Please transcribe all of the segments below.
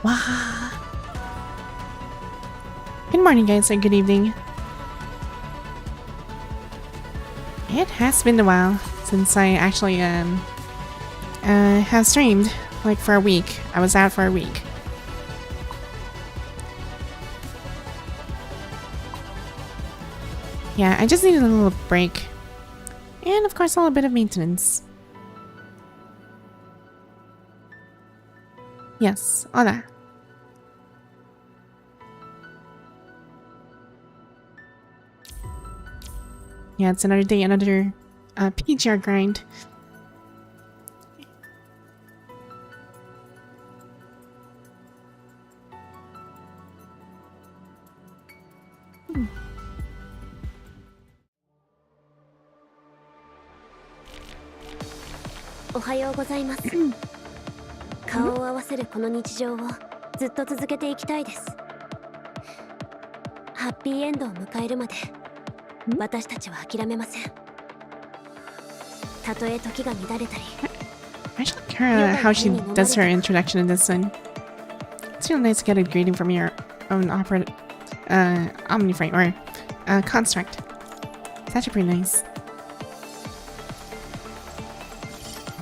Wow. Good morning, guys, or good evening. It has been a while since I actually have streamed, like for a week. I was out for a week. Yeah, I just needed a little break. And of course a little bit of maintenance. Yes, hola. Yeah, it's another day, another PGR grind. Ohayou 顔を合わせるこの日常をずっと続けていきたいです。ハッピーエンドを迎えるまで私たちは諦めません。たとえ時が乱れたり。I actually like how she does her introduction in this one. It's really nice to get a greeting from your own omniframe or construct. It's actually pretty nice.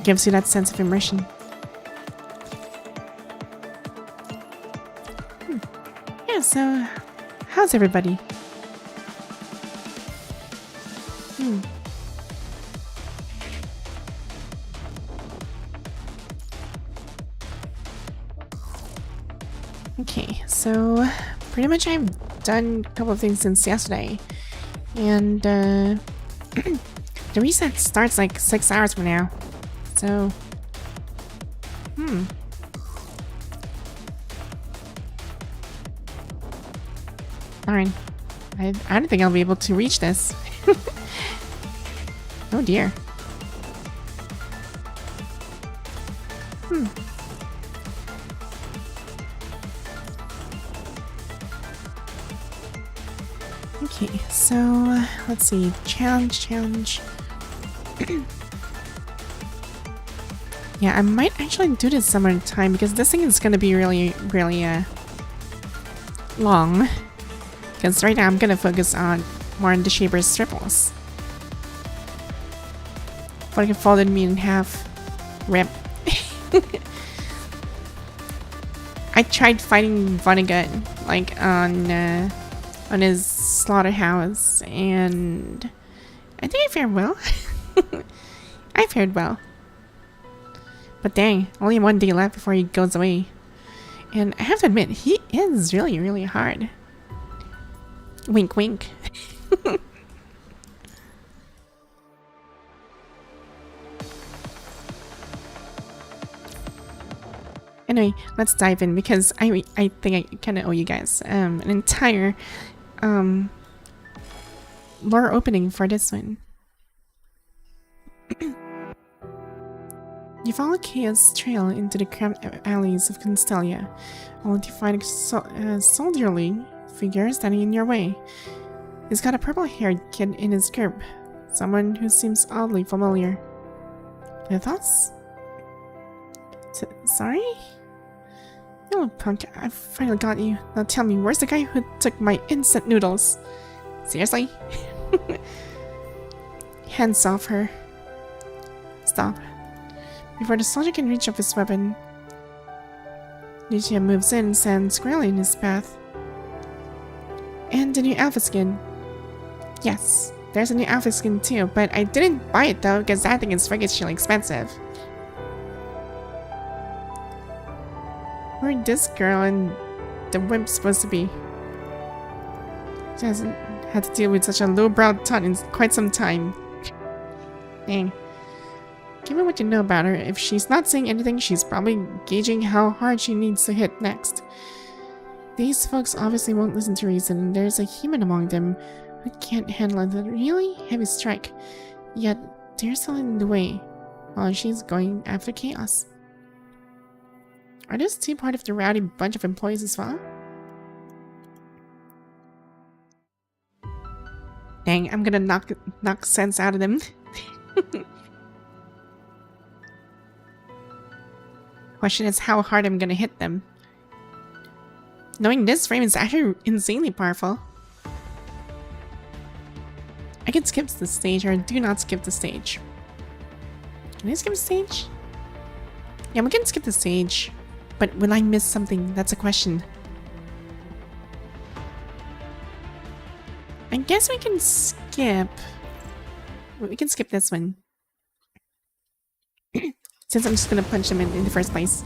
Gives you that sense of immersion. Yeah, so how's everybody? Okay, so pretty much I've done a couple of things since yesterday. And the reset starts like 6 hours from now. So darn. I don't think I'll be able to reach this. Oh dear. Okay, so let's see. Challenge. Yeah, I might actually do this some other time because this thing is gonna be really long. Because right now I'm gonna focus on more on the Shaper's triples. Vonnegut folded me in half. Rip. I tried fighting Vonnegut like on his slaughterhouse, and I think I fared well. I fared well. But dang, only one day left before he goes away. And I have to admit, he is really hard. Wink wink. Anyway, let's dive in because I think I kind of owe you guys an entire lore opening for this one. You follow Kaya's trail into the cramped alleys of Constellia, only to find a soldierly figure standing in your way. He's got a purple-haired kid in his group, someone who seems oddly familiar. Your thoughts? Sorry? You little punk, I finally got you. Now tell me, where's the guy who took my instant noodles? Seriously? Hands off her. Stop. Before the soldier can reach up his weapon, Lucia moves in and stands squarely in his path. And the new alpha skin. Yes, there's a new alpha skin too, but I didn't buy it though because that thing is freakishly expensive. Where this girl and the wimp supposed to be? She hasn't had to deal with such a low-browed taunt in quite some time. Dang. Given what you know about her, if she's not saying anything, she's probably gauging how hard she needs to hit next. These folks obviously won't listen to reason, and there's a human among them who can't handle a really heavy strike. Yet, they're still in the way, while she's going after chaos. Are those two part of the rowdy bunch of employees as well? Dang, I'm gonna knock sense out of them. Question is how hard I'm gonna hit them. Knowing this frame is actually insanely powerful. I can skip the stage or do not skip the stage. Can I skip the stage? Yeah, we can skip the stage. But will I miss something? That's a question. I guess we can skip. We can skip this one. Since I'm just gonna punch them in the first place.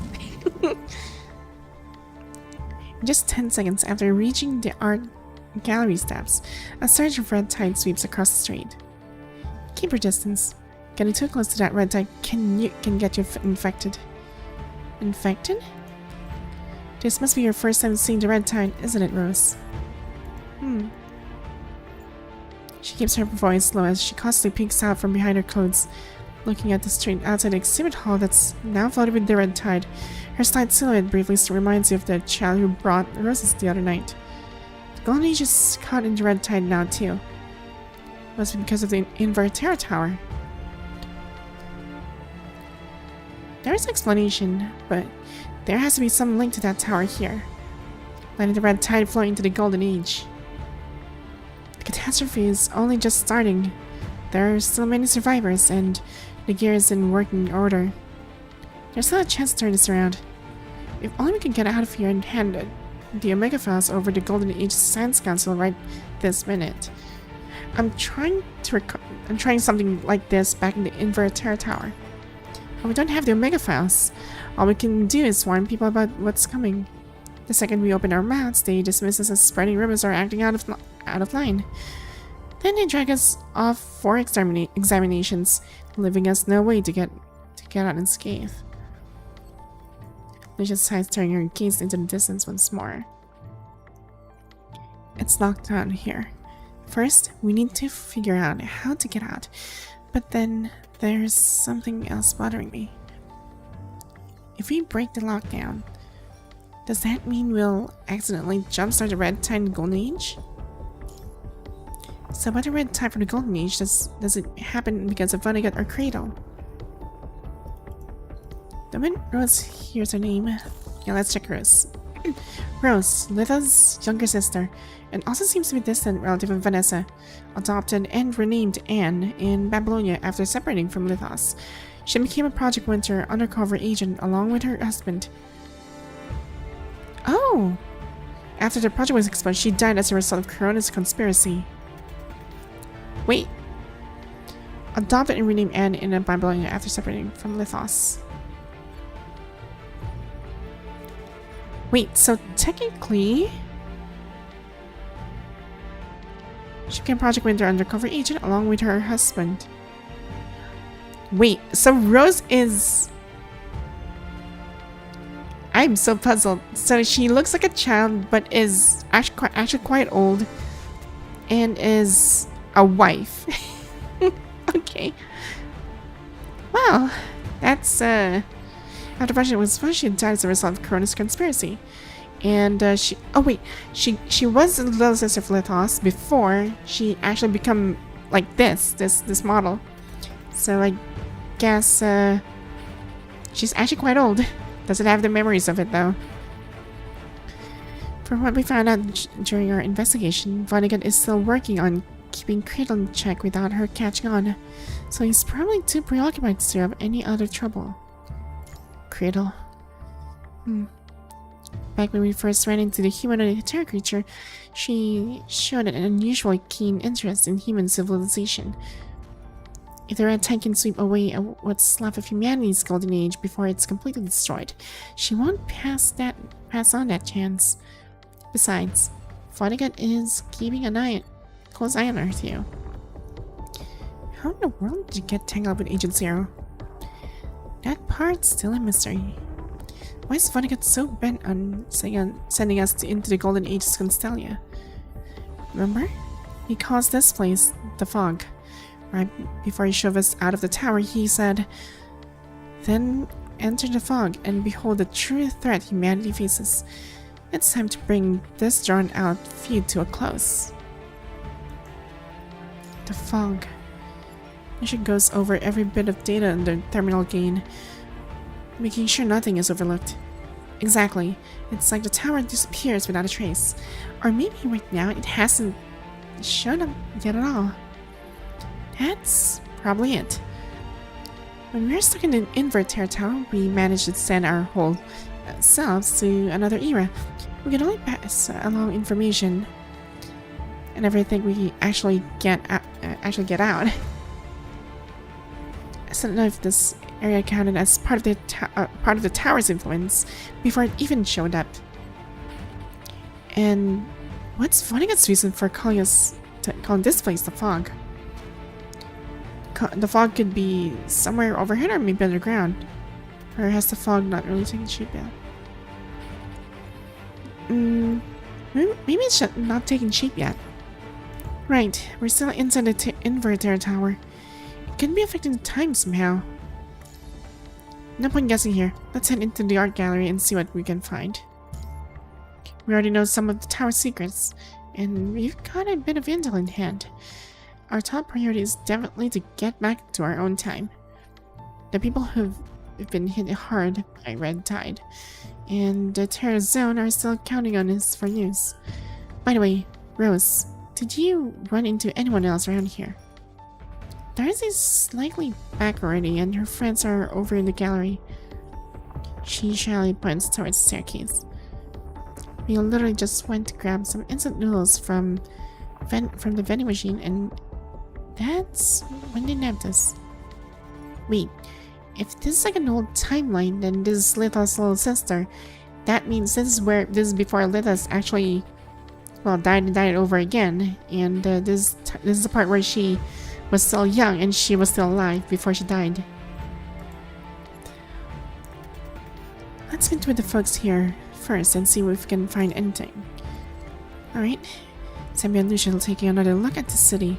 Just 10 seconds after reaching the art gallery steps, a surge of red tide sweeps across the street. Keep your distance. Getting too close to that red tide can get you infected. Infected? This must be your first time seeing the red tide, isn't it, Rose? She keeps her voice low as she cautiously peeks out from behind her clothes, looking at the street outside the exhibit hall that's now flooded with the red tide. Her slight silhouette briefly reminds you of the child who brought roses the other night. The Golden Age is caught in the red tide now too. Must be because of the Inverterra Tower. There's an explanation, but there has to be some link to that tower here, letting the red tide flow into the Golden Age. The catastrophe is only just starting. There are still many survivors, and the gear is in working order. There's still a chance to turn this around. If only we can get out of here and hand the Omega Files over to Golden Age Science Council right this minute. I'm trying something like this back in the Inverterra Tower. But we don't have the Omega Files. All we can do is warn people about what's coming. The second we open our mouths, they dismiss us as spreading rumors or acting out of line. Then they drag us off for examinations, leaving us no way to get out unscathed. Lucia sighs, turning her gaze into the distance once more. It's locked down here. First, we need to figure out how to get out, but then there's something else bothering me. If we break the lockdown, does that mean we'll accidentally jumpstart the red tide in the Golden Age? So about the red tide from the Golden Age, does it happen because of Vonnegut or Cradle? The minute Rose hears her name, yeah, let's check Rose. Rose, Litha's younger sister, and also seems to be a distant relative of Vanessa, adopted and renamed Anne in Babylonia after separating from Lithos. She became a Project Winter undercover agent along with her husband. Oh! After the project was exposed, she died as a result of Corona's conspiracy. Wait. Adopted and renamed Anne in Babylonia after separating from Lithos. Wait, so technically she became Project Winter undercover agent along with her husband. Wait, so Rose is... I'm so puzzled. So she looks like a child, but is actually quite old, and is a wife. Okay. Well, that's after Project was supposed she died as a result of Corona's conspiracy, and she was the little sister of Lithos before she actually become like this model. So I guess she's actually quite old. Doesn't have the memories of it though. From what we found out during our investigation, Vonnegut is still working on keeping Cradle in check without her catching on, so he's probably too preoccupied to stir up any other trouble. Cradle. Back when we first ran into the humanoid terror creature, she showed an unusually keen interest in human civilization. If the red tide can sweep away what's left of humanity's golden age before it's completely destroyed, she won't pass on that chance. Besides, Vonnegut is keeping a close eye on her too. How in the world did you get tangled with Agent Zero? That part's still a mystery. Why is Vonnegut so bent on sending us into the Golden Age's Constellia? Remember? He calls this place the Fog. Right before he shoved us out of the tower, he said, "Then enter the fog and behold the true threat humanity faces. It's time to bring this drawn-out feud to a close." The Fog. Mission goes over every bit of data in the terminal gain, making sure nothing is overlooked. Exactly. It's like the tower disappears without a trace. Or maybe right now it hasn't shown up yet at all. That's probably it. When we were stuck in an inverter tower, we managed to send our whole selves to another era. We can only pass along information and everything we actually get out. I still don't know if this area counted as part of the tower's influence before it even showed up. And what's Vonnegut's reason for calling this place the fog? The fog could be somewhere overhead or maybe underground. Or has the fog not really taken shape yet? Maybe it's not taking shape yet. Right, we're still inside the inverter tower. It could be affecting the time somehow. No point guessing here. Let's head into the art gallery and see what we can find. We already know some of the tower's secrets, and we've got a bit of intel in hand. Our top priority is definitely to get back to our own time. The people who've been hit hard by Red Tide and the Terror Zone are still counting on us for news. By the way, Rose, did you run into anyone else around here? Darcy's slightly back already and her friends are over in the gallery. She shyly points towards the staircase. We literally just went to grab some instant noodles from the vending machine and that's when they nabbed us. Wait, if this is like an old timeline, then this is Litha's little sister. That means this is before Litha's actually, well, died over again. And this is the part where she was still young and she was still alive before she died. Let's meet with the folks here first and see if we can find anything. Alright, Sammy and Lucia will take another look at the city.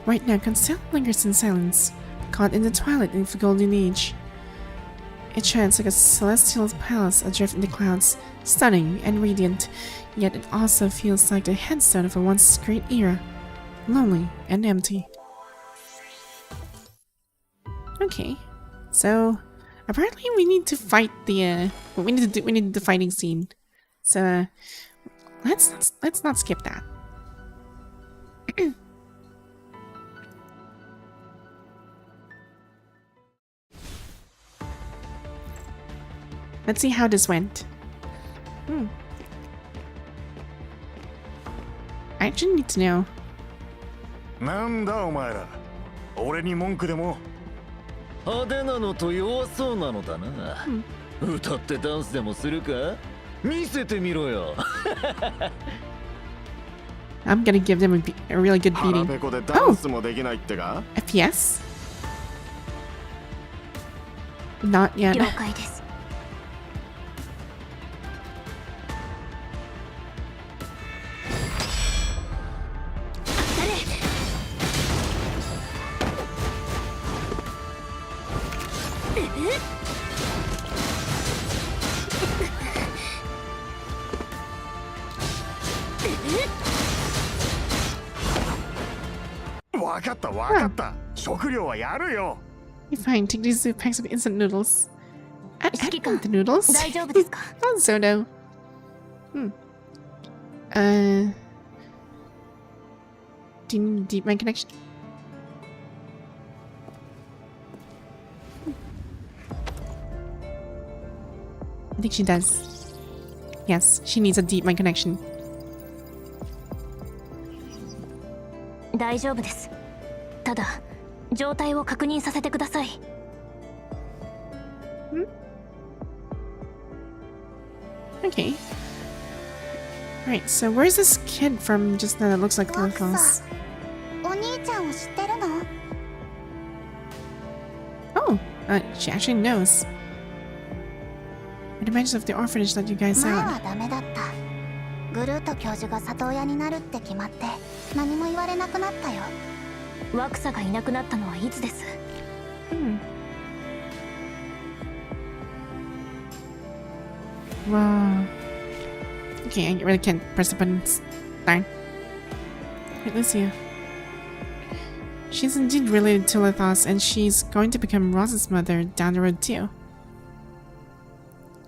Right now, Constell lingers in silence, caught in the twilight of the Golden Age. It shines like a celestial palace adrift in the clouds, stunning and radiant, yet it also feels like the headstone of a once great era, lonely and empty. Okay, so apparently we need to fight the we need the fighting scene. So let's not skip that. Let's see how this went. I actually need to know. なんだお前ら、俺に文句でも。派手なのと弱そうなのだな。歌ってダンスでもするか？見せてみろよ。I'm gonna give them a really good beating. Oh! FPS? Not yet. 了解です。わかったわかった。食料はやるよ。 You're fine. Take these 2 packs of instant noodles. I want the noodles. 大丈夫ですか？ Oh, Zodo. Do you need deep mind connection? I think she does. Yes, she needs a deep mind connection. 大丈夫です。ただ状態を確認させてください。Okay. Right, so where's this kid from just now that looks like Lithos? お兄ちゃんを知ってるの？ Oh, she actually knows. It reminds of the orphanage that you guys 前 had. はダメだった。グルート教授が里親になるって決まって何も言われなくなったよ。ワクサがいなくなったのはいつです？ Wow. Okay, I really can't press the buttons. Darn. Wait, let's see. She's indeed related to Lithos, and she's going to become Ross's mother down the road too.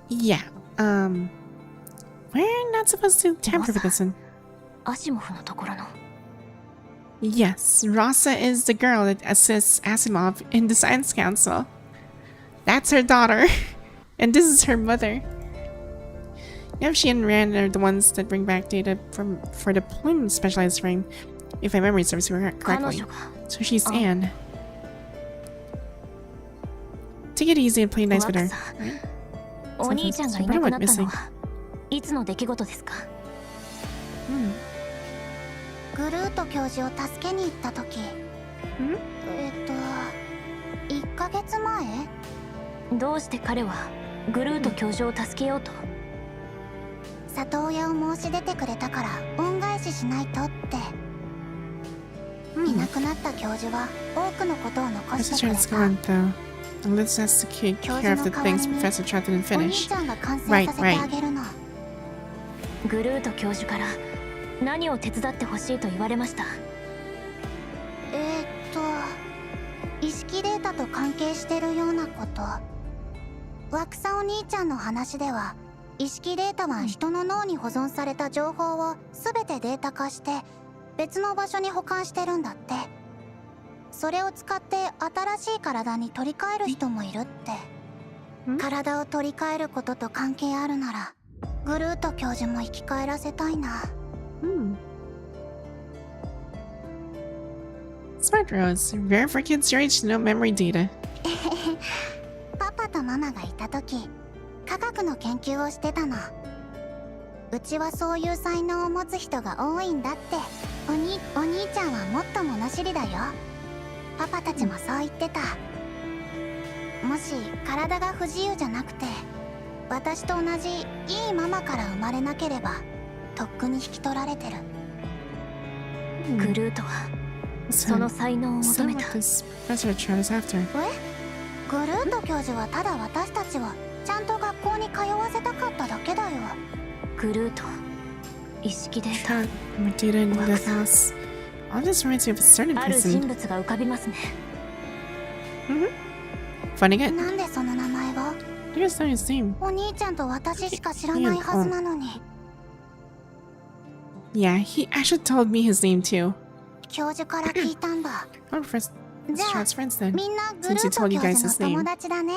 Yeah, we're not supposed to tamper with this one. アシモフのところの Yes, Rasa is the girl that assists Asimov in the Science Council. That's her daughter, and this is her mother. Yep, she and Rand are the ones that bring back data for the Plume specialized frame, if my memory serves me correctly. So she's Anne. Take it easy and play nice with her. Right? お兄ちゃんがいなくなったのはいつの出来事ですか？グルート教授を助けに行った時、1ヶ月前？どうして彼はグルート教授を助けようと？里親を申し出てくれたから恩返ししないとって。いなくなった教授は多くのことを残してくれた。And let's ask the kid care of the things Professor Trout didn't finish. Right. グルート教授から何を手伝ってほしいと言われました？意識データと関係してるようなこと。ワクサお兄ちゃんの話では、意識データは人の脳に保存された情報を全てデータ化して別の場所に保管してるんだって。それを使って新しい体に取り替える人もいるって。体を取り替えることと関係あるならグルート教授も生き返らせたいな。Smart Rose. Rare for kids your age to know memory data. パパとママがいた時科学の研究をしてたの。うちはそういう才能を持つ人が多いんだって。お兄ちゃんはもっと物知りだよ。パパたちもそう言ってた。もし体が不自由じゃなくて私と同じいいママから生まれなければとっくに引き取られてる。グルートはその才能を求めた。グルート教授はただ私たちをちゃんと学校に通わせたかっただけだよ。グルート、意識データ、ある人物が浮かびますね。Vonnegut? なんでその名前を？ Here's not his name. お兄ちゃんと私しか知らないはずなのに。Yeah, he actually told me his name too. 教授から聞いたんだ。Oh, first, じゃあ friends then. みんなグルート教授の友達だね。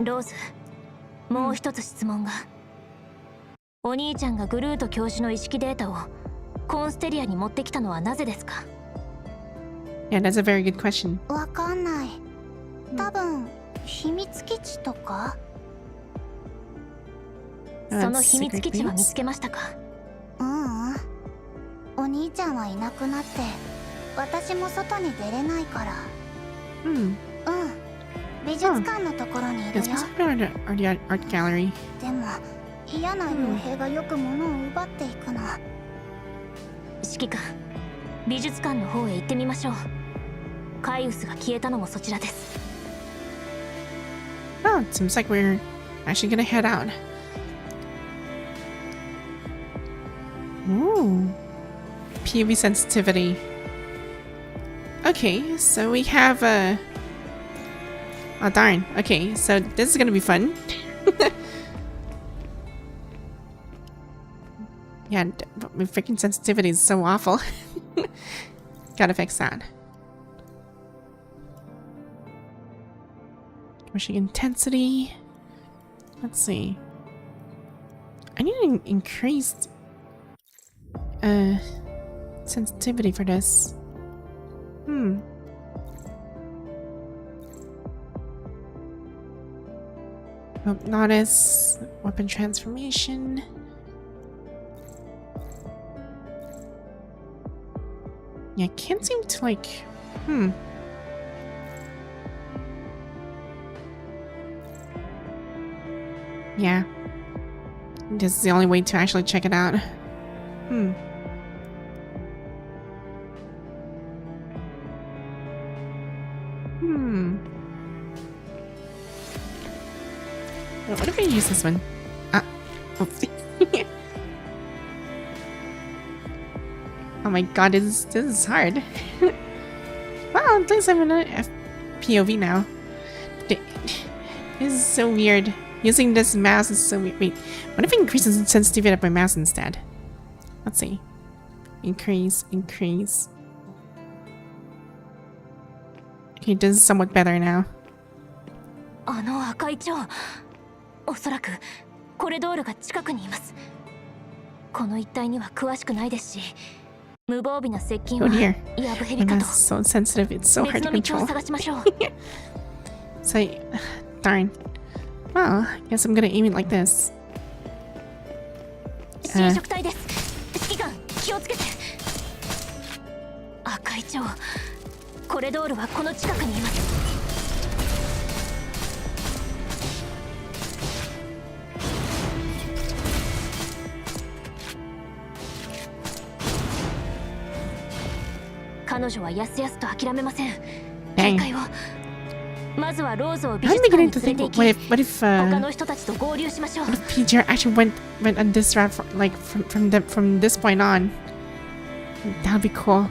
ローズ、もう一つ質問が。お兄ちゃんがグルート教授の意識データをコンステリアに持ってきたのはなぜですか？ Yeah, that's a very good question. わかんない。多分秘密基地とか？その秘密基地は見つけましたか？お兄ちゃんはいなくなって私も外に出れないから。美術館のところにいるよ。It's supposed to be art gallery. でも嫌な傭兵がよく物を奪っていくの。指揮官、美術館の方へ行ってみましょう。カイウスが消えたのもそちらです。Oh, it seems like we're actually gonna head out. Ooh. PV sensitivity. Okay, so we have oh darn. Okay, so this is gonna be fun. Yeah, my freaking sensitivity is so awful. Gotta fix that. Pushing intensity. Let's see. I need an increased sensitivity for this. Notice weapon transformation. Yeah, can't seem to like Yeah. This is the only way to actually check it out. Well, what if we use this one? Oh my god, this is hard. Well, it does have an POV now. This is so weird. Using this mouse is so weird. Wait, what if it increases the sensitivity of my mouse instead? Let's see. Increase. Okay, this is somewhat better now. あの赤い蝶、おそらくコレドールが近くにいます。この一帯には詳しくないですし、無防備な接近は Oh dear. やぶへ My りか mouse と。 is so sensitive, it's so 別 hard の to 道を control. 探しましょう。 So, darn. Well, I guess I'm gonna aim it like this. 侵食体です。指揮官、気をつけて。赤い蝶、コレドールはこの近くにいます。彼女はやすやすと諦めません。警戒を。まずはローズを美 I'm 術館 beginning に to 連れ think, て行き、 what if 他の人たちと合流しましょう。 PGR actually went on this route from this point on? That'd be cool.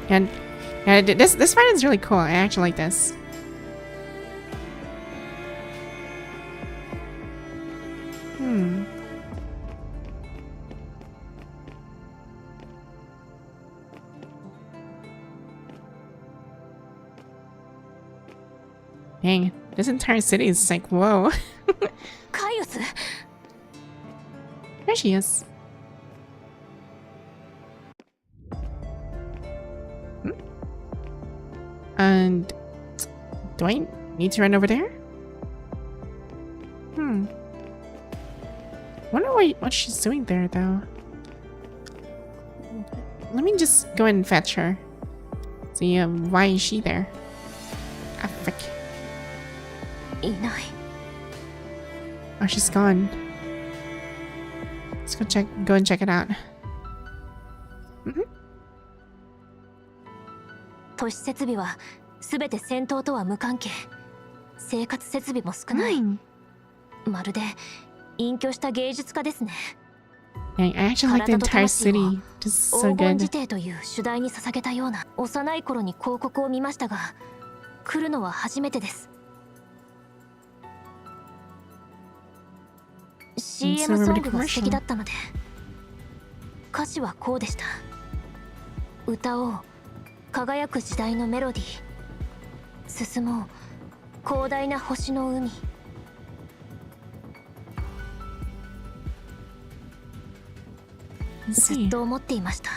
and this fight is really cool. I actually like this. Dang, this entire city is like, whoa. カイオス、 There she is. And do I need to run over there? Wonder what she's doing there though. Let me just go ahead and fetch her. See, why is she there? Ah, frick. いない。 Oh, she's gone. Let's go and check it out. 都市設備は全て戦闘とは無関係。生活設備も少ない。まるで隠居した芸術家ですね。Dang, I actually like the entire city. Just so 黄金 good. 辞典という主題に捧げたような。幼い頃に広告を見ましたが、来るのは初めてです。CM ソングが素敵だったので、歌詞はこうでした。歌おう、輝く時代のメロディー。進もう、広大な星の海。ずっと思っていました。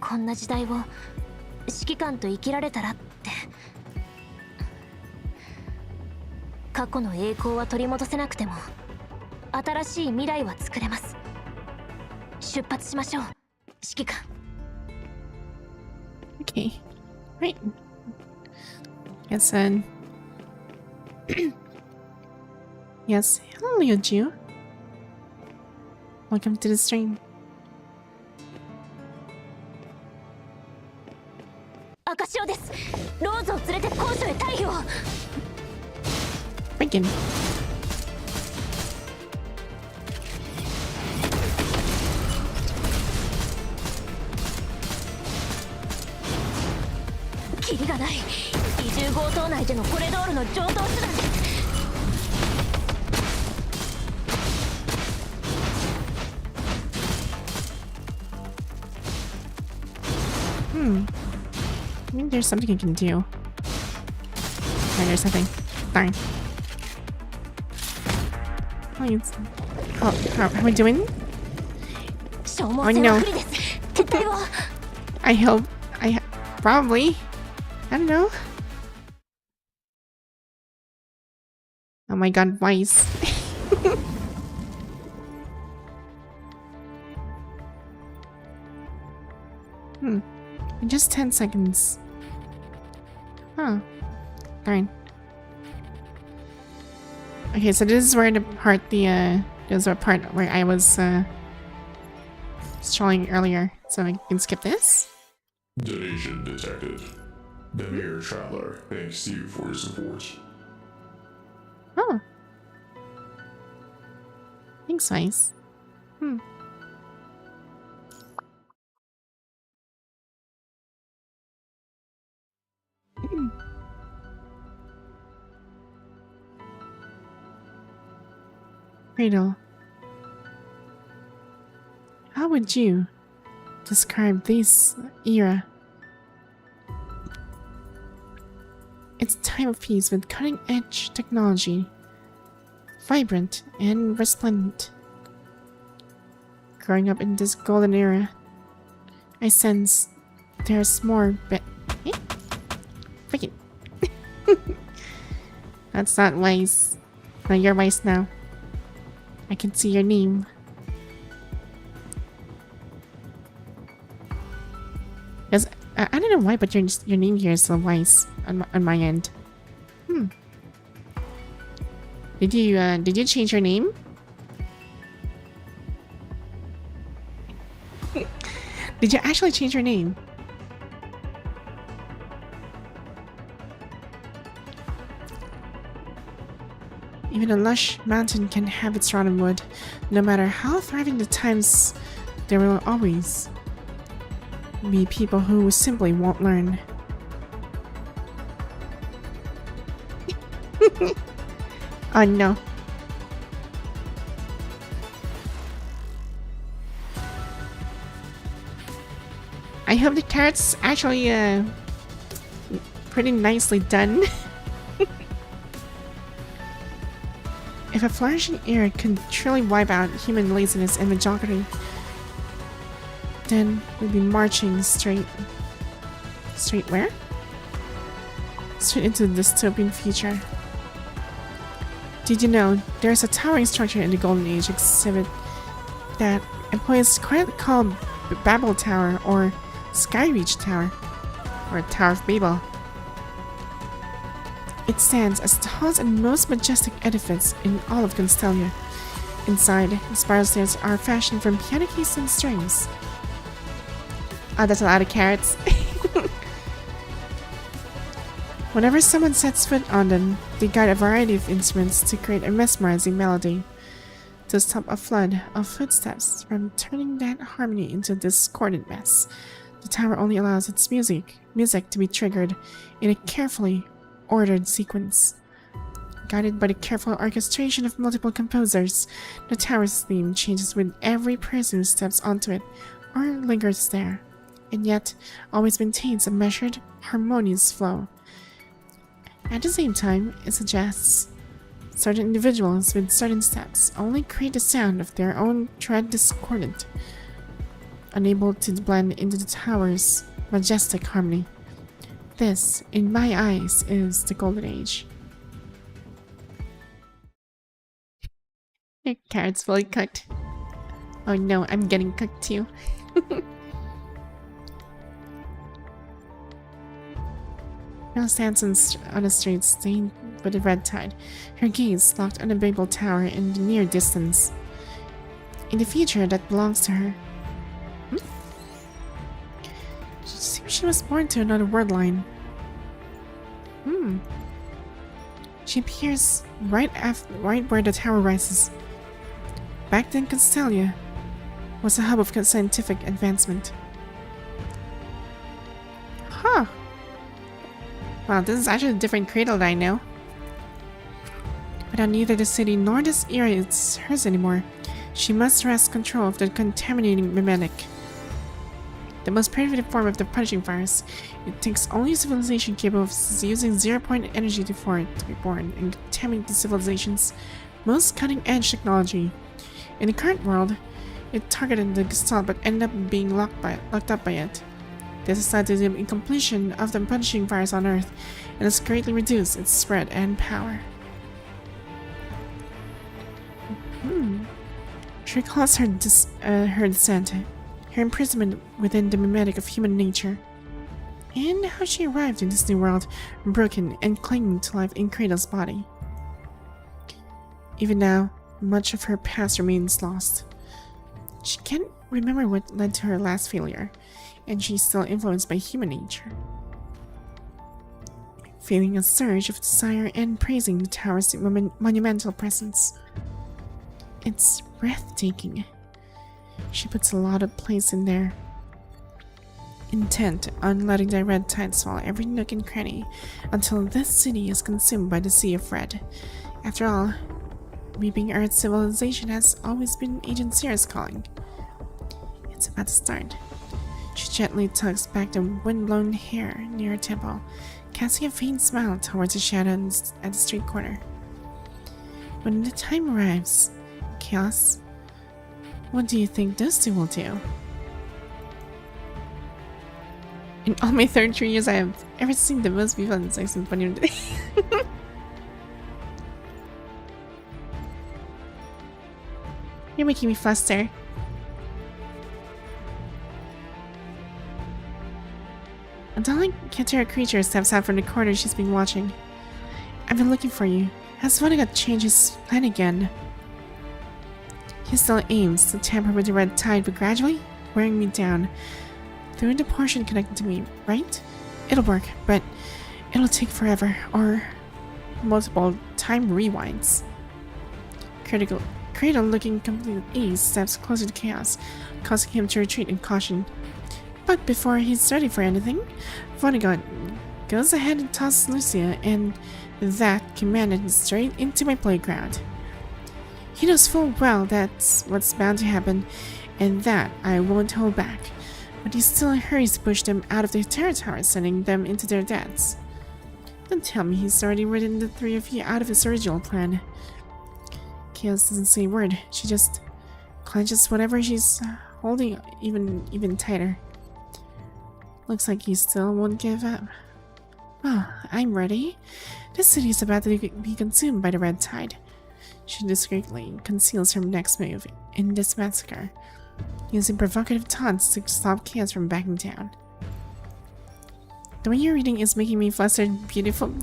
こんな時代を指揮官と生きられたらって。過去の栄光は取り戻せなくても、新しい未来は作れます。出発しましょう、指揮官。 Okay. Right. Yes, then. Yes. Hello, Ryuju. Welcome to the stream. 赤潮です。ローズを連れて高所へ退避を。 Freaking. キリがない。移住強盗内でのコレドールの常套手段です。 I think there's something I can do. Oh, there's something. Darn. Oh, how am I doing? 消耗戦は不利です。撤退を。 I hope. Probably. I don't know. Oh my god, Weiss. In just 10 seconds. Huh. Darn. Okay, so this is where the part there's a part where I was showing earlier. So I can skip this. Donation detected. Demir Traveler, thanks to you for your support. Oh. Thanks, Weiss. cradle. How would you describe this era? It's a time of peace with cutting-edge technology, vibrant and resplendent. Growing up in this golden era, I sense there's more freaking. That's not wise. No, you're wise now. I can see your name. Because I don't know why, but your name here is so wise on my end. Did you change your name? Did you actually change your name? Even a lush mountain can have its rotten wood. No matter how thriving the times, there will always be people who simply won't learn. Oh no. I hope the carrot's actually pretty nicely done. If a flourishing era could truly wipe out human laziness and mediocrity, then we'd be marching straight where? Straight into the dystopian future. Did you know there's a towering structure in the Golden Age exhibit that employs quietly called Babel Tower or Skyreach Tower or Tower of Babel? It stands as the tallest and most majestic edifice in all of Constellia. Inside, the spiral stairs are fashioned from piano keys and strings. Oh, that's a lot of carrots. Whenever someone sets foot on them, they guide a variety of instruments to create a mesmerizing melody. To stop a flood of footsteps from turning that harmony into a discordant mess, the tower only allows its music to be triggered in a carefully ordered sequence. Guided by the careful orchestration of multiple composers, the tower's theme changes with every person who steps onto it or lingers there, and yet always maintains a measured, harmonious flow. At the same time, it suggests certain individuals with certain steps only create the sound of their own tread discordant, unable to blend into the tower's majestic harmony. This, in my eyes, is the Golden Age. Your carrot's fully cooked. Oh no, I'm getting cooked too. Now stands on a street stained with a red tide, her gaze locked on a Babel Tower in the near distance. In the future that belongs to her. She seems she was born to another world line. She appears right where the tower rises. Back then, Constellia was a hub of scientific advancement. Huh. Wow, this is actually a different cradle that I know. But now neither the city nor this area is hers anymore. She must wrest control of the contaminating mimetic. The most primitive form of the punishing virus. It takes only a civilization capable of using 0-point energy for it to be born and contaminate the civilization's most cutting-edge technology. In the current world, it targeted the Gestalt but ended up being locked up by it. This has led to the incompletion of the punishing virus on Earth and has greatly reduced its spread and power. She recalls her descent, her imprisonment within the mimetic of human nature, and how she arrived in this new world, broken and clinging to life in Cradle's body. Even now, much of her past remains lost. She can't remember what led to her last failure, and she's still influenced by human nature. Feeling a surge of desire and praising the tower's monumental presence. It's breathtaking. She puts a lot of place in there, intent on letting the red tide swallow every nook and cranny until this city is consumed by the sea of red. After all, Reaping Earth civilization has always been Agent Sierra's calling. It's about to start. She gently tucks back the wind-blown hair near her temple, casting a faint smile towards the shadow at the street corner. When the time arrives, Chaos, what do you think those two will do? In all my 33 years, I have ever seen the most people in sex and funny. You're making me fluster. A darling Katera creature steps out from the corner she's been watching. I've been looking for you. Has Vonnegut changed his plan again? He still aims to tamper with the red tide, but gradually wearing me down through the portion connected to me, right? It'll work, but it'll take forever, or multiple time rewinds. Cradle, looking completely at ease, steps closer to Chaos, causing him to retreat in caution. But before he's ready for anything, Vonnegut goes ahead and tosses Lucia, and that commanded straight into my playground. He knows full well that's what's bound to happen, and that I won't hold back, but he still hurries to push them out of their territory, sending them into their deaths. Don't tell me he's already ridden the three of you out of his original plan. Chaos doesn't say a word, she just clenches whatever she's holding even tighter. Looks like he still won't give up. Well, I'm ready. This city is about to be consumed by the red tide. She discreetly conceals her next move in this massacre, using provocative taunts to stop Chaos from backing down. The way you're reading is making me flustered and beautiful.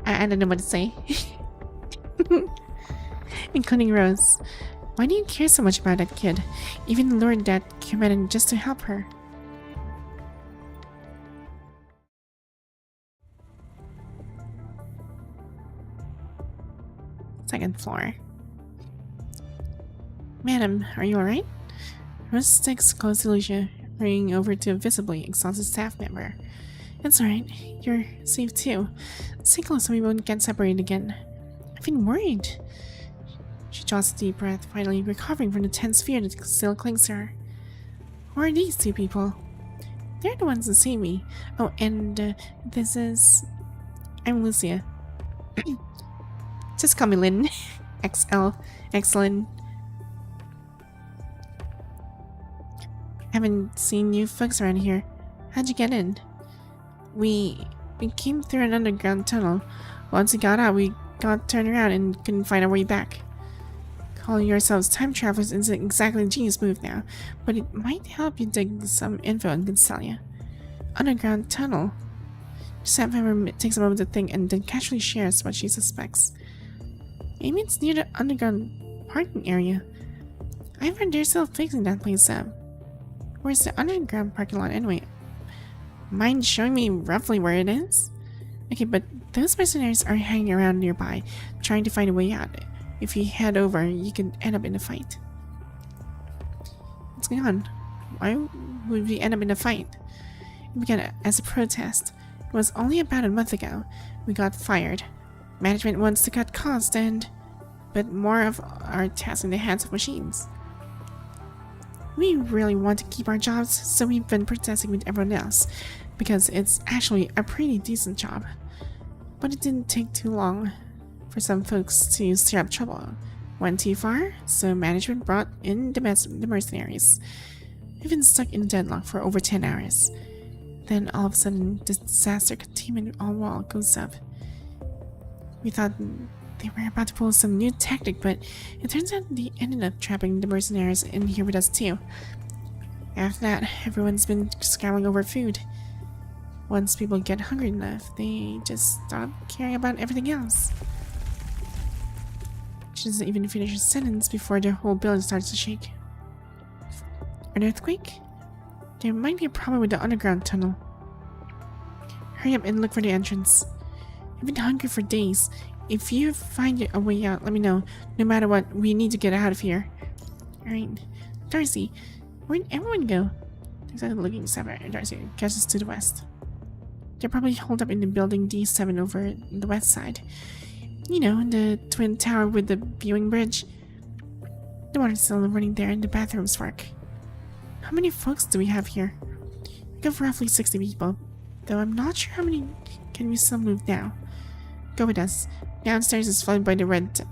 I don't know what to say. Including Rose. Why do you care so much about that kid? Even lured that commandant just to help her. Second floor. Madam, are you alright? Rose sticks close to Lucia, hurrying over to a visibly exhausted staff member. It's alright. You're safe too. Stay close so we won't get separated again. I've been worried. She draws a deep breath, finally recovering from the tense fear that still clings to her. Who are these two people? They're the ones that see me. Oh, and this is... I'm Lucia. Just call me Lynne. Excelynne. Haven't seen you folks around here. How'd you get in? We came through an underground tunnel. Once we got out, we got turned around and couldn't find our way back. Calling yourselves time travelers isn't exactly a genius move now, but it might help you dig some info on Constellia. Underground tunnel. The staff member takes a moment to think and then casually shares what she suspects. Maybe it's near the underground parking area. I've heard they're still fixing that place up. Where's the underground parking lot anyway? Mind showing me roughly where it is? Okay, but those mercenaries are hanging around nearby, trying to find a way out. If you head over, you could end up in a fight. What's going on? Why would we end up in a fight? It began as a protest. It was only about a month ago. We got fired. Management wants to cut costs and... but more of our tasks in the hands of machines. We really want to keep our jobs, so we've been protesting with everyone else, because it's actually a pretty decent job. But it didn't take too long for some folks to stir up trouble. Went too far, so management brought in the mercenaries. We've been stuck in deadlock for over 10 hours. Then all of a sudden, the disaster containment wall goes up. We thought they were about to pull some new tactic, but it turns out they ended up trapping the mercenaries in here with us too. After that, everyone's been scrambling over food. Once people get hungry enough, they just stop caring about everything else. She doesn't even finish her sentence before the whole building starts to shake. An earthquake? There might be a problem with the underground tunnel. Hurry up and look for the entrance. I've been hungry for days. If you find a way out, let me know. No matter what, we need to get out of here. Alright. Darcy, where'd everyone go? There's a looking separate. Darcy catches to the west. They're probably holed up in the building D7 over in the west side. You know, the twin tower with the viewing bridge. The water's still running there and the bathrooms work. How many folks do we have here? We have roughly 60 people, though I'm not sure how many can we still move now. Go with us. Downstairs is flooded by the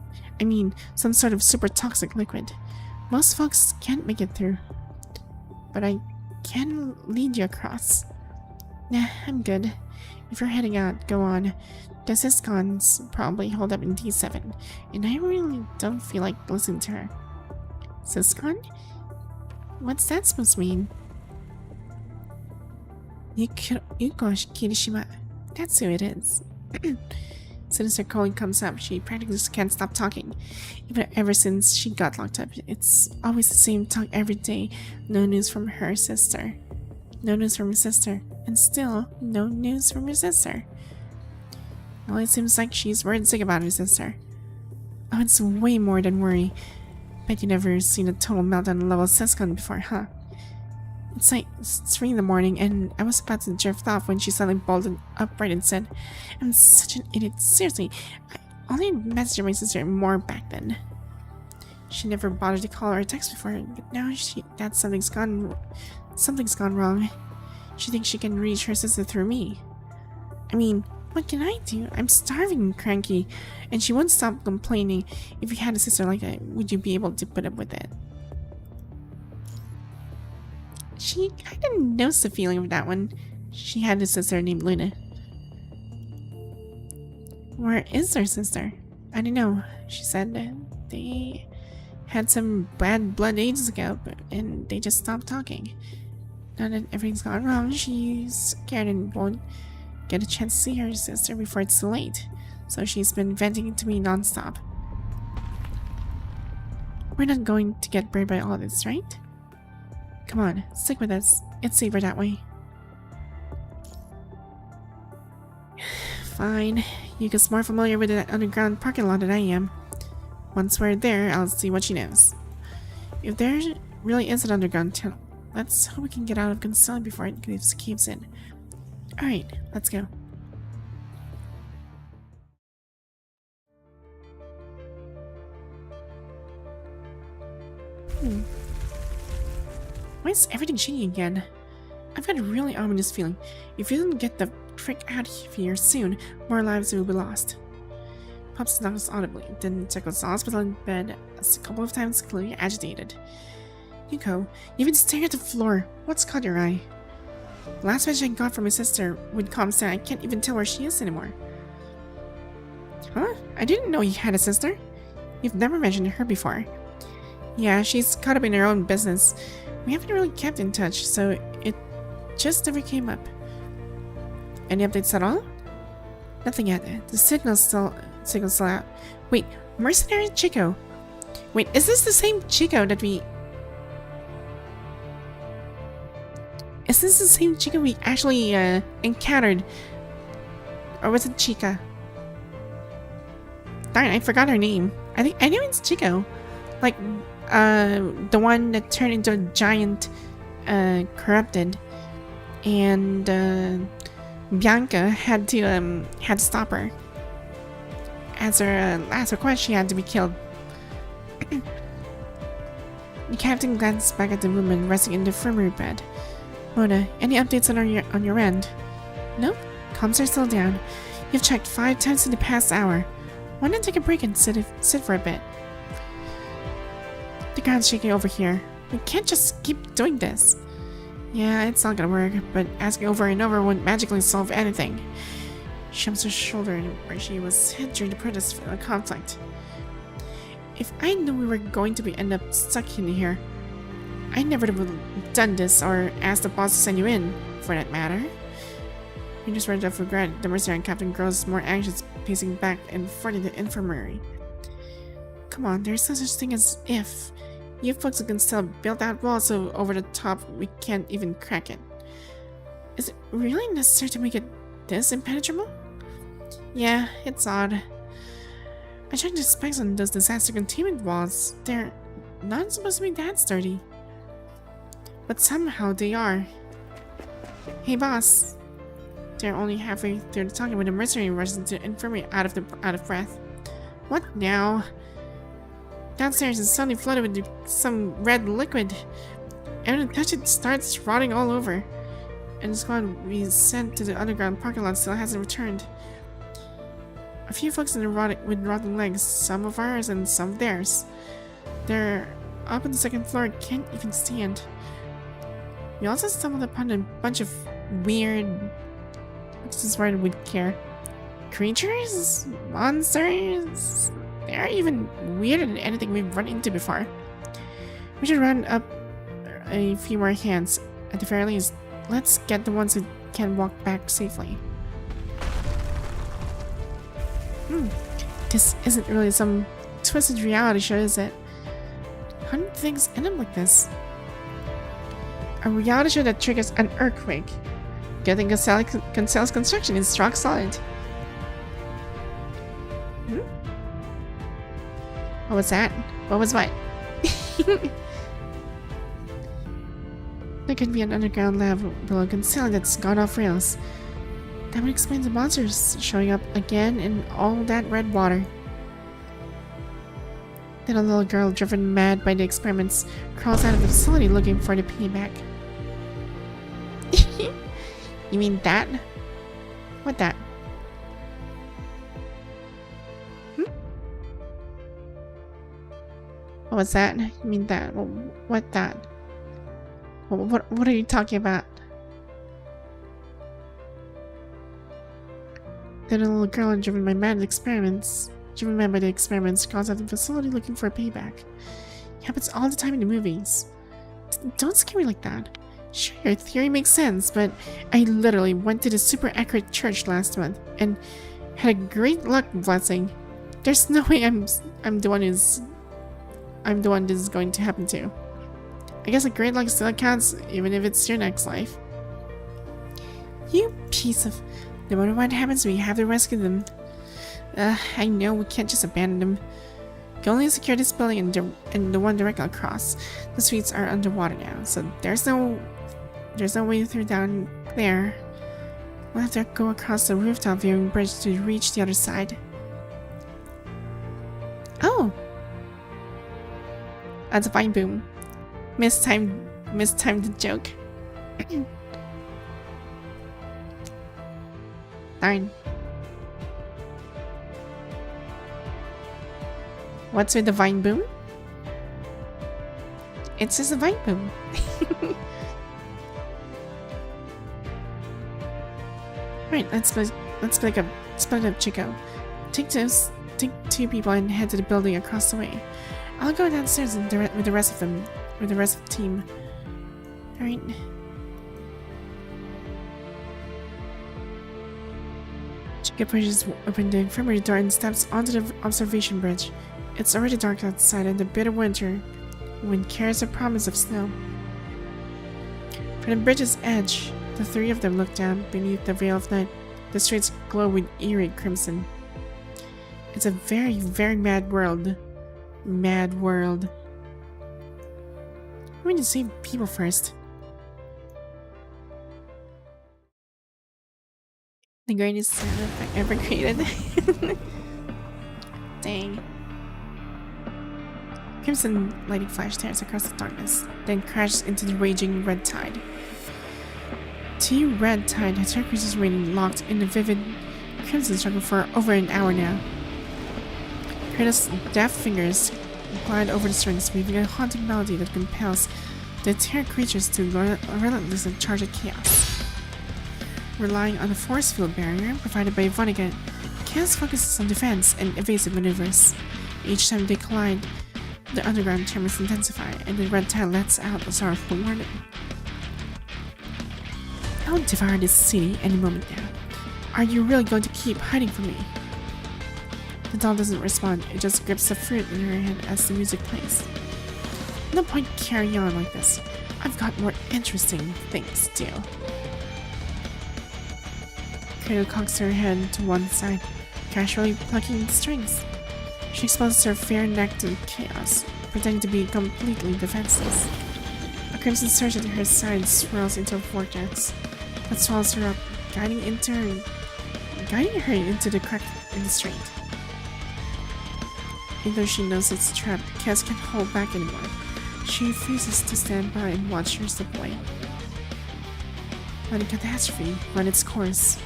some sort of super toxic liquid. Most folks can't make it through, but I can lead you across. Nah, I'm good. If you're heading out, go on. The Siscon's probably holed up in D7, and I really don't feel like listening to her. Siscon? What's that supposed to mean? Yukosh Kirishima. That's who it is. As soon as her calling comes up, she practically just can't stop talking. Even ever since she got locked up, it's always the same talk every day. No news from her sister. No news from her sister. And still, no news from her sister. Well, it seems like she's worried sick about her sister. Oh, it's way more than worry. Bet you never seen a total meltdown level Siscon before, huh? It's like 3 in the morning, and I was about to drift off when she suddenly bolted upright and said, "I'm such an idiot. Seriously, I only messaged my sister more back then." She never bothered to call or text before, but now something's gone wrong. She thinks she can reach her sister through me. I mean, what can I do? I'm starving and cranky, and she won't stop complaining. If you had a sister like that, would you be able to put up with it? She kind of knows the feeling of that one. She had a sister named Lynne. Where is her sister? I don't know. She said that they had some bad blood ages ago, and they just stopped talking. Now that everything's gone wrong, she's scared and won't get a chance to see her sister before it's too late. So she's been venting to me nonstop. We're not going to get burned by all this, right? Come on, stick with us. It's safer that way. Fine. Yuka's more familiar with the underground parking lot than I am. Once we're there, I'll see what she knows. If there really is an underground tunnel, let's hope we can get out of Excelynne before it caves in. Alright, let's go. Why is everything shaking again? I've got a really ominous feeling. If you don't get the frick out of here soon, more lives will be lost. Pops knows audibly, then tickles the hospital in bed a couple of times, clearly agitated. Yuko, you've been staring at the floor. What's caught your eye? The last message I got from my sister with comms said I can't even tell where she is anymore. Huh? I didn't know you had a sister. You've never mentioned her before. Yeah, she's caught up in her own business. We haven't really kept in touch, so it just never came up. Any updates at all? Nothing yet. The signal's still out. Wait, Mercenary Chico. Wait, is this the same Chico that we... Is this the same Chica we actually encountered? Or was it Chica? Darn, I forgot her name. I know it's Chico. Like, the one that turned into a giant, corrupted. And, Bianca had to stop her. As her last request, she had to be killed. The captain glanced back at the woman resting in the infirmary bed. Mona, any updates on your end? Nope. Comms are still down. You've checked 5 times in the past hour. Why not take a break and sit for a bit? The ground's shaking over here. We can't just keep doing this. Yeah, it's not gonna work, but asking over and over won't magically solve anything. She humps her shoulder where she was hit during the protest conflict. If I knew we were going to end up stuck in here, I never would have done this or asked the boss to send you in, for that matter. You just read of regret. The mercenary captain grows more anxious, pacing back and forth in the infirmary. Come on, there's no such thing as if. You folks can still build that wall so over the top we can't even crack it. Is it really necessary to make it this impenetrable? Yeah, it's odd. I checked the specs on those disaster containment walls. They're not supposed to be that sturdy. But somehow they are. Hey boss. They're only halfway through talking when the mercenary rushes into the infirmary out of breath. What now? Downstairs is suddenly flooded with some red liquid. And when I touch it, starts rotting all over. And the squad we sent to the underground parking lot still hasn't returned. A few folks with rotten legs, some of ours and some of theirs. They're up on the second floor and can't even stand. We also stumbled upon a bunch of weird... This is where we'd care. Creatures? Monsters? They're even weirder than anything we've run into before. We should run up a few more hands. At the very least, let's get the ones who can walk back safely. This isn't really some twisted reality show, is it? How do things end up like this? A reality show that triggers an earthquake. Getting Gonzalez construction is rock solid. What was that? What was what? There could be an underground lab below Gonzalez that's gone off rails. That would explain the monsters showing up again in all that red water. Then a little girl driven mad by the experiments crawls out of the facility looking for the payback. You mean that? What that? What was that? You mean that? What that? What are you talking about? Then a little girl driven by the experiments crawls out of the facility looking for a payback. It happens all the time in the movies. Don't scare me like that. Sure, your theory makes sense, but I literally went to the super accurate church last month and had a great luck blessing. There's no way I'm the one this is going to happen to. I guess a great luck still counts, even if it's your next life. You piece of... No matter what happens, we have to rescue them. I know we can't just abandon them. We can only secure this building and the one directly across. The suites are underwater now, so there's no way through down there. We'll have to go across the rooftop viewing bridge to reach the other side. Oh! That's a fine boom. Mistimed the joke. Darn. What's with the vine boom? It's just a vine boom. Right, let's split up, Chico. Take two people and head to the building across the way. I'll go downstairs and with the rest of the team. Alright. Chico pushes open the infirmary door and steps onto the observation bridge. It's already dark outside and the bitter winter wind carries a promise of snow. From the bridge's edge, the three of them look down beneath the veil of night. The streets glow with eerie crimson. It's a very, very mad world. Mad world. We need to save people first. The greatest sound effect ever created. Dang. Crimson lighting flash tears across the darkness, then crashes into the raging red tide. Two red tide creatures remain locked in the vivid crimson struggle for over an hour now. Kratos' deft fingers glide over the strings, weaving a haunting melody that compels the terror creatures to relentlessly charge at chaos. Relying on a force field barrier provided by Vonnegut, Chaos focuses on defense and evasive maneuvers. Each time they collide, the underground tremors intensify, and the red tide lets out a sorrowful warning. I'll devour this city any moment now. Are you really going to keep hiding from me? The doll doesn't respond, it just grips the fruit in her hand as the music plays. No point carrying on like this. I've got more interesting things to do. Kratos cocks her head to one side, casually plucking the strings. She exposes her fair neck to chaos, pretending to be completely defenseless. A crimson surge at her side swirls into a vortex that swallows her up, guiding her into the crack in the street. Even though she knows it's trapped, Cass can't hold back anymore. She refuses to stand by and watch her slip away. Let a catastrophe run its course.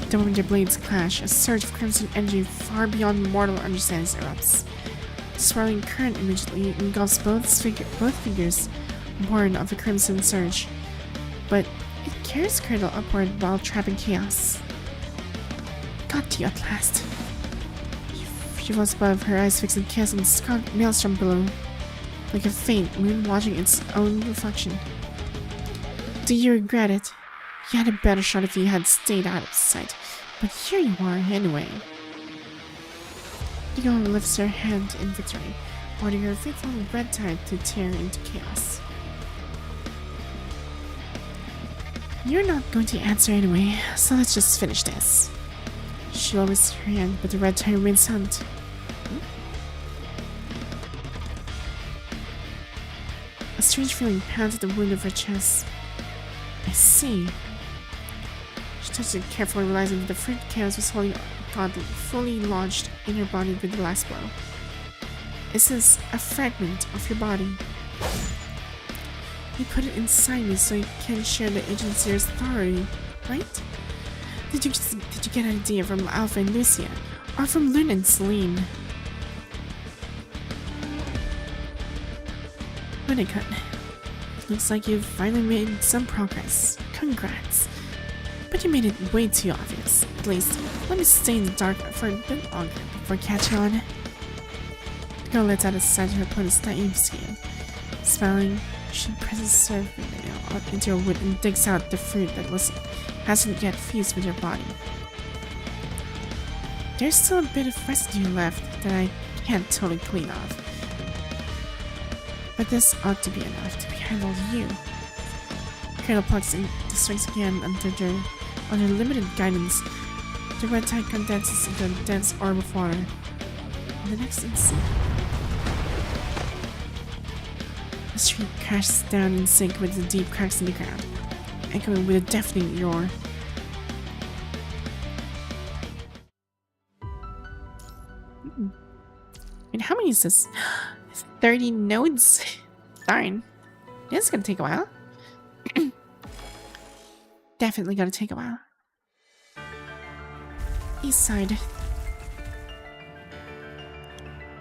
The moment their blades clash, a surge of crimson energy far beyond mortal understanding erupts. The swirling current immediately engulfs both figures born of the crimson surge, but it carries Cradle upward while trapping chaos. Got to you at last. She was above, her eyes fixed on Chaos and the scarlet maelstrom below, like a faint moon watching its own reflection. Do you regret it? You had a better shot if you had stayed out of sight, but here you are anyway. The girl lifts her hand in victory, holding her faithful red tide to tear into chaos. You're not going to answer anyway, so let's just finish this. She lowers her hand, but the red tide remains silent. A strange feeling pounds at the wound of her chest. I see. She touched it carefully, realizing that the fruit chaos was holding God fully lodged in her body with the last blow. Is this a fragment of your body? You put it inside me so you can share the agency's authority, right? Did you get an idea from Alpha and Lucia? Or from Lynne and Excelynne? Vonnegut. Looks like you've finally made some progress. Congrats. But you made it way too obvious. At least, let me stay in the dark for a bit longer before catching on. The girl lets out a sigh to her opponent's naive skin. Smiling, she presses her fingernail into her wood and digs out the fruit that hasn't yet fused with her body. There's still a bit of residue left that I can't totally clean off. But this ought to be enough to handle you. Cradle plugs in the strings again under limited guidance. The red tide condenses into a dense orb of water. In the next instant, the street crashes down in sync with the deep cracks in the ground, echoing with a deafening roar. And how many is this? 30 nodes? Darn. This is gonna take a while. Definitely gonna take a while. East side.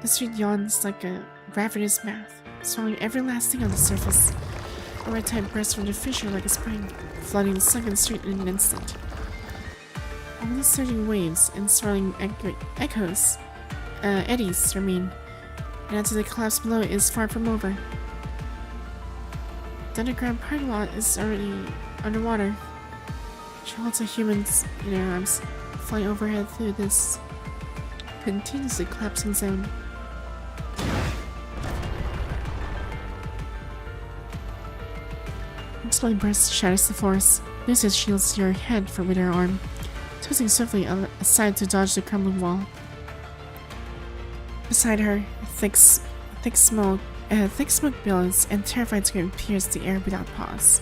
The street yawns like a ravenous mouth, swallowing every last thing on the surface. A red tide bursts from the fissure like a spring, flooding the sunken street in an instant. All the surging waves and swirling eddies remain, and until the collapse below is far from over. The underground parking lot is already underwater. She holds her humans in her arms, flying overhead through this continuously collapsing zone. Exploding burst shatters the forest. Lucia shields your head with her arm, tossing swiftly aside to dodge the crumbling wall. Beside her, thick smoke billows and terrified scream pierce the air without pause.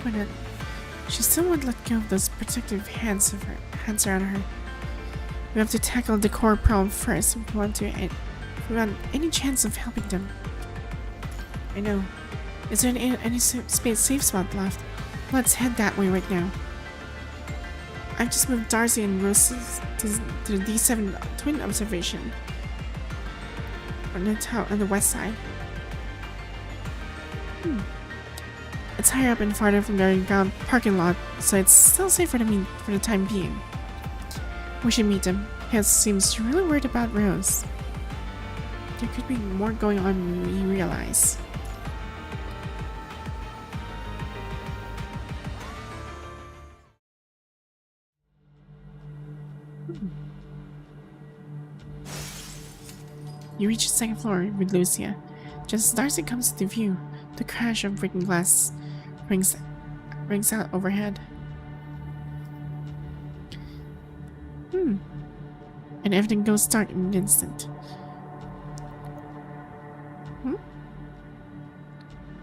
But she still won't let go of those protective hands around her. We have to tackle the core problem first if we want any chance of helping them. I know. Is there any safe spot left? Let's head that way right now. I've just moved Darcy and Rose to the D7 twin observation on the west side. It's higher up and farther from the underground parking lot, so it's still safe for the time being. We should meet him. He seems really worried about Rose. There could be more going on than we realize. You reach the second floor with Lucia. Just as Darcy comes into view, the crash of breaking glass rings out overhead. And everything goes dark in an instant.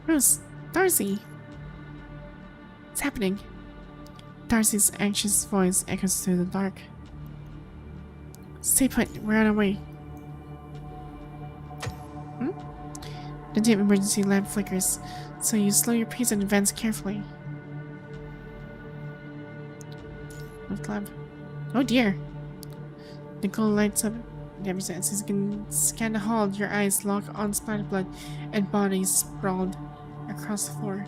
Rose, Darcy! What's happening? Darcy's anxious voice echoes through the dark. Stay put, we're on our way. The dim emergency lamp flickers, so you slow your pace and advance carefully. Left lamp. Oh dear! The glow lights up the evidence. As you can scan the hall, your eyes lock on splattered blood and bodies sprawled across the floor.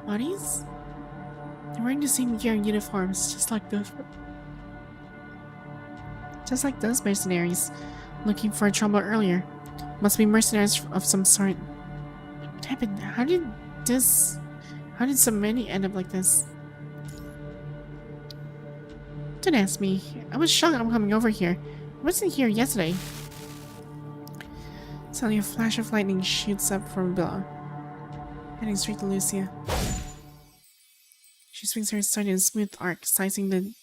Bodies? They're wearing the same gear and uniforms, just like those mercenaries looking for trouble earlier. Must be mercenaries of some sort. What happened? How did so many end up like this? Don't ask me. I was shocked I'm coming over here. I wasn't here yesterday. Suddenly a flash of lightning shoots up from below, heading straight to Lucia. She swings her sword in a smooth arc, slicing the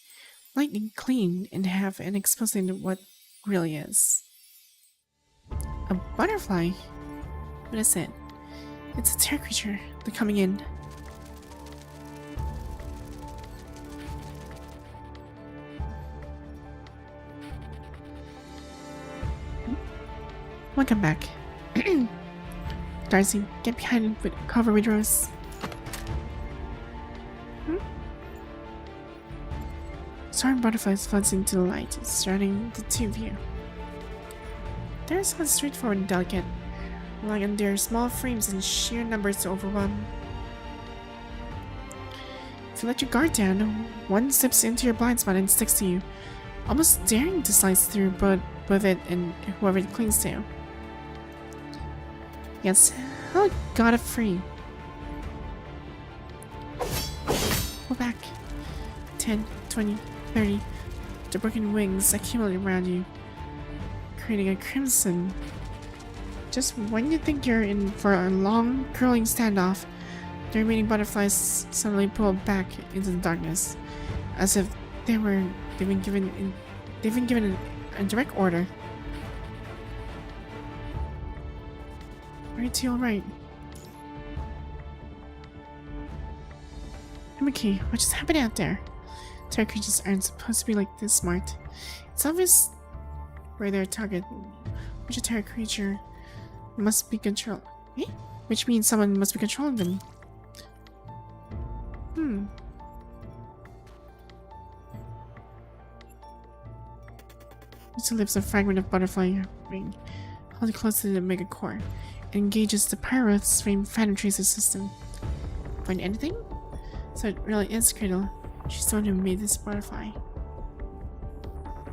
lightning clean in half and exposing what really is. A butterfly? What is it? It's a terror creature. They're coming in. Welcome back. Darcy, get behind and cover with Rose. Soaring butterflies floods into the light, surrounding the two of you. They respond straightforward and delicate, relying on their small frames and sheer numbers to overwhelm. If you let your guard down, one slips into your blind spot and sticks to you, almost daring to slice through both it and whoever it clings to. Yes, I got it free. Pull back. 10, 20, 30. The broken wings accumulate around you, creating a crimson. Just when you think you're in for a long, curling standoff, the remaining butterflies suddenly pull back into the darkness, as if they've been given a direct order. Right, all right. I'm okay. What just happened out there? Terror creatures aren't supposed to be like this smart. It's obvious where their target, which a terror creature must be controlled. Eh? Which means someone must be controlling them. It lifts a fragment of butterfly ring, held close to the mega core, and engages the Pyroth's phantom tracer system. Find anything? So it really is Cradle. She's the one who made this butterfly.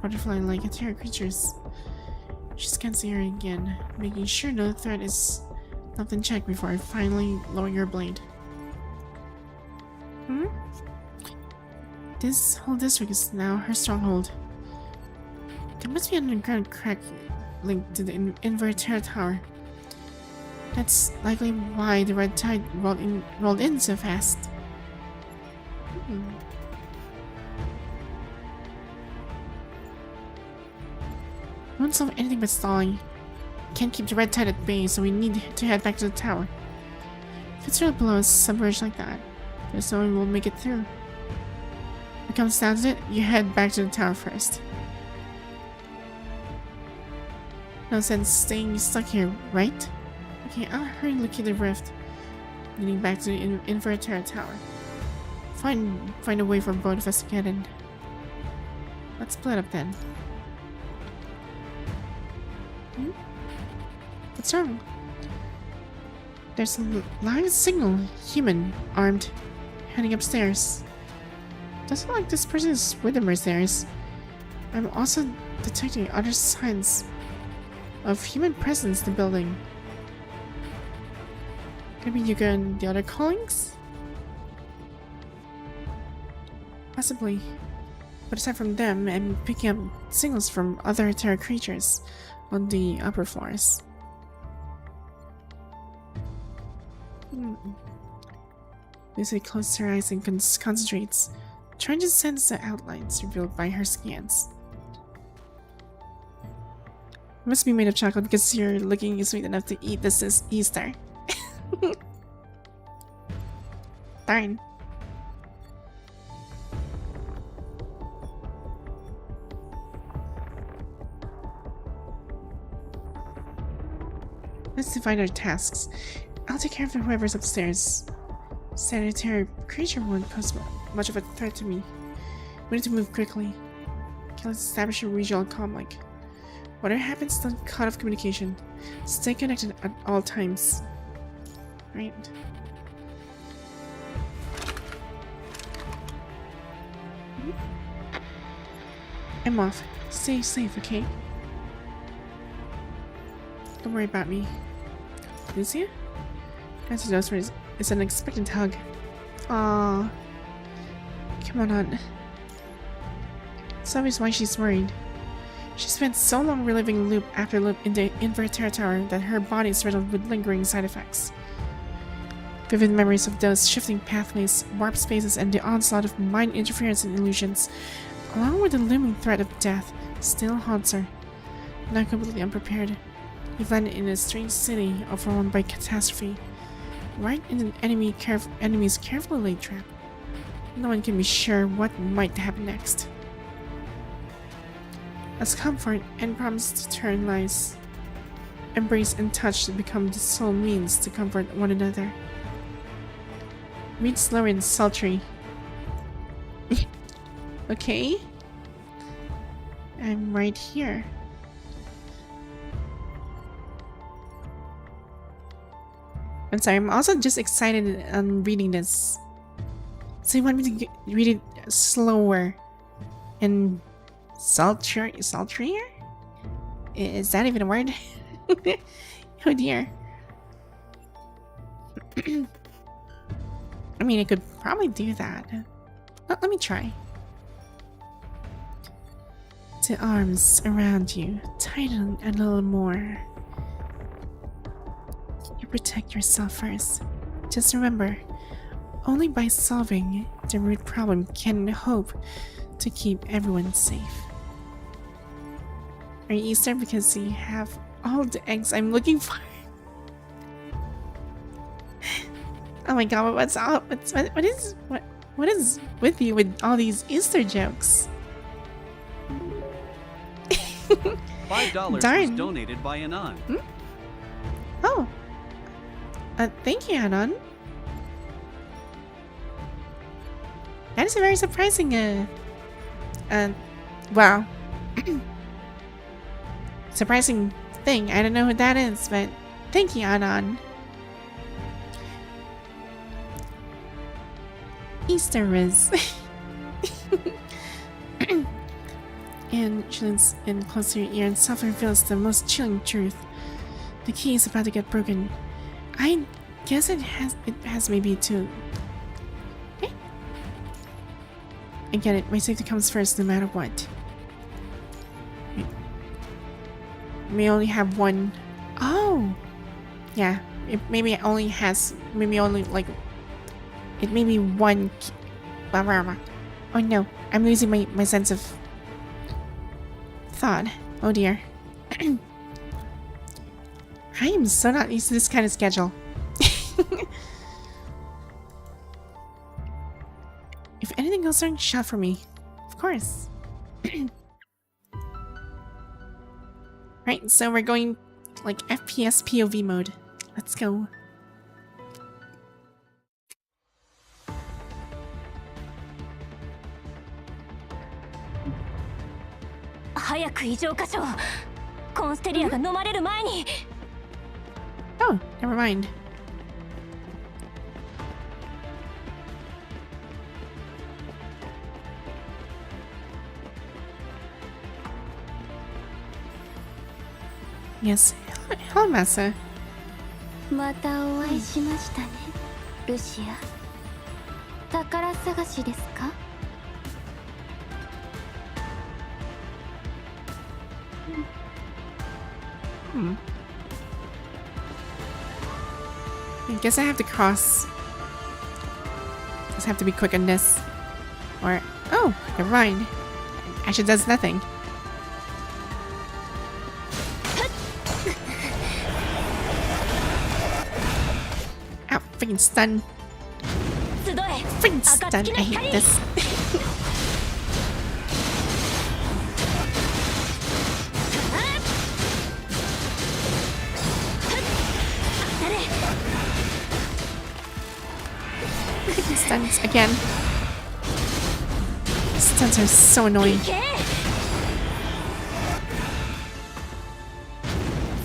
Butterfly like a terror creatures. She scans the area again, making sure no threat is left in check before I finally lower your blade. This whole district is now her stronghold. There must be an underground crack linked to the Inverterra Tower. That's likely why the red tide rolled in so fast. I won't solve anything but stalling. Can't keep the red tide at bay, so we need to head back to the tower. If it's really below us, submerged like that, there's no way we'll make it through. If it comes down to it, you head back to the tower first. No sense staying stuck here, right? Okay, I'll hurry and locate the rift, leading back to the Inverterra Tower. Find a way for both of us to get in. Let's split up then. What's wrong? There's a live signal. Human, armed, heading upstairs. Doesn't look like this person is with the mercenaries. I'm also detecting other signs of human presence in the building. Maybe Yuga and the other callings? Possibly. But aside from them, I'm picking up signals from other terror creatures on the upper floors. Lucy closes her eyes and concentrates, trying to sense the outlines revealed by her scans. It must be made of chocolate because you're looking sweet enough to eat this is Easter. Darn. Let's divide our tasks. I'll take care of whoever's upstairs. Sanitary creature won't pose much of a threat to me. We need to move quickly. Okay, let's establish a regional comm link. Whatever happens, don't cut off communication. Stay connected at all times. Right. I'm off. Stay safe, okay? Don't worry about me. Lucia? That's a dose raise. It's an expectant hug. Aww. Come on. It's obvious why she's worried. She spent so long reliving loop after loop in the inverter tower that her body is riddled with lingering side effects. Vivid memories of those shifting pathways, warp spaces, and the onslaught of mind interference and illusions, along with the looming threat of death, still haunts her. Now completely unprepared, you've landed in a strange city overwhelmed by catastrophe, right in an enemy's carefully laid trap. No one can be sure what might happen next. As comfort and promise to turn lies, embrace and touch to become the sole means to comfort one another. Read slower and sultry. Okay. I'm right here. I'm sorry, I'm also just excited on reading this. So you want me to read it slower and sultrier? Is that even a word? Oh dear. I mean, I could probably do that. Let me try. The arms around you, tighten a little more. You protect yourself first. Just remember, only by solving the root problem can hope to keep everyone safe. Are you Easter because you have all the eggs I'm looking for? Oh my god, what's up? What is with you with all these Easter jokes? $5 Darn. was donated by Anon. Oh. Thank you, Anon. That is a very surprising, wow. Surprising thing. I don't know who that is, but thank you, Anon. Easter is. And she leans in close to your ear and softly reveals the most chilling truth. The key is about to get broken. I guess it has maybe to. Okay. I get it. My safety comes first, no matter what. Wait. May only have one. Oh, yeah. Maybe it only has. Maybe only like. It may be one. Oh no! I'm losing my sense of thought. Oh dear. I am so not used to this kind of schedule. If anything goes wrong, shout for me. Of course. Right, so we're going like FPS POV mode. Let's go. Oh, never mind. Yes. Hello, Massa. またお会いしましたね、ルシア。宝探しですか？ I guess I have to cross. Just have to be quick on this. Or, oh, never mind. Actually does nothing. freaking stun. 集え Freaking stun. I hate this. 当たれ Freaking stuns again. Stuns are so annoying. け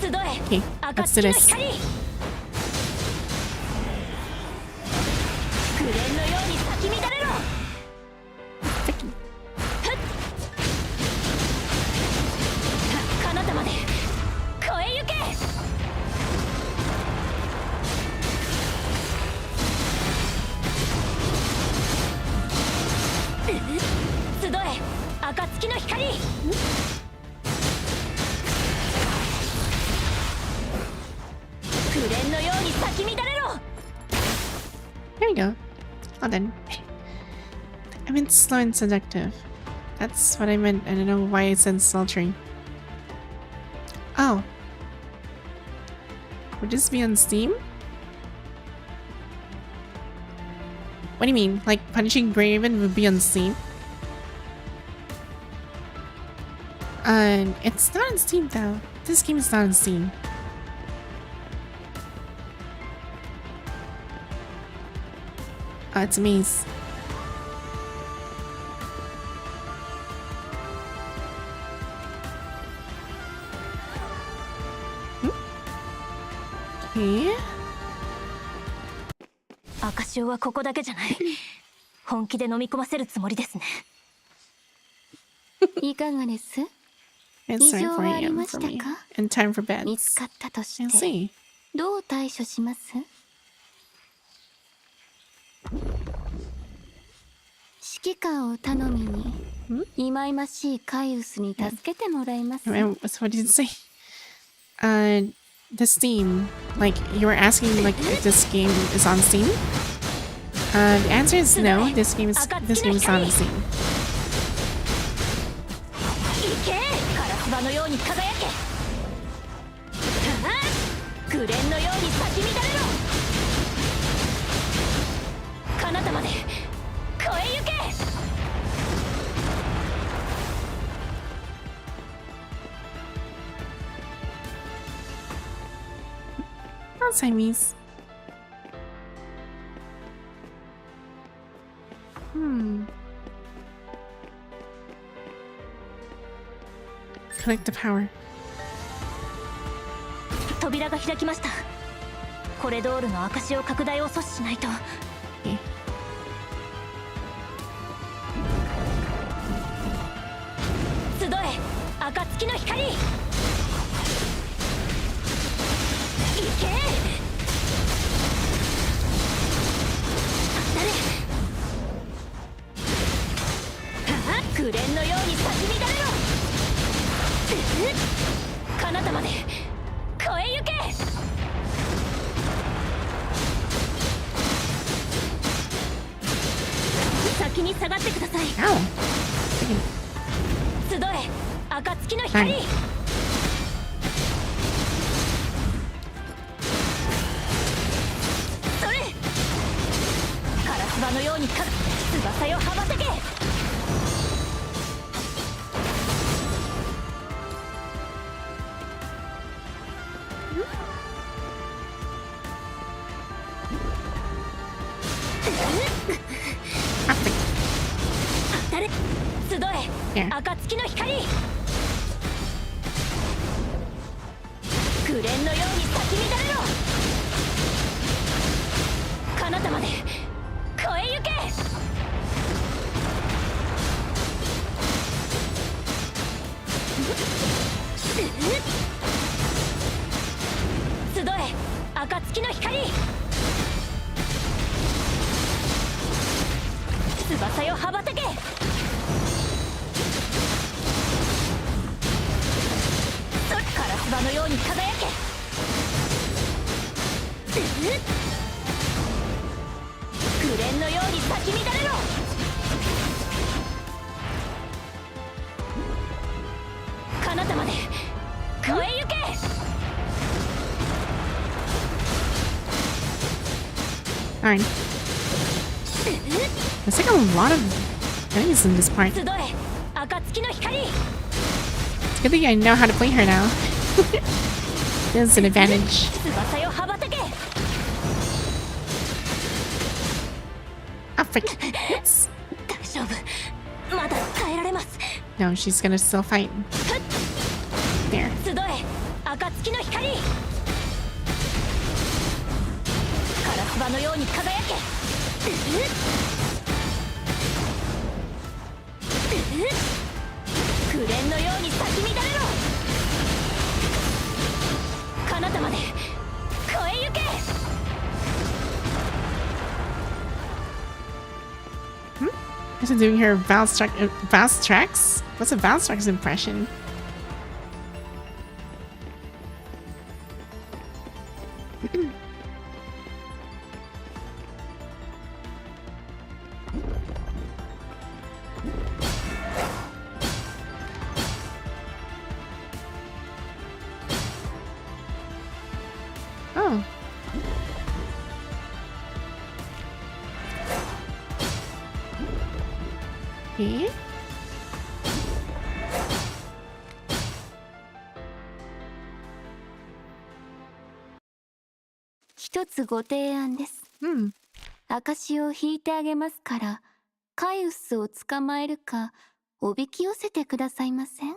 集え Okay, let's do 暁の this. 光紅蓮のように咲き乱れろ Freaking 彼方まで越えゆけ集え暁の光紅蓮のように咲き乱れろ There we go. Well done. I meant slow and seductive. That's what I meant. I don't know why I said sultry. Oh. Would this be on Steam? What do you mean? Like Punishing Graven would be on Steam? It's not on Steam though. This game is not on Steam. It's a maze. Okay. 赤潮はここだけじゃない本気で飲み込ませるつもりですねいかがです It's time 異常 for はあり AM ま for した me. か And time for 見 beds. つかったとし I'll て see. どう対処します指揮官を頼みに忌々しいカイウスに助けてもらいます So what did you say? The Steam. Like, you were asking like if this game is on Steam? The answer is no. This game is not on Steam. 行けカラスバのように輝け紅蓮のように咲き乱れろ彼方まで越えゆけ Alzheimer's. Collect the power. 扉が開きましたコレドールの赤潮拡大を阻止しないと Okay. 集え暁の光行け当たれ紅蓮のように咲き乱れろ彼方まで越えゆけ先に下がってください Ow! 集え暁の光、はいそれカラスバのように翼よ羽ばたけ当たれ集え Yeah. 暁の光紅蓮のように咲き乱れろ彼方まで越えゆけ集え暁の光翼よ羽ばたけカラスバのように輝け紅蓮のように咲き乱れろ彼方まで越えゆけ Darn. There's like a lot of enemies in this part. It's a good thing I know how to play her now. This is an advantage. Ah, frick. Oops. No, she's gonna still fight. There. Is it doing her Valstrax? What's a Valstrax impression? Oh. Okay. 一つご提案です。証を引いてあげますから、カイウスを捕まえるか、おびき寄せてくださいません？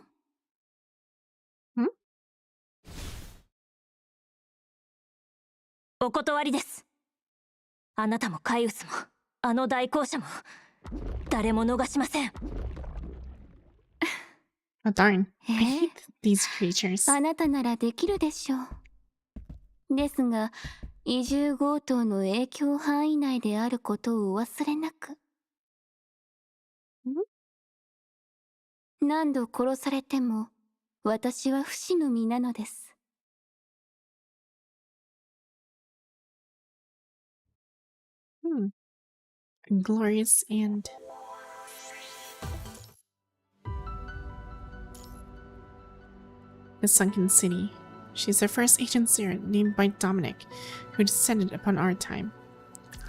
お断りです。あなたもカイウスも、あの代行者も、誰も逃しません。Oh darn. I hate these creatures. あなたならできるでしょう。ですが、移住強盗の影響範囲内であることをお忘れなく。何度殺されても、私は不死の身なのです。Glorious and the sunken city. She's the first Agent Zero named by Dominic, who descended upon our time.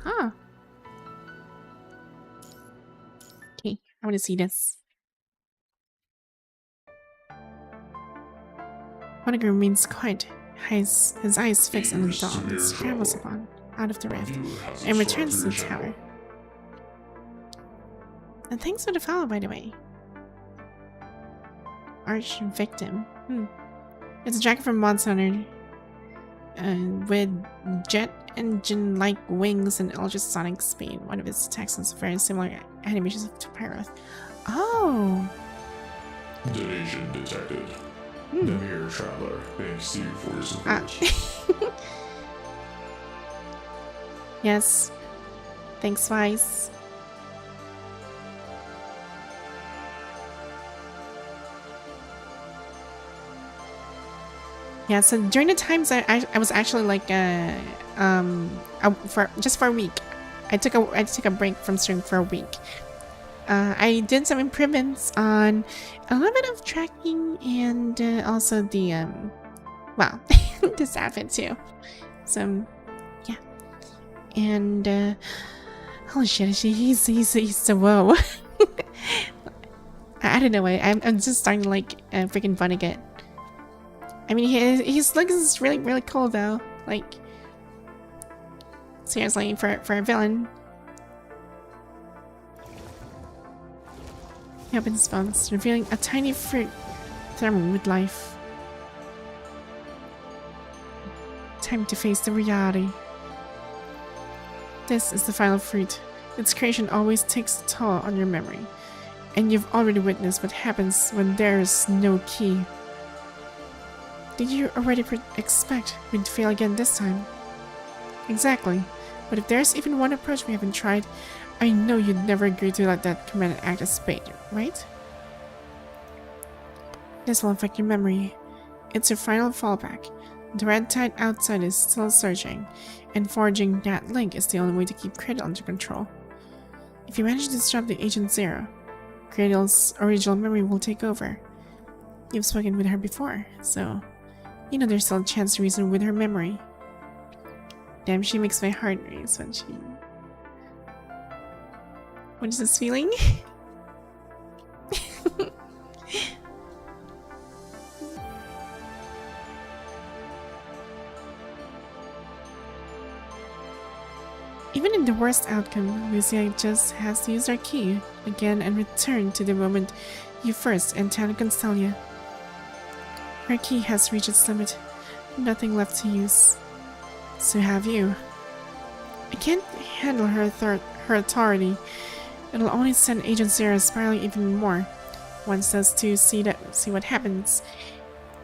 Ah. Okay, I want to see this. Vonnegut remains quiet, his eyes fixed on the dawn that scrambles upon out of the rift, and returns to the tower. And thanks for the follow, by the way. Arch victim. It's a dragon from Monster Hunter, with jet engine-like wings and ultrasonic speed. One of its attacks has very similar animations to Pyroth. Oh! Donation detected. The Mirror Traveler thanks you for your support. Yes. Thanks, Vice. Yeah, so during the times I was actually like for a week. I took a break from streaming for a week. I did some improvements on a little bit of tracking and also the well, this outfit too. So yeah, and holy shit, he's so whoa. I don't know. I'm just starting to like freaking Vonnegut. I mean, his look is really cool though. Like, seriously, for a villain. He opens his bones, revealing a tiny fruit thermal with life. Time to face the reality. This is the final fruit. Its creation always takes a toll on your memory, and you've already witnessed what happens when there's no key. Did you already expect we'd fail again this time? Exactly. But if there's even one approach we haven't tried, I know you'd never agree to let that command act as bait, right? This will affect your memory. It's your final fallback. The red tide outside is still surging, and forging that link is the only way to keep Cradle under control. If you manage to disrupt the Agent Zero, Cradle's original memory will take over. You've spoken with her before, so you know there's still a chance to reason with her memory. Damn, she makes my heart race when she... What is this feeling? Even in the worst outcome, Lucia just has to use her key again and return to the moment you first entered Constalia. Her key has reached its limit. Nothing left to use. So have you. I can't handle her authority. It'll only send Agent Zero spiraling even more. Wants us to see what happens.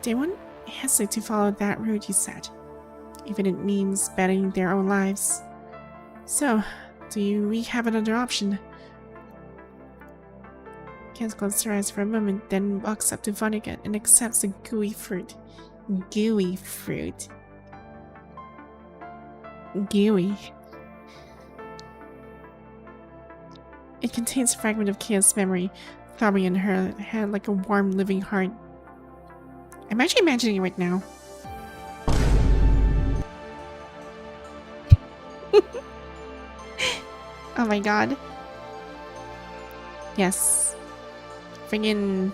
They won't hesitate to follow that route you said, even if it means betting their own lives. So, do we have another option? Kaz closes her eyes for a moment, then walks up to Vonnegut and accepts the gooey fruit. Gooey fruit. Gooey. It contains a fragment of Kia's memory, throbbing in her head like a warm, living heart. I'm actually imagining it right now. Oh my god. Yes. Friggin'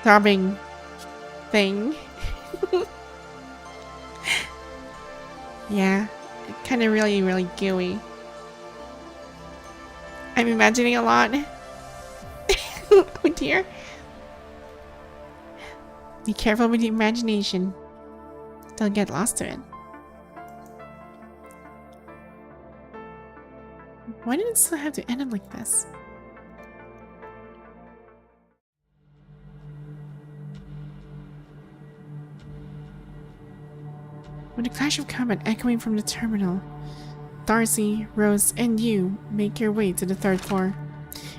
throbbing thing. Yeah. Kinda really, really gooey. I'm imagining a lot. Oh dear. Be careful with the imagination. Don't get lost to it. Why did it still have to end up like this? With a clash of combat echoing from the terminal, Darcy, Rose, and you make your way to the 3rd floor.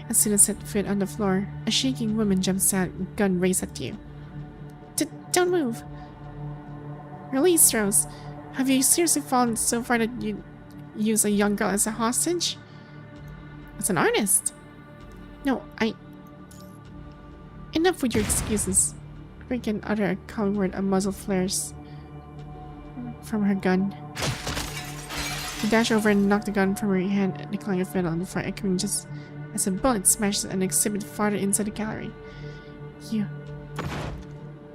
As soon as set foot on the floor, a shaking woman jumps out, gun raised at you. Don't move! Release, Rose. Have you seriously fallen so far that you use a young girl as a hostage? As an artist? No, Enough with your excuses. Freaking utter a calling word, a muzzle flares from her gun. You dash over and knock the gun from her hand, declining a fit on the floor, echoing just as a bullet smashes an exhibit farther inside the gallery. You.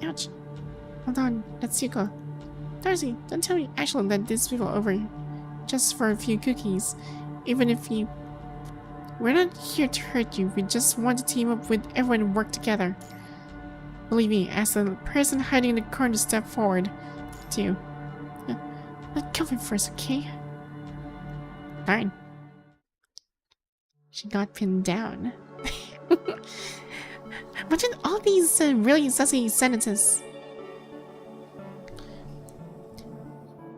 Ouch. Hold on, that's Yuko. Darcy, don't tell me actually let these people over just for a few cookies. Even if you... We're not here to hurt you, we just want to team up with everyone and work together. Believe me, ask the person hiding in the corner to step forward. Too. Not kill me first, okay? Darn. She got pinned down. Imagine all these really sussy sentences.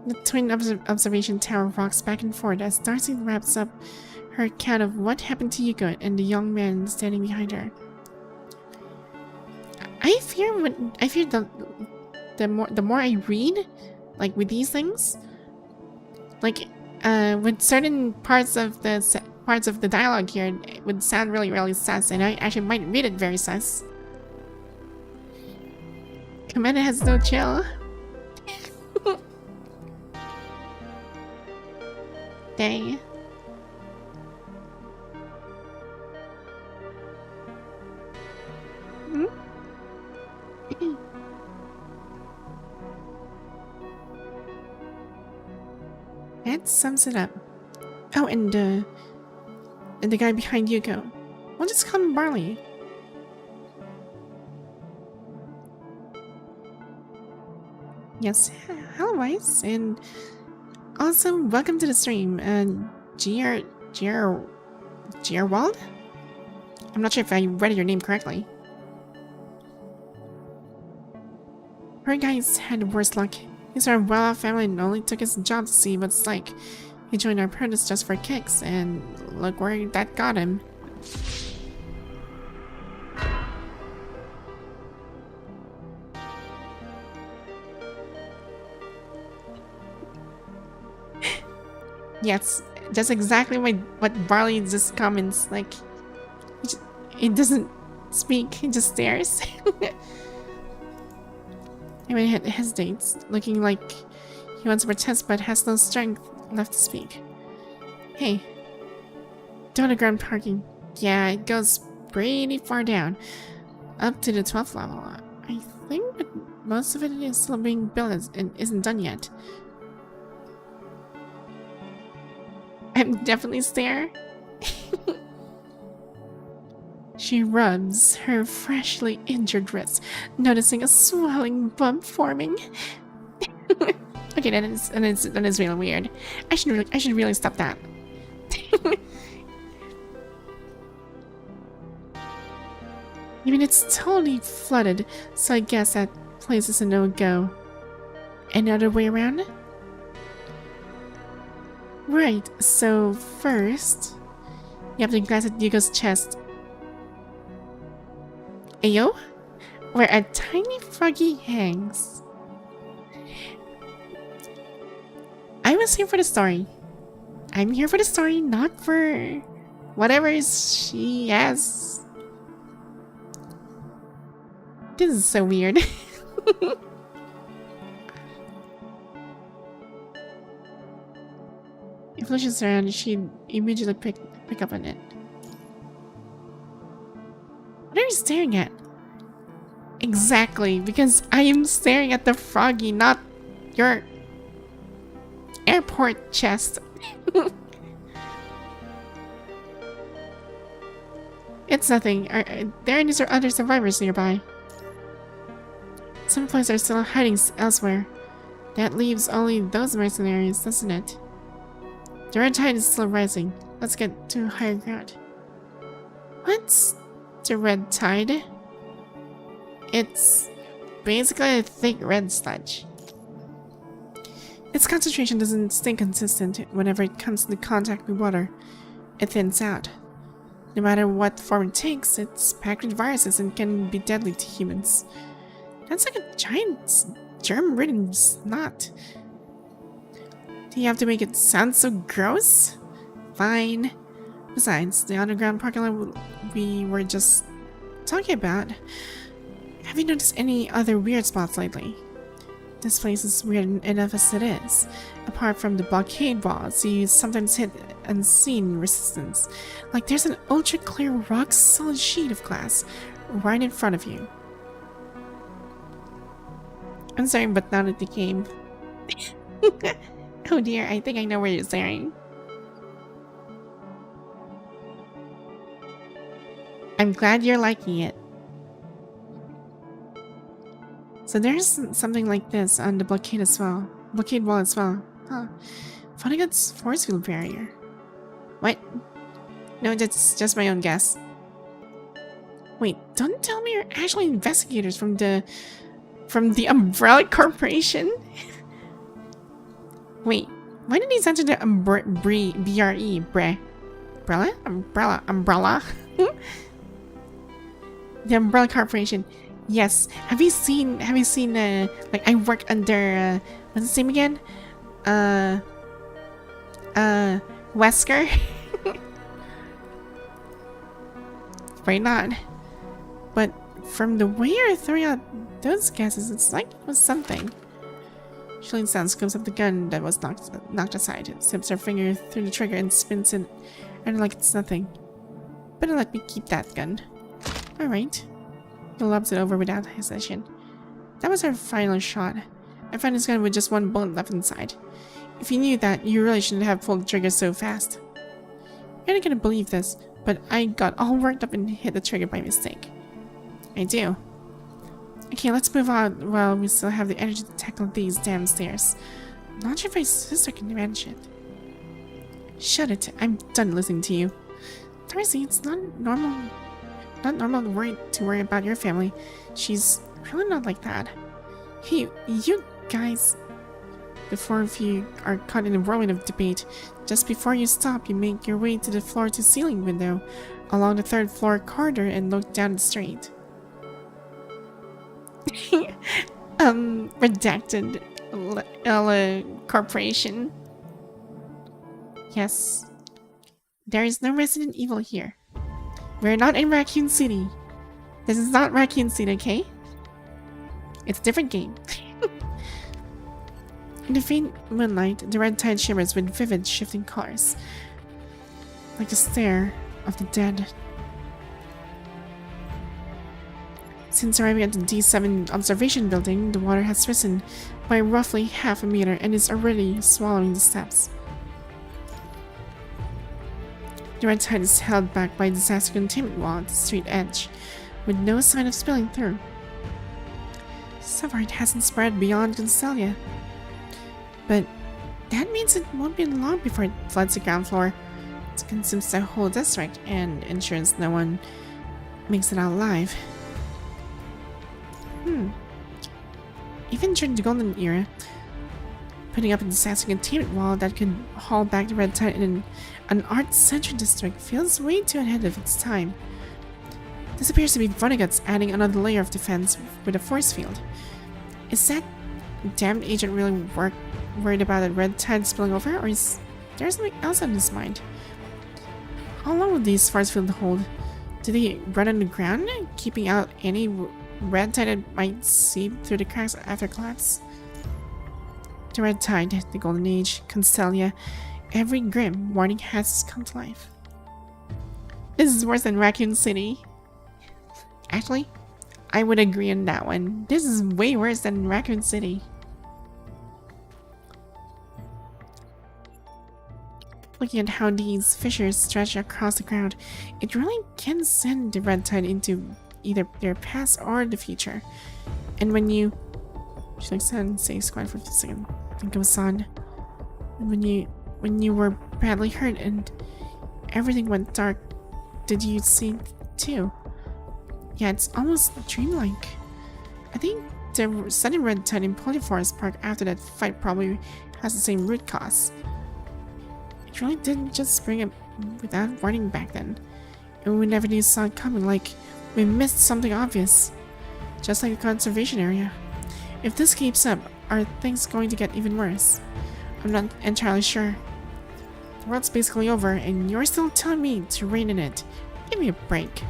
The twin observation tower rocks back and forth as Darcy wraps up her account of what happened to Yuko and the young man standing behind her. I fear the more I read, like with these things, like with certain parts of the dialogue here, it would sound really, really sus, and I actually might read it very sus. Commander has no chill. Dang. That sums it up. Oh, and the guy behind Yuko. We'll just call him Barley. Yes, hello, Weiss, and also welcome to the stream, Gerwald? I'm not sure if I read your name correctly. Her guys had the worst luck. He's our well-off family and only took his job to see what it's like. He joined our apprentice just for kicks, and look where that got him. Yes, that's exactly what Barley just comments. Like, he doesn't speak, he just stares. Amy hesitates, looking like he wants to protest but has no strength left to speak. Hey, the underground parking. Yeah, it goes pretty far down, up to the 12th level. I think that most of it is still being built and isn't done yet. I'm definitely stare. She rubs her freshly injured wrist, noticing a swelling bump forming. Okay, that is really weird. I should really stop that. I mean, it's totally flooded, so I guess that place is a no-go. Any other way around? Right, so first, you have to glance at Yugo's chest. Ayo? Where a tiny froggy hangs. I was here for the story. I'm here for the story, not for whatever she has. This is so weird. If Lucian's around, she'd immediately pick up on it. What are you staring at? Exactly, because I am staring at the froggy, not your airport chest. It's nothing. Are there any other survivors nearby? Some players are still hiding elsewhere. That leaves only those mercenaries, doesn't it? The red tide is still rising. Let's get to higher ground. What's the red tide? It's basically a thick red sludge. Its concentration doesn't stay consistent whenever it comes into contact with water. It thins out. No matter what form it takes, it's packed with viruses and can be deadly to humans. That's like a giant germ-ridden snot. Do you have to make it sound so gross? Fine. Besides, the underground parking lot we were just talking about. Have you noticed any other weird spots lately? This place is weird enough as it is. Apart from the blockade walls, you sometimes hit unseen resistance. Like there's an ultra-clear rock-solid sheet of glass right in front of you. I'm sorry, but not at the game. Oh dear, I think I know where you're staring. I'm glad you're liking it. So there's something like this on the blockade wall as well. Huh. Vonnegut's force field barrier. What? No, that's just my own guess. Wait, don't tell me you're actually investigators from the Umbrella Corporation? Wait, why did he censor the BRE? Umbrella? The Umbrella Corporation. Yes. Have you seen like I work under what's his name again? Wesker? Why not? But from the way you're throwing out those guesses, it's like it was something. Shilling Sound scoops up the gun that was knocked aside, slips her finger through the trigger and spins it, and like it's nothing. Better let me keep that gun. Alright. He lobs it over without hesitation. That was our final shot. I found this gun with just one bullet left inside. If you knew that, you really shouldn't have pulled the trigger so fast. You're not gonna believe this, but I got all worked up and hit the trigger by mistake. I do. Okay, let's move on while we still have the energy to tackle these damn stairs. Not sure if my sister can manage it. Shut it, I'm done listening to you. Darcy, it's not normal to worry about your family. She's really not like that. Hey, you guys. The four of you are caught in a whirlwind of debate. Just before you stop, you make your way to the floor-to-ceiling window along the third floor corridor and look down the street. Redacted Corporation. Yes. There is no Resident Evil here. We're not in Raccoon City. This is not Raccoon City, okay? It's a different game. In the faint moonlight, the red tide shimmers with vivid, shifting colors, like the stare of the dead. Since arriving at the D7 observation building, the water has risen by roughly half a meter and is already swallowing the steps. The red tide is held back by a disaster containment wall at the street edge, with no sign of spilling through. So far, it hasn't spread beyond Constellia. But that means it won't be long before it floods the ground floor. It consumes the whole district and ensures no one makes it out alive. Even during the Golden Era, putting up a disaster containment wall that could haul back the red tide in an art-centered district feels way too ahead of its time. This appears to be Vonnegut's adding another layer of defense with a force field. Is that damned agent really worried about the red tide spilling over, or is there something else on his mind? How long will these force fields hold? Do they run on the ground, keeping out any red tide that might seep through the cracks after collapse? The red tide, the golden age, Constellia, every grim warning has come to life. This is worse than Raccoon City. Actually, I would agree on that one. This is way worse than Raccoon City. Looking at how these fissures stretch across the ground, it really can send the red tide into either their past or the future. And when you... She looks down and stays quiet for a second. Think of Son. And when you were badly hurt and everything went dark, did you see too? Yeah, it's almost dreamlike. I think the sudden red tide in Polyforest Park after that fight probably has the same root cause. It really didn't just spring up without warning back then. And we never knew saw it coming, like we missed something obvious. Just like the conservation area. If this keeps up, are things going to get even worse? I'm not entirely sure. The world's basically over, and you're still telling me to rein in it. Give me a break.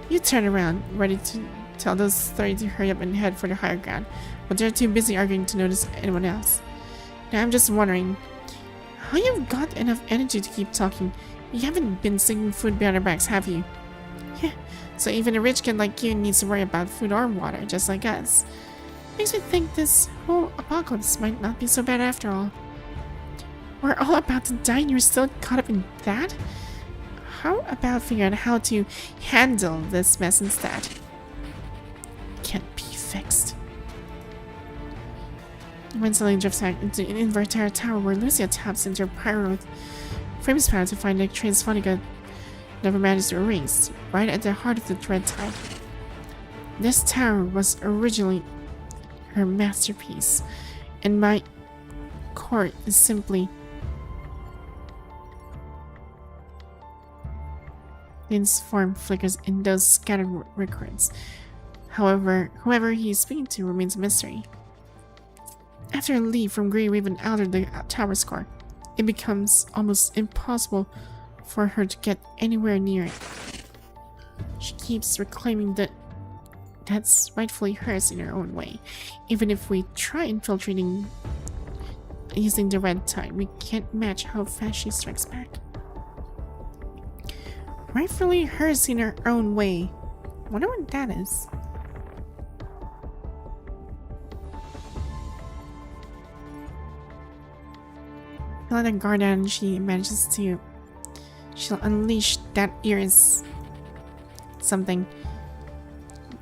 You turn around, ready to tell those 30 to hurry up and head for the higher ground, but they're too busy arguing to notice anyone else. Now I'm just wondering, how you've got enough energy to keep talking? You haven't been singing food behind our backs, have you? Yeah, so even a rich kid like you needs to worry about food or water, just like us. Makes me think this whole apocalypse might not be so bad after all. We're all about to die and you're still caught up in that? How about figuring out how to handle this mess instead? Can't be fixed. When Sally drifts back into an inverted tower where Lucia taps into her pyro frames power to find a trace Vonnegut never managed to erase, right at the heart of the red tide. This tower was originally her masterpiece, and my court is simply... Lynne's form flickers in those scattered records. However, whoever he is speaking to remains a mystery. After a leap from Grey Raven altered the tower's core, it becomes almost impossible for her to get anywhere near it. She keeps reclaiming that's rightfully hers in her own way. Even if we try infiltrating using the red tide, we can't match how fast she strikes back. Rightfully hers in her own way. Wonder what that is. Let her guard down and she'll unleash that ears something.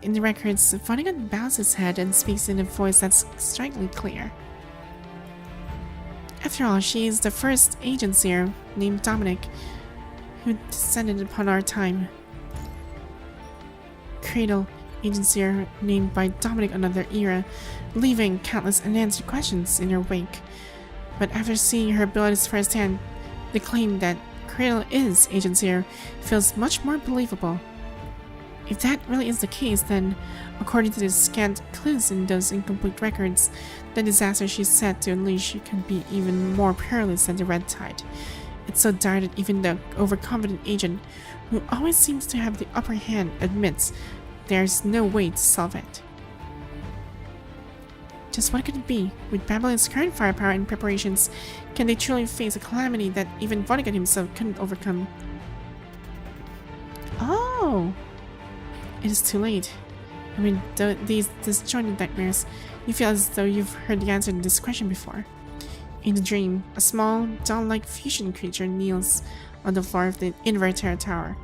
In the records, Vonnegut bows his head and speaks in a voice that's strikingly clear. After all, she is the first agent seer named Dominic who descended upon our time. Cradle agent seer named by Dominic another era, leaving countless unanswered questions in her wake. But after seeing her abilities firsthand, the claim that Cradle is agent seer feels much more believable. If that really is the case, then, according to the scant clues in those incomplete records, the disaster she's set to unleash could be even more perilous than the red tide. It's so dire that even the overconfident agent, who always seems to have the upper hand, admits there's no way to solve it. Just what could it be? With Babylon's current firepower and preparations, can they truly face a calamity that even Vonnegut himself couldn't overcome? Oh! It is too late. I mean, these disjointed nightmares, you feel as though you've heard the answer to this question before. In the dream, a small, doll-like fusion creature kneels on the floor of the inverter tower,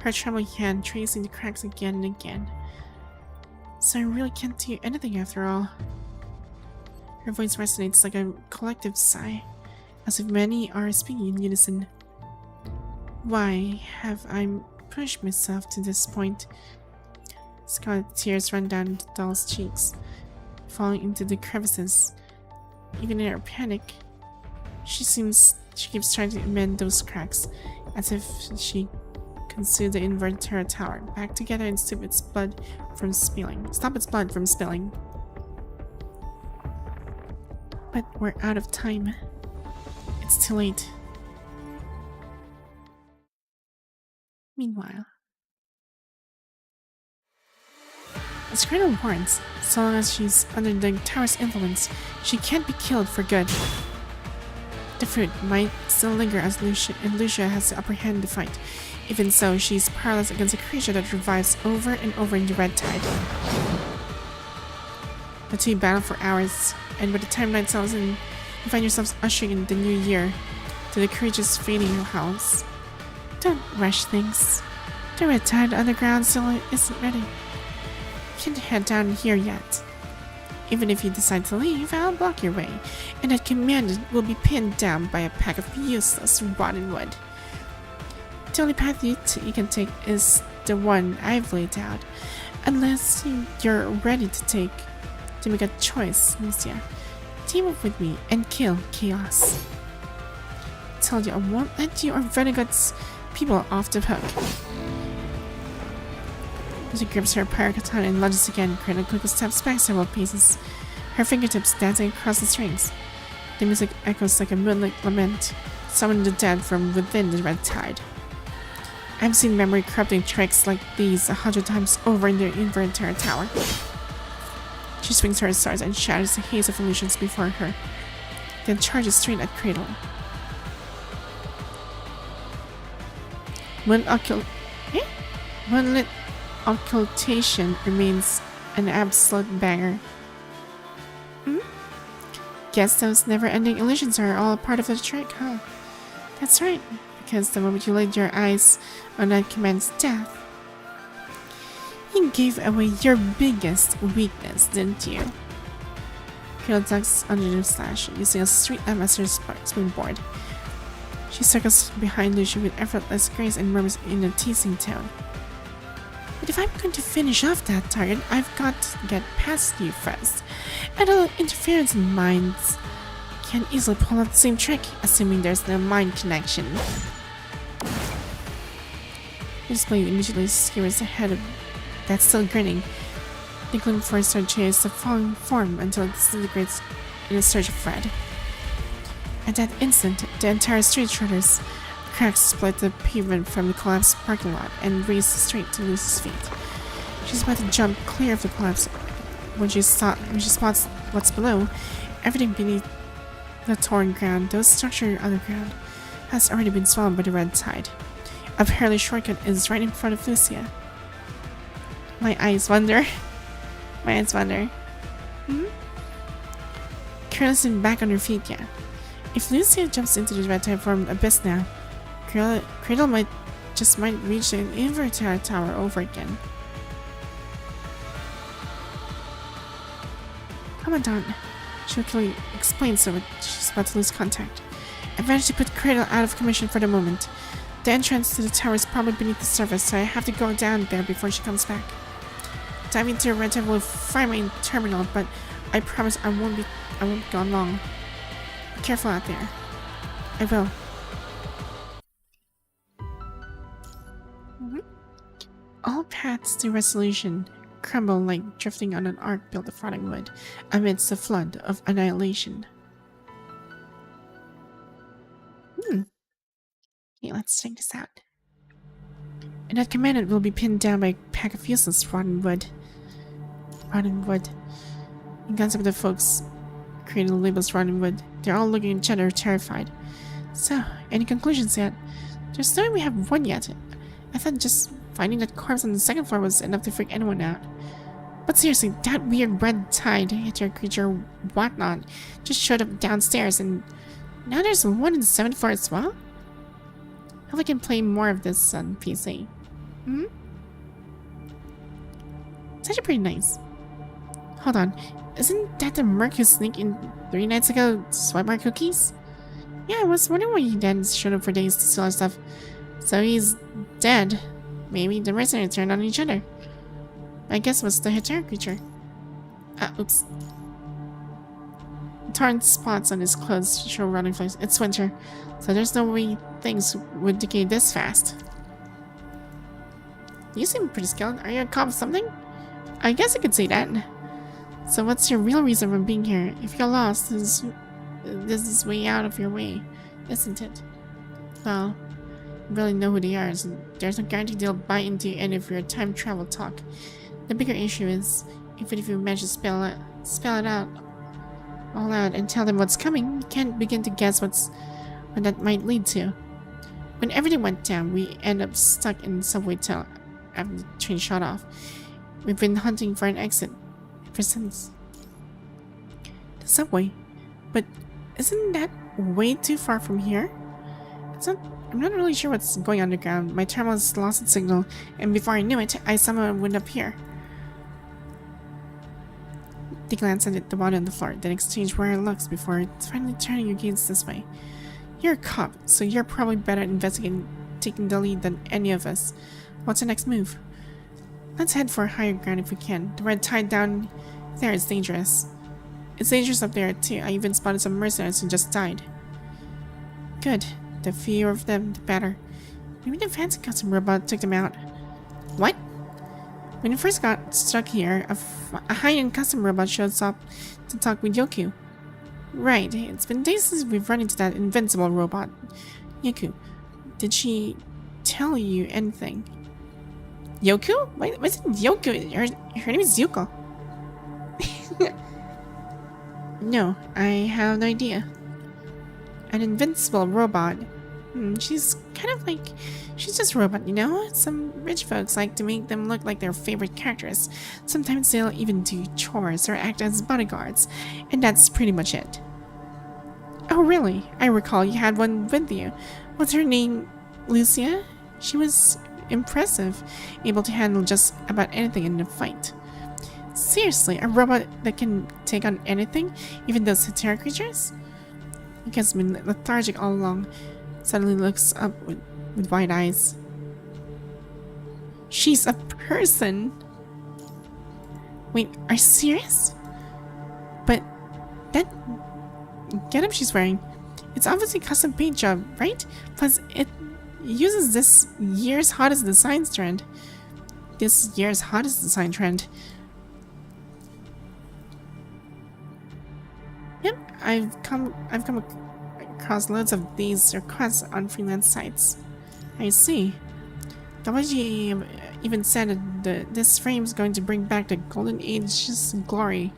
her trembling hand tracing the cracks again and again. So I really can't do anything after all. Her voice resonates like a collective sigh, as if many are speaking in unison. Why have I pushed myself to this point? Scarlet tears run down the doll's cheeks, falling into the crevices. Even in her panic, she keeps trying to mend those cracks, as if she can sew the inverter tower back together and stop its blood from spilling. But we're out of time. It's too late. Meanwhile, as Cradle warns, so long as she's under the tower's influence, she can't be killed for good. The fruit might still linger as Lucia has to apprehend the fight. Even so, she's powerless against a creature that revives over and over in the red tide. The two battle for hours, and by the time night settles in, you find yourselves ushering in the new year to the creature's fading house. Don't rush things. The red tide underground still isn't ready. You can't head down here yet. Even if you decide to leave, I'll block your way, and that commandant will be pinned down by a pack of useless rotten wood. The only path you can take is the one I've laid out, unless you're ready to make a choice, Lucia. Team up with me and kill Chaos. I told you I won't let you or Vonnegut's people off the hook. She grips her power katana and lunges again. Cradle quickly steps back several paces, her fingertips dancing across the strings. The music echoes like a moonlit lament, summoning the dead from within the red tide. I've seen memory-corrupting tricks like these 100 times over in the inverter tower. She swings her swords and shatters the haze of illusions before her, then charges straight at Cradle. Moonlit occultation remains an absolute banger. Guess those never-ending illusions are all a part of the trick, huh? That's right, because the moment you laid your eyes on that command's death, you gave away your biggest weakness, didn't you? Hero ducks under the slash, using a street lamp as her springboard. She circles behind Lucia with effortless grace and murmurs in a teasing tone. But if I'm going to finish off that target, I've got to get past you first. And all interference in minds can easily pull out the same trick, assuming there's no mind connection. This blade immediately skewers the head of that's still grinning. The gleam forces her to chase the falling form until it disintegrates in a surge of red. At that instant, the entire street shudders. Cracks split the pavement from the collapsed parking lot and race straight to Lucy's feet. She's about to jump clear of the collapse when she spots what's below. Everything beneath the torn ground, though structure underground, has already been swallowed by the red tide. A perilous shortcut is right in front of Lucia. My eyes wander. Careless and back on her feet, yeah. If Lucia jumps into the red tide formed abyss now, Cradle might reach the inverter tower over again. Commandant, she quickly explains so she's about to lose contact. I've managed to put Cradle out of commission for the moment. The entrance to the tower is probably beneath the surface, so I have to go down there before she comes back. Diving into a red tide will fry my terminal, but I promise I won't be gone long. Be careful out there. I will. All paths to resolution crumble like drifting on an arc built of rotting wood amidst a flood of annihilation. Okay, let's check this out. And that commandant will be pinned down by a pack of useless rotten wood. In concept of the folks creating the labels Vonnegut, they're all looking at each other terrified. So, any conclusions yet? There's no way we have one yet. I thought just finding that corpse on the second floor was enough to freak anyone out. But seriously, that weird red-tide hair creature whatnot just showed up downstairs, and now there's one on the 7th floor as well? Hope I can play more of this on PC. Hmm? It's actually pretty nice. Hold on, isn't that the merc who sneaked in 3 nights ago to swipe our cookies? Yeah, I was wondering why he then showed up for days to steal our stuff. So he's dead. Maybe the mercenaries turned on each other. I guess it was the Hetero creature. Oops. Torn spots on his clothes show running flames. It's winter, so there's no way things would decay this fast. You seem pretty skilled. Are you a cop of something? I guess I could say that. So what's your real reason for being here? If you're lost, this is way out of your way, isn't it? Well, you really know who they are, so there's no guarantee they'll buy into any of your time travel talk. The bigger issue is, even if you manage to spell it out all out and tell them what's coming, you can't begin to guess what that might lead to. When everything went down, we end up stuck in the subway till after the train shut off. We've been hunting for an exit ever since. The subway? But isn't that way too far from here? I'm not really sure what's going underground. My terminal's lost its signal, and before I knew it, I somehow went up here. They glance at the body on the floor, then exchange where it looks before finally turning your gaze this way. You're a cop, so you're probably better at investigating, taking the lead than any of us. What's the next move? Let's head for higher ground if we can. The red tide down there is dangerous. It's dangerous up there too. I even spotted some mercenaries who just died. Good. The fewer of them, the better. Maybe the fancy custom robot took them out. What? When you first got stuck here, a high-end custom robot shows up to talk with Yoku. Right, it's been days since we've run into that invincible robot. Yoku, did she tell you anything? Yoku? Why is it Yoku? Her name is Yuko. No, I have no idea. An invincible robot. She's kind of like... She's just a robot, you know? Some rich folks like to make them look like their favorite characters. Sometimes they'll even do chores or act as bodyguards. And that's pretty much it. Oh, really? I recall you had one with you. What's her name? Lucia? She was impressive. Able to handle just about anything in a fight. Seriously, a robot that can take on anything? Even those hetero creatures? You guys have been lethargic all along. Suddenly looks up with wide eyes. She's a person! Wait, are you serious? But that getup she's wearing, it's obviously a custom paint job, right? Plus, it uses this year's hottest design trend. This year's hottest design trend. Yep, I've come across loads of these requests on freelance sites. I see. Vonnugie even said that this frame is going to bring back the golden age's glory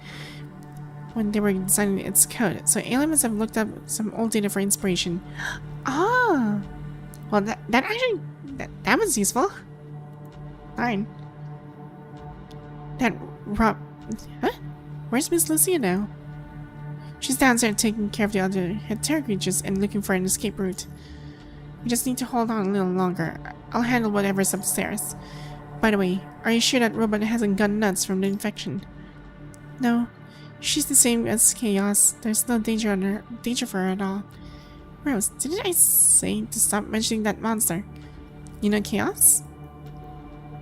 when they were designing its code. So aliens must have looked up some old data for inspiration. Ah, well that was useful. Fine. Huh? Where's Miss Lucia now? She's downstairs taking care of the other hetero creatures and looking for an escape route. We just need to hold on a little longer. I'll handle whatever's upstairs. By the way, are you sure that robot hasn't gone nuts from the infection? No. She's the same as Chaos. There's no danger for her at all. Rose, didn't I say to stop mentioning that monster? You know Chaos?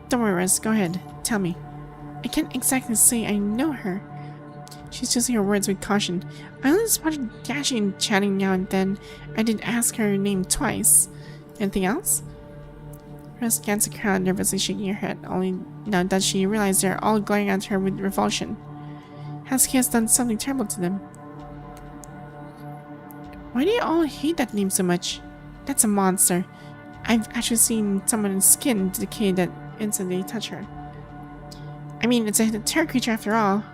Don't worry, Rose. Go ahead. Tell me. I can't exactly say I know her. She's choosing her words with caution. I only spotted dashing and chatting now and then. I did ask her name twice. Anything else? Rose scans the crowd, nervously shaking her head. Only now does she realize they're all glaring at her with revulsion. Has Chaos done something terrible to them? Why do you all hate that name so much? That's a monster. I've actually seen someone's skin decay that instant they touch her. I mean, it's a terror creature after all.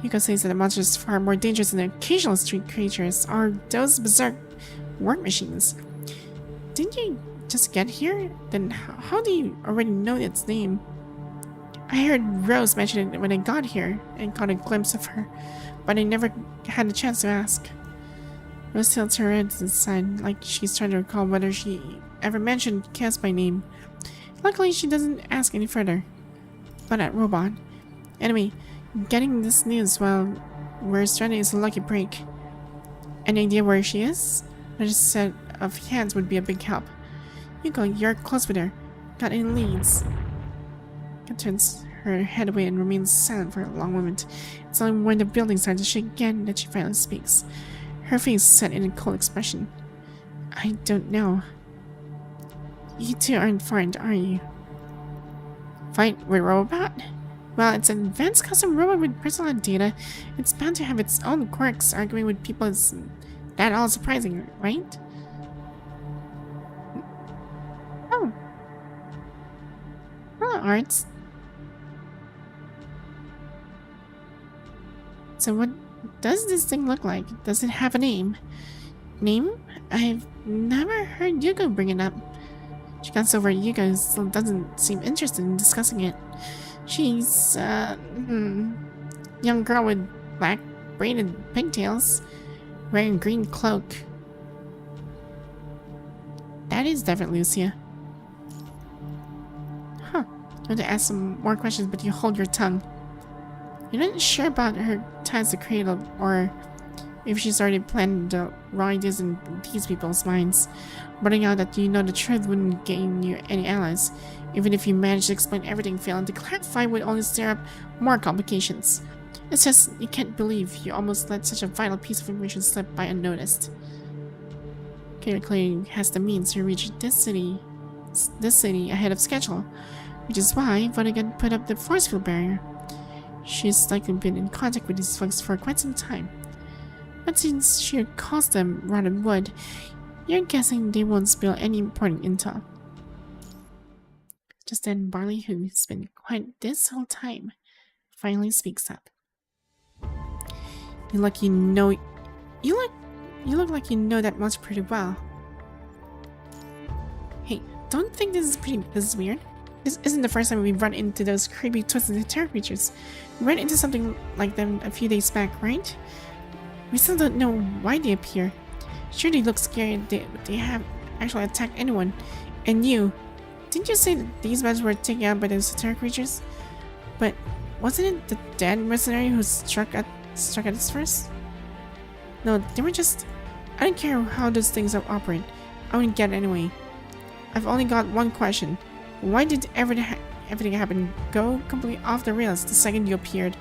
Hugo says that the monsters far more dangerous than the occasional street creatures are those berserk work machines. Didn't you just get here? Then how do you already know its name? I heard Rose mention it when I got here and caught a glimpse of her, but I never had a chance to ask. Rose tilts her head to the side like she's trying to recall whether she ever mentioned Cass by name. Luckily, she doesn't ask any further. But that robot. Anyway, getting this news while we're stranded is a lucky break. Any idea where she is? Another set of hands would be a big help. Hugo, you're close with her. Got any leads? She turns her head away and remains silent for a long moment. It's only when the building starts to shake again that she finally speaks. Her face set in a cold expression. I don't know. You two aren't frightened, are you? Fight with robot? Well, it's an advanced custom robot with personal data. It's bound to have its own quirks. Arguing with people is that all surprising, right? Oh. Hello, Arts. So what does this thing look like? Does it have a name? Name? I've never heard Yugo bring it up. She glanced over at Yugo and still doesn't seem interested in discussing it. She's, young girl with black braided pigtails, wearing a green cloak. That is definitely Lucia. Huh. I want to ask some more questions, but you hold your tongue. You're not sure about her ties to Cradle, or if she's already planted the wrong ideas in these people's minds. Pointing out that you know the truth wouldn't gain you any allies. Even if you manage to explain everything, failing to clarify would only stir up more complications. It's just, you can't believe you almost let such a vital piece of information slip by unnoticed. Cradle clearly has the means to reach this city ahead of schedule, which is why Vonnegut put up the force field barrier. She's likely been in contact with these folks for quite some time. But since she calls them rotted wood, you're guessing they won't spill any important intel. Just then, Barley, who's been quiet this whole time, finally speaks up. You look like you know that much pretty well. Hey, don't think this is weird. This isn't the first time we've run into those creepy twisted terror creatures. We ran into something like them a few days back, right? We still don't know why they appear. Sure, they look scary, they have actually attacked anyone. And you, didn't you say that these men were taken out by those terror creatures? But wasn't it the dead mercenary who struck at us first? No, they were just... I don't care how those things operate. I wouldn't get it anyway. I've only got one question. Why did everything happen go completely off the rails the second you appeared?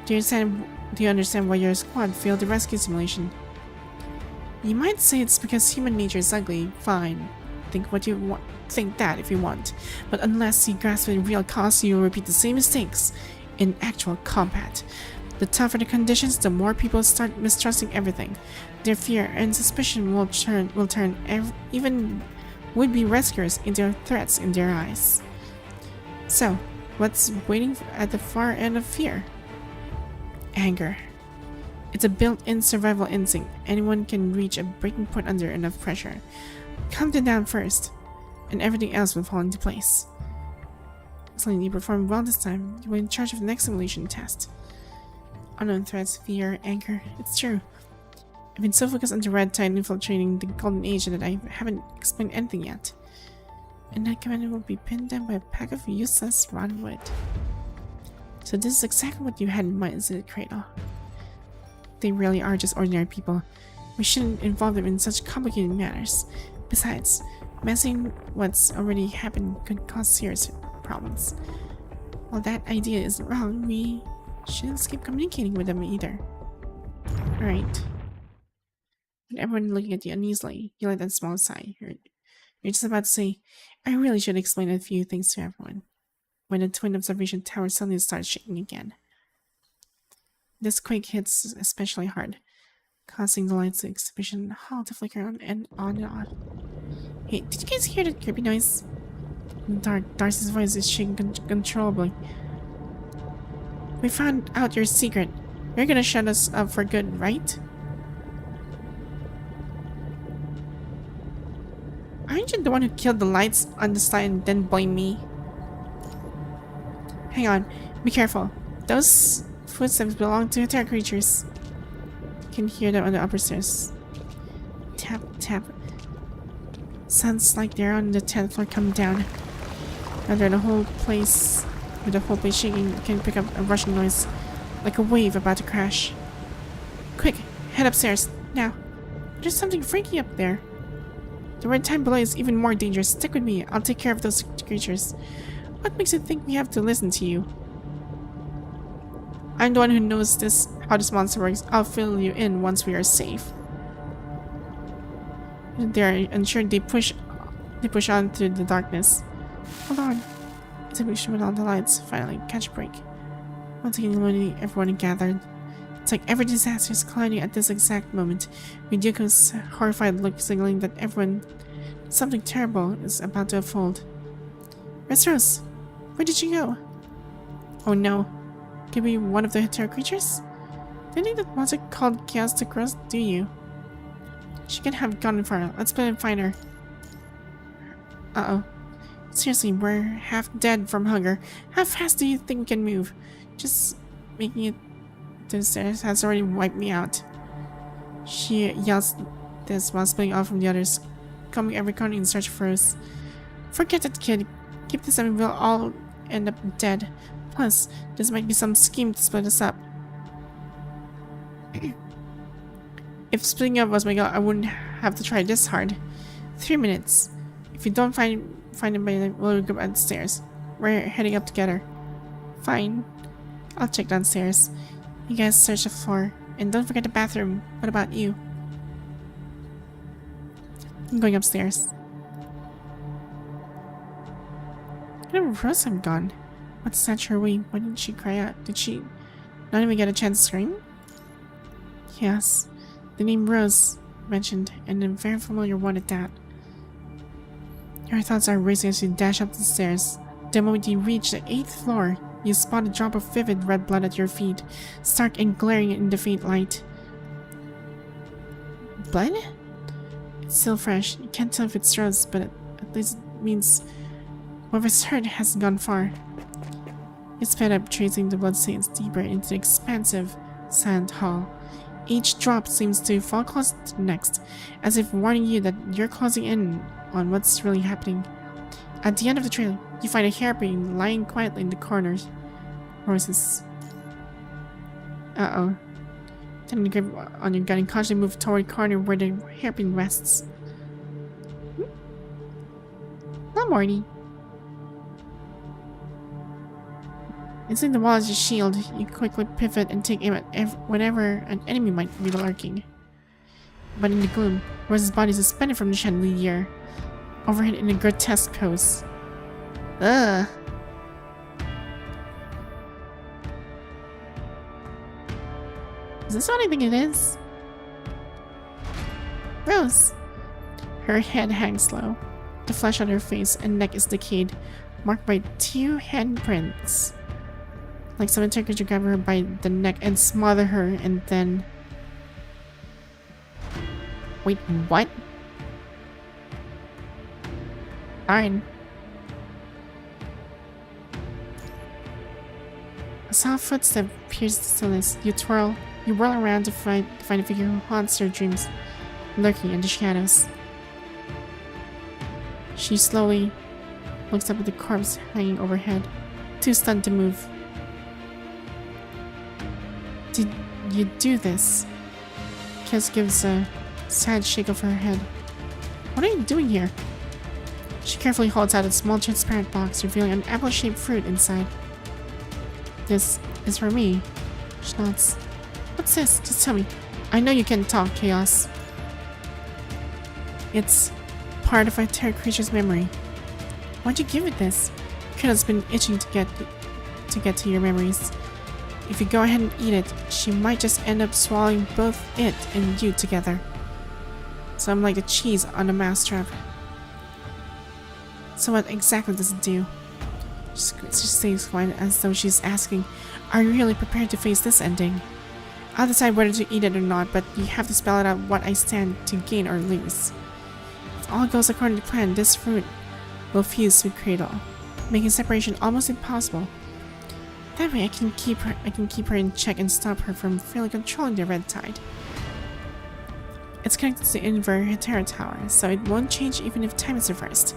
Do you understand why your squad failed the rescue simulation? You might say it's because human nature is ugly. Fine. Think what you want. Think that if you want. But unless you grasp the real cause, you will repeat the same mistakes in actual combat. The tougher the conditions, the more people start mistrusting everything. Their fear and suspicion will turn even would-be rescuers into threats in their eyes. So, what's waiting at the far end of fear? Anger. It's a built-in survival instinct. Anyone can reach a breaking point under enough pressure. Calm them down first, and everything else will fall into place. Excelynne, you performed well this time. You were in charge of the next simulation test. Unknown threats, fear, anger. It's true. I've been so focused on the red tide infiltrating the golden age that I haven't explained anything yet. And that commander will be pinned down by a pack of useless rotten wood. So this is exactly what you had in mind, isn't it, Cradle? They really are just ordinary people. We shouldn't involve them in such complicated matters. Besides, messing what's already happened could cause serious problems. While that idea isn't wrong, we shouldn't skip communicating with them either. Alright. With everyone looking at you uneasily, you let that small sigh. You're just about to say, I really should explain a few things to everyone. When the twin observation tower suddenly starts shaking again. This quake hits especially hard, causing the lights of exhibition hall to flicker on and on and on. Hey, did you guys hear that creepy noise? Darcy's voice is shaking uncontrollably. We found out your secret. You're gonna shut us up for good, right? Aren't you the one who killed the lights on the side and then blame me? Hang on, be careful. Those footsteps belong to terror creatures. You can hear them on the upper stairs. Tap, tap. Sounds like they're on the 10th floor coming down. Under the whole place, with the whole place shaking, you can pick up a rushing noise, like a wave about to crash. Quick, head upstairs, now. There's something freaky up there. The red time below is even more dangerous. Stick with me, I'll take care of those creatures. What makes you think we have to listen to you? I'm the one who knows how this monster works. I'll fill you in once we are safe. They're unsure. They push on through the darkness. Hold on. It's a mission with all the lights. Finally, catch a break. Once again, illuminating everyone gathered. It's like every disaster is colliding at this exact moment. With Yuko's horrified look signaling that something terrible is about to unfold. Miss Rose, where did she go? Oh no. Could be one of the terror creatures? Do you think that monster called Chaos took Rose, do you? She can have gone far. Let's go and find her. Uh-oh. Seriously, we're half dead from hunger. How fast do you think we can move? Just making it to the stairs has already wiped me out. She yells this while splitting off from the others, combing every corner in search for us. Forget it, kid. Keep this and we'll all end up dead. Plus, this might be some scheme to split us up. If splitting up was my goal, I wouldn't have to try this hard. 3 minutes. If you don't find him by then, we'll go up the stairs. We're heading up together. Fine. I'll check downstairs. You guys search the floor. And don't forget the bathroom. What about you? I'm going upstairs. Where did Rose have gone? What snatched her away? Why didn't she cry out? Did she not even get a chance to scream? Yes. The name Rose mentioned, and a very familiar one at that. Your thoughts are racing as you dash up the stairs. The moment you reach the 8th floor, you spot a drop of vivid red blood at your feet, stark and glaring in the faint light. Blood? It's still fresh. You can't tell if it's Rose, but at least it means whoever's hurt hasn't gone far. You sped up, tracing the bloodstains deeper into the expansive sand hall. Each drop seems to fall close to the next, as if warning you that you're closing in on what's really happening. At the end of the trail, you find a hairpin lying quietly in the corners. Roses. Uh-oh. Turning the grip on your gun and cautiously move toward the corner where the hairpin rests. Not Morty. Inside the wall as your shield, you quickly pivot and take aim at whenever an enemy might be lurking. But in the gloom, Rose's body is suspended from the chandelier, overhead in a grotesque pose. Ugh. Is this what I think it is? Rose! Her head hangs low. The flesh on her face and neck is decayed, marked by 2 handprints. Like someone took her to grab her by the neck and smother her, and then... Wait, what? Fine. A soft footstep pierces the stillness. You whirl around to find a figure who haunts your dreams, lurking in the shadows. She slowly looks up at the corpse hanging overhead, too stunned to move. Did you do this? Kes gives a sad shake of her head. What are you doing here? She carefully holds out a small transparent box, revealing an apple-shaped fruit inside. This is for me. She nods. What's this? Just tell me. I know you can talk, Chaos. It's part of our terror creature's memory. Why'd you give it this? Kira's been itching to get to your memories. If you go ahead and eat it, she might just end up swallowing both it and you together. So I'm like the cheese on a mousetrap. So what exactly does it do? She stays quiet as though she's asking, Are you really prepared to face this ending? I'll decide whether to eat it or not, but you have to spell it out what I stand to gain or lose. If all goes according to plan, this fruit will fuse with Cradle, making separation almost impossible. That way I can keep her in check and stop her from fully controlling the red tide. It's connected to the inverter tower, so it won't change even if time is reversed.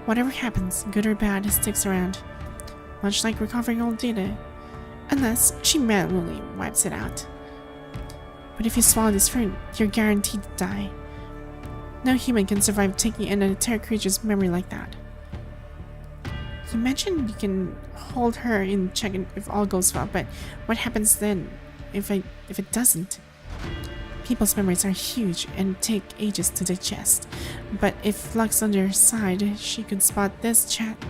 Whatever happens, good or bad, it sticks around. Much like recovering old data. Unless she manually wipes it out. But if you swallow this fruit, you're guaranteed to die. No human can survive taking in an entire creature's memory like that. You mentioned you can hold her in check if all goes well, but what happens then if it doesn't? People's memories are huge and take ages to digest. But if Luck's on their side, she could spot this chat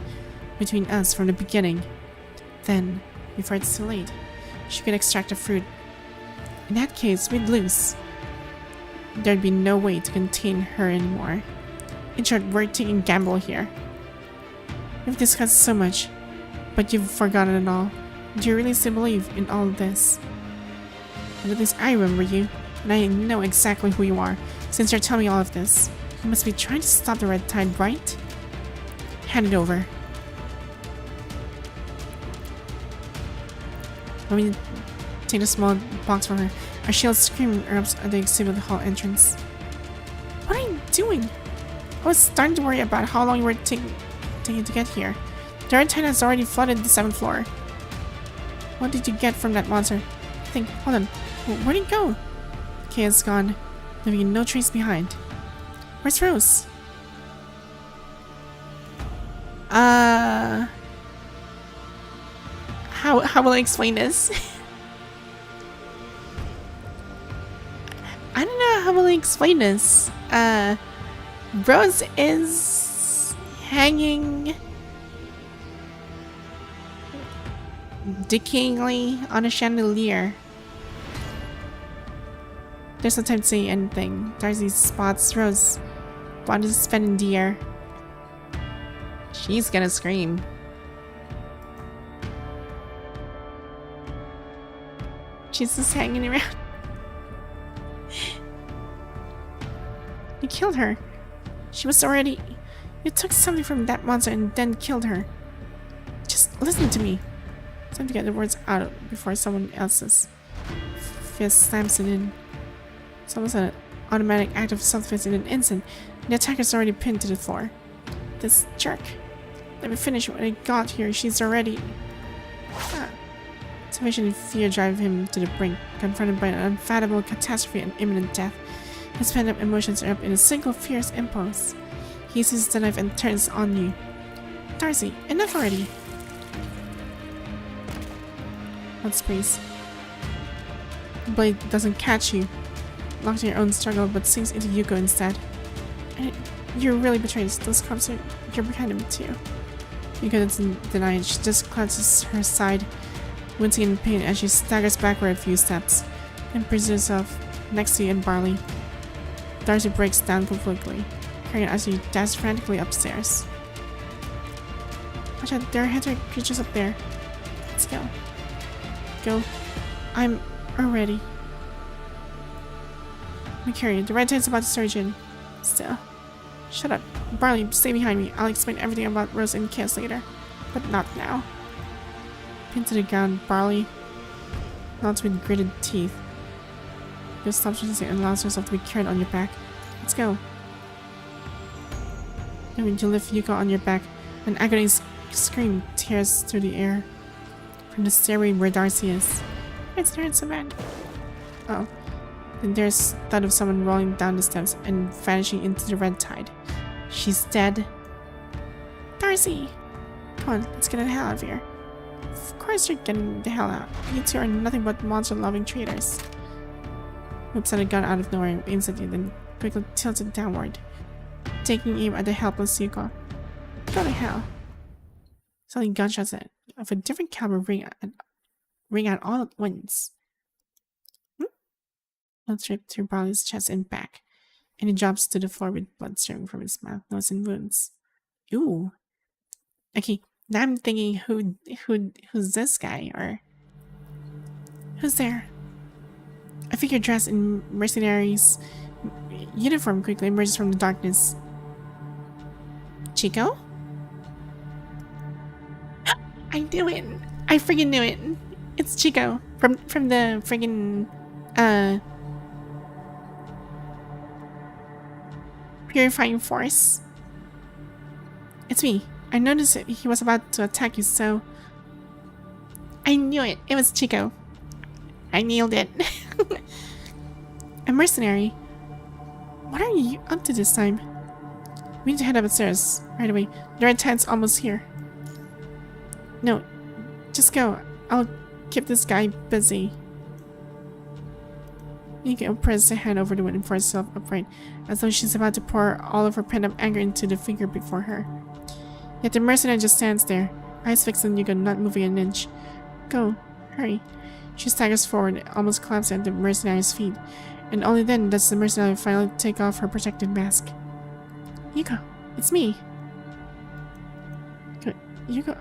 between us from the beginning. Then, before it's too late, she could extract the fruit. In that case, we'd lose. There'd be no way to contain her anymore. In short, we're taking a gamble here. We've discussed so much, but you've forgotten it all. Do you really still believe in all this? And at least I remember you, and I know exactly who you are, since you're telling me all of this. You must be trying to stop the red tide, right? Hand it over. Let me take a small box from her. Our shield screaming erupts at the exhibit hall entrance. What are you doing? I was starting to worry about how long you were taking to get here. The red tide has already flooded the 7th floor. What did you get from that monster? Hold on. Where'd it go? Okay, it's gone, leaving no trace behind. Where's Rose? How will I explain this? I don't know how will I explain this. Rose is hanging decayingly on a chandelier. There's no time to say anything. Darcy spots Rose. Bond is spent in the air. She's gonna scream. She's just hanging around. You killed her. She was already... You took something from that monster and then killed her. Just listen to me. Time to get the words out before someone else's fist slams it in. It's almost an automatic act of self-defense in an instant. The attacker's already pinned to the floor. This jerk. Let me finish what I got here. She's already... Salvation and fear drive him to the brink, confronted by an unfathomable catastrophe and imminent death. His pent-up emotions are up in a single fierce impulse. He seizes the knife and turns on you. Darcy, enough already! Let's please. The blade doesn't catch you, locked in your own struggle, but sinks into Yuko instead. And you're really betrayed. Those cops are... You're behind him too. Yuko doesn't deny it. She just clutches her side, wincing in pain as she staggers backward a few steps, and presents herself next to you and Barley. Darcy breaks down completely, crying as she dashes frantically upstairs. Watch out, there are hunter creatures up there. Let's go. Go. I'm already. Mercury, the red tide's about to surge in. Still. Shut up. Barley, stay behind me. I'll explain everything about Rose and Chaos later. But not now. Pinned to the ground, Barley nods with gritted teeth. You stop and allows herself to be carried on your back. Let's go. And when you lift Yuko on your back, an agony scream tears through the air from the stairway where Darcy is. It's there so bad. Oh. Then there's the thud of someone rolling down the steps and vanishing into the red tide. She's dead. Darcy! Come on, let's get the hell out of here. Of course you're getting the hell out. You two are nothing but monster-loving traitors. Whips out a gun out of nowhere, aims at you, then quickly tilts it downward, taking aim at the helpless Yuko. Go to hell. Suddenly gunshots of a different caliber ring out all at once. Blood dripped through Barley's chest and back, and he drops to the floor with blood streaming from his mouth, nose, and wounds. Ooh. Okay, now I'm thinking who's this guy, or Who's there? A figure dressed in mercenary's uniform quickly emerges from the darkness. Chico? I knew it! I friggin' knew it! It's Chico from the friggin' purifying force. It's me. I noticed he was about to attack you, so I knew it. It was Chico. I nailed it. A mercenary. What are you up to this time? We need to head upstairs right away. The red tent's almost here. No, just go. I'll keep this guy busy. Nico presses her hand over the window for herself upright, as though she's about to pour all of her pent-up anger into the figure before her. Yet the mercenary just stands there, eyes fixed on Nico, not moving an inch. Go, hurry. She staggers forward, almost collapsing at the mercenary's feet, and only then does the mercenary finally take off her protective mask. Nico, it's me. Nico,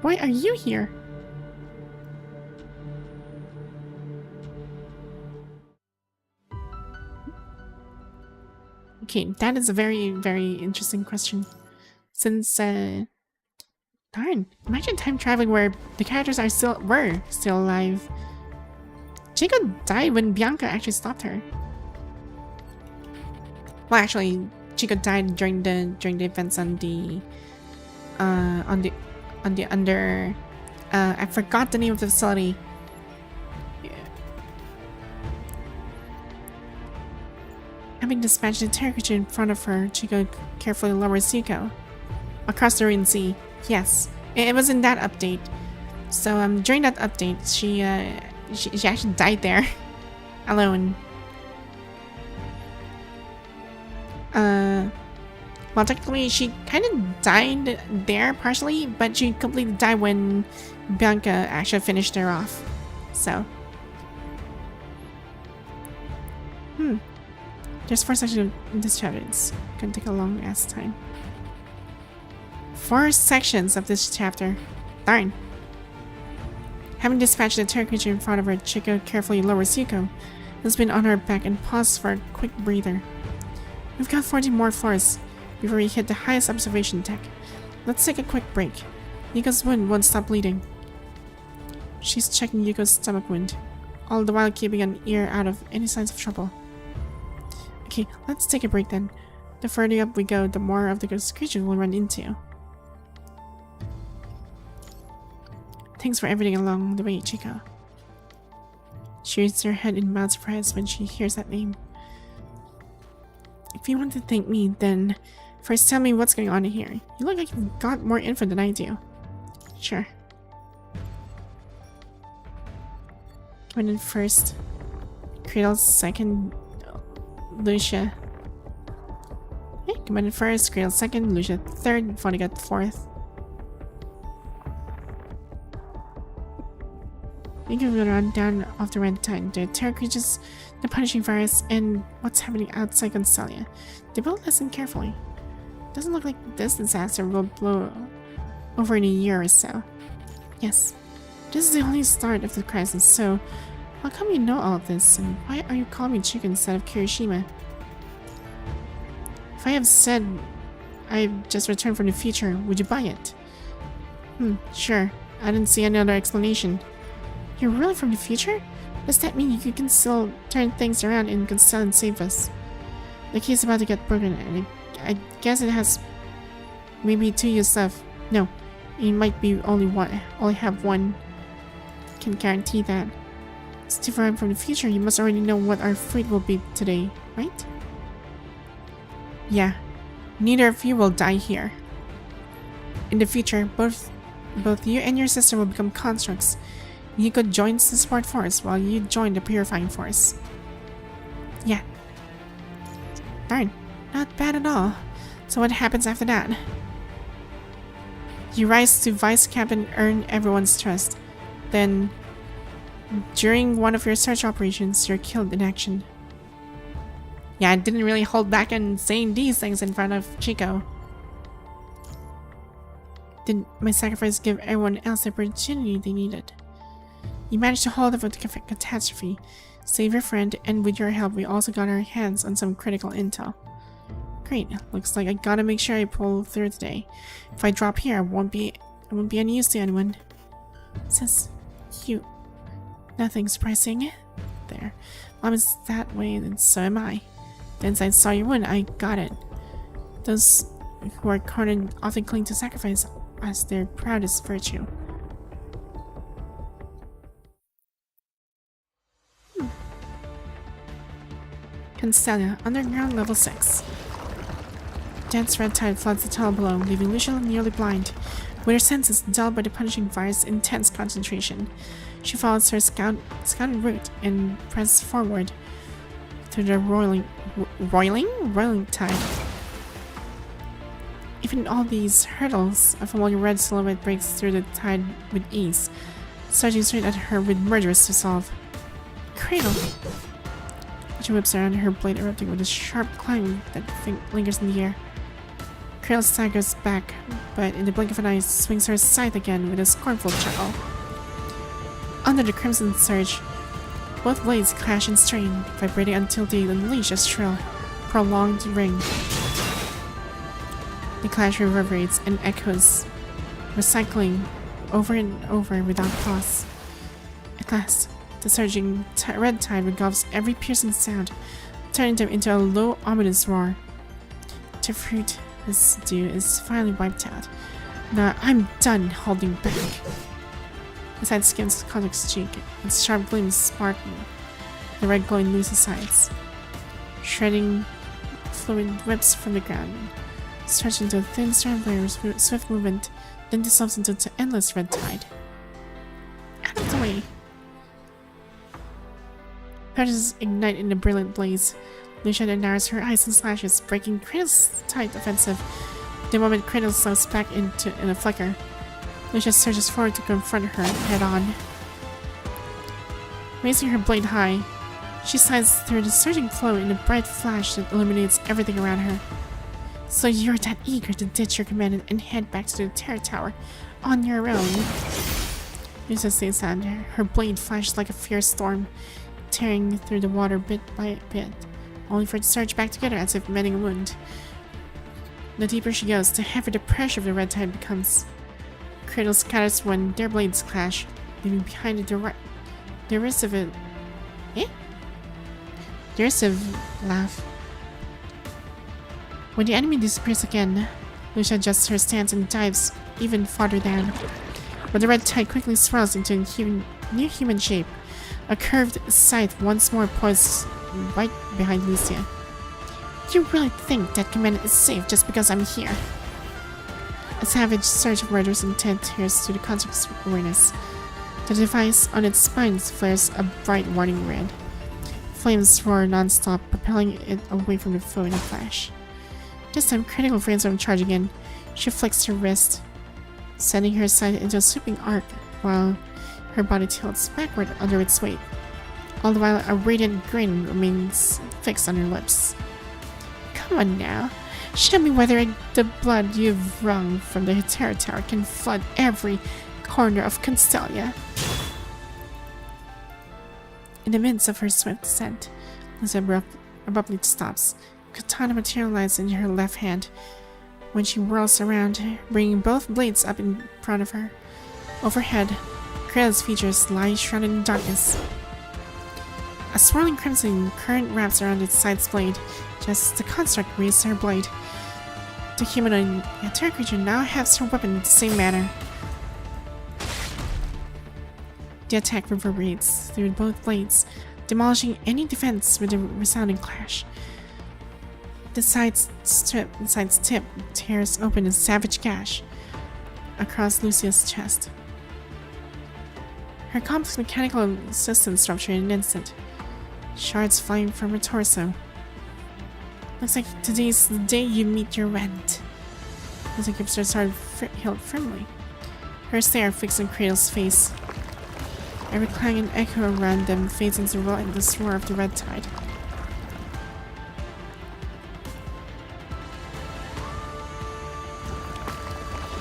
why are you here? Okay, that is a very, very interesting question. Since, darn, imagine time traveling where the characters were still alive. Chico died when Bianca actually stopped her. Well, actually, Chico died during the events on the I forgot the name of the facility. Having dispatched the terror creature in front of her, Chico carefully lowers Zuko across the ruined sea. Yes, it was in that update. So during that update, she actually died there alone. Well, technically, she kind of died there partially, but she completely died when Bianca actually finished her off. So, there's 4 sections in this chapter. It's gonna take a long ass time. 4 sections of this chapter. Darn. Having dispatched the terror creature in front of her, Chico carefully lowers Zuko, who's been on her back, and pauses for a quick breather. We've got 14 more floors before we hit the highest observation deck. Let's take a quick break. Yuko's wound won't stop bleeding. She's checking Yuko's stomach wound, all the while keeping an ear out of any signs of trouble. Okay, let's take a break then. The further up we go, the more of the creature we'll run into. Thanks for everything along the way, Chico. She raises her head in mild surprise when she hears that name. If you want to thank me, then first tell me what's going on in here. You look like you've got more info than I do. Sure. Come in first. Cradle second. Lucia. Okay, come in first. Cradle second. Lucia third. Vonnegut fourth. You can run down off the red tide. The terror creatures, the punishing virus, and what's happening outside Constellia. They both listen carefully. Doesn't look like this disaster will blow over in a year or so. Yes, this is the only start of the crisis, so how come you know all of this, and why are you calling me Chico instead of Kirishima? If I have said I've just returned from the future, would you buy it? Sure. I didn't see any other explanation. You're really from the future? Does that mean you can still turn things around and can still and save us? The key is about to get broken, and I guess it has maybe 2 years left. No, it might be only have one. Can guarantee that. It's different from the future. You must already know what our fate will be today, right? Yeah. Neither of you will die here. In the future, both you and your sister will become constructs. Nico joins the support force while you join the purifying force. Yeah. Darn. Not bad at all. So what happens after that? You rise to vice captain, earn everyone's trust. Then, during one of your search operations, you're killed in action. Yeah, I didn't really hold back on saying these things in front of Chico. Did my sacrifice give everyone else the opportunity they needed? You managed to hold off a catastrophe, save your friend, and with your help, we also got our hands on some critical intel. Great. Looks like I gotta make sure I pull through today. If I drop here, I won't be any use to anyone. Since you... Nothing surprising. There. Mom is that way, and so am I. The inside saw your wound, I got it. Those who are cornered often cling to sacrifice as their proudest virtue. Constelia, underground level 6. Dense red tide floods the tunnel below, leaving Lucia nearly blind. With her senses dulled by the punishing fire's intense concentration, she follows her scouted route and presses forward through the roiling tide. Even all these hurdles, a familiar red silhouette breaks through the tide with ease, surging straight at her with murderous resolve. Cradle! She whips around, her blade erupting with a sharp clang that lingers in the air. Cradle staggers back, but in the blink of an eye swings her scythe again with a scornful chuckle. Under the crimson surge, both blades clash and strain, vibrating until they unleash a shrill, prolonged ring. The clash reverberates and echoes, recycling over and over without pause. At last, the surging red tide engulfs every piercing sound, turning them into a low, ominous roar. The fruit is due is finally wiped out. Now I'm done holding back. The side skims Kodak's cheek, its sharp gleams sparkling, the red glowing Lucy's sides. Shredding fluid whips from the ground, stretched into a thin strand layer with swift movement, then dissolves into the endless red tide. Out of the way! Patches ignite in a brilliant blaze. Lucia then narrows her eyes and slashes, breaking Cradle's tight offensive. The moment Cradle slows back in a flicker, Lucia surges forward to confront her head-on. Raising her blade high, she slides through the surging flow in a bright flash that illuminates everything around her. So you're that eager to ditch your command and head back to the Terror Tower on your own. Lucia stays on, her blade flashes like a fierce storm, tearing through the water bit by bit, only for it to surge back together as if mending a wound. The deeper she goes, the heavier the pressure of the red tide becomes. Cradle scatters when their blades clash, leaving behind it the derisive laugh. When the enemy disappears again, Lucia adjusts her stance and dives even farther down. But the red tide quickly swirls into a near human shape, a curved scythe once more poised right behind Lucia. You really think that command is safe just because I'm here? A savage surge of murderous intent tears through the construct's awareness. The device on its spine flares a bright warning red. Flames roar non-stop, propelling it away from the foe in a flash. This time, Critical Brainstorm charging in. She flicks her wrist, sending her scythe into a sweeping arc, while her body tilts backward under its weight. All the while, a radiant grin remains fixed on her lips. Come on now. Show me whether the blood you've wrung from the Terror Tower can flood every corner of Constelia. In the midst of her swift descent, Lucia abruptly stops. Katana materializes in her left hand when she whirls around, bringing both blades up in front of her. Overhead, Cradle's features lie shrouded in darkness. A swirling crimson current wraps around its side's blade, just as the construct raises her blade. The humanoid terror creature now has her weapon in the same manner. The attack reverberates through both blades, demolishing any defense with a resounding clash. The side's tip tears open a savage gash across Lucia's chest. Her complex mechanical systems rupture in an instant, shards flying from her torso. Looks like today's the day you meet your end. Lucia keeps her sword held firmly, her stare fixed on Cradle's face. Every clang and echo around them fades into the relentless roar of the red tide.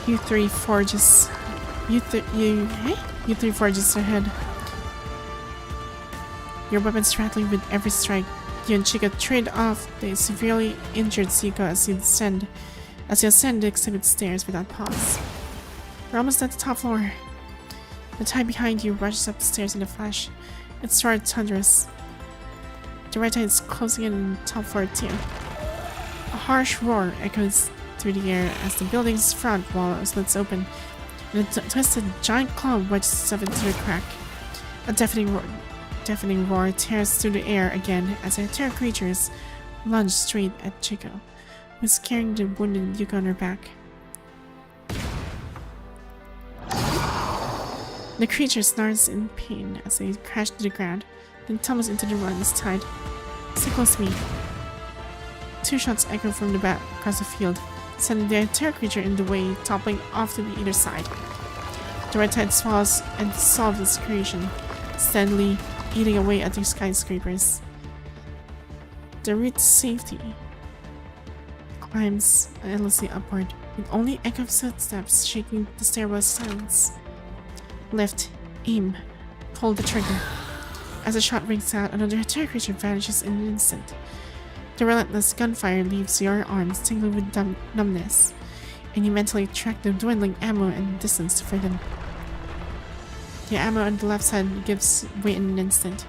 U3 forges ahead. your weapons rattling with every strike. You and Chica trade off the severely injured Zico as you ascend the exhibit stairs without pause. You're almost at the top floor. The tide behind you rushes up the stairs in a flash. Its roar thunderous. The red tide is closing in on the top floor too. A harsh roar echoes through the air as the building's front wall slits open, and a twisted giant claw wedges itself into the crack. A deafening roar tears through the air again as the terror creatures lunge straight at Chico, who's carrying the wounded Yuka on her back. The creature snarls in pain as they crash to the ground, then tumbles into the run's tide. Stay close to me. 2 shots echo from the back across the field, sending the entire creature in the way, toppling off to the either side. The red tide swallows and dissolves its creation, steadily eating away at the skyscrapers. The route to safety climbs endlessly upward, with only echo of footsteps shaking the stairwell silence. Lift, aim, pull the trigger. As a shot rings out, another terror creature vanishes in an instant. The relentless gunfire leaves your arms tingling with numbness, and you mentally track the dwindling ammo and distance for them. The ammo on the left side gives way in an instant,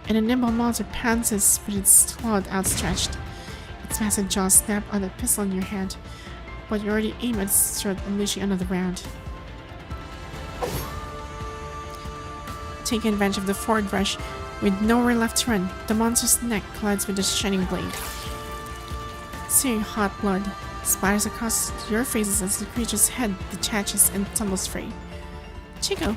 and a nimble monster pounces with its claw outstretched. Its massive jaws snap on the pistol in your hand, but you already aim at its throat, unleashing another round. Taking advantage of the forward rush, with nowhere left to run, the monster's neck collides with the shining blade. Searing hot blood splatters across your faces as the creature's head detaches and tumbles free. Chico!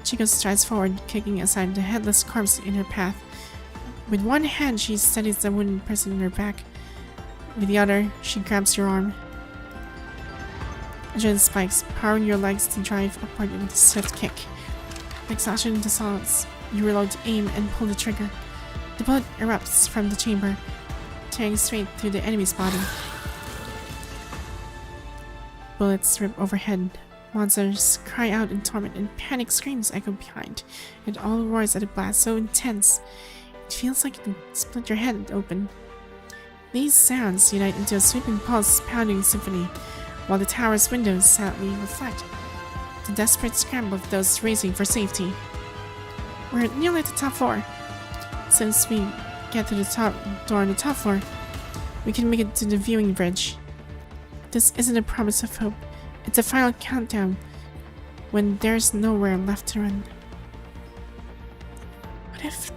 Chico strides forward, kicking aside the headless corpse in her path. With one hand, she steadies the wounded person in her back. With the other, she grabs your arm. Adrenaline spikes, powering your legs to drive upward with a swift kick. Exhaustion dissolves. You reload to aim and pull the trigger. The bullet erupts from the chamber, tearing straight through the enemy's body. Bullets rip overhead. Monsters cry out in torment, and panic screams echo behind. It all roars at a blast so intense, it feels like it can split your head open. These sounds unite into a sweeping pulse pounding symphony, while the tower's windows sadly reflect the desperate scramble of those racing for safety. We're nearly at the top floor. Since we get to the top door on the top floor, we can make it to the viewing bridge. This isn't a promise of hope. It's a final countdown when there's nowhere left to run. What if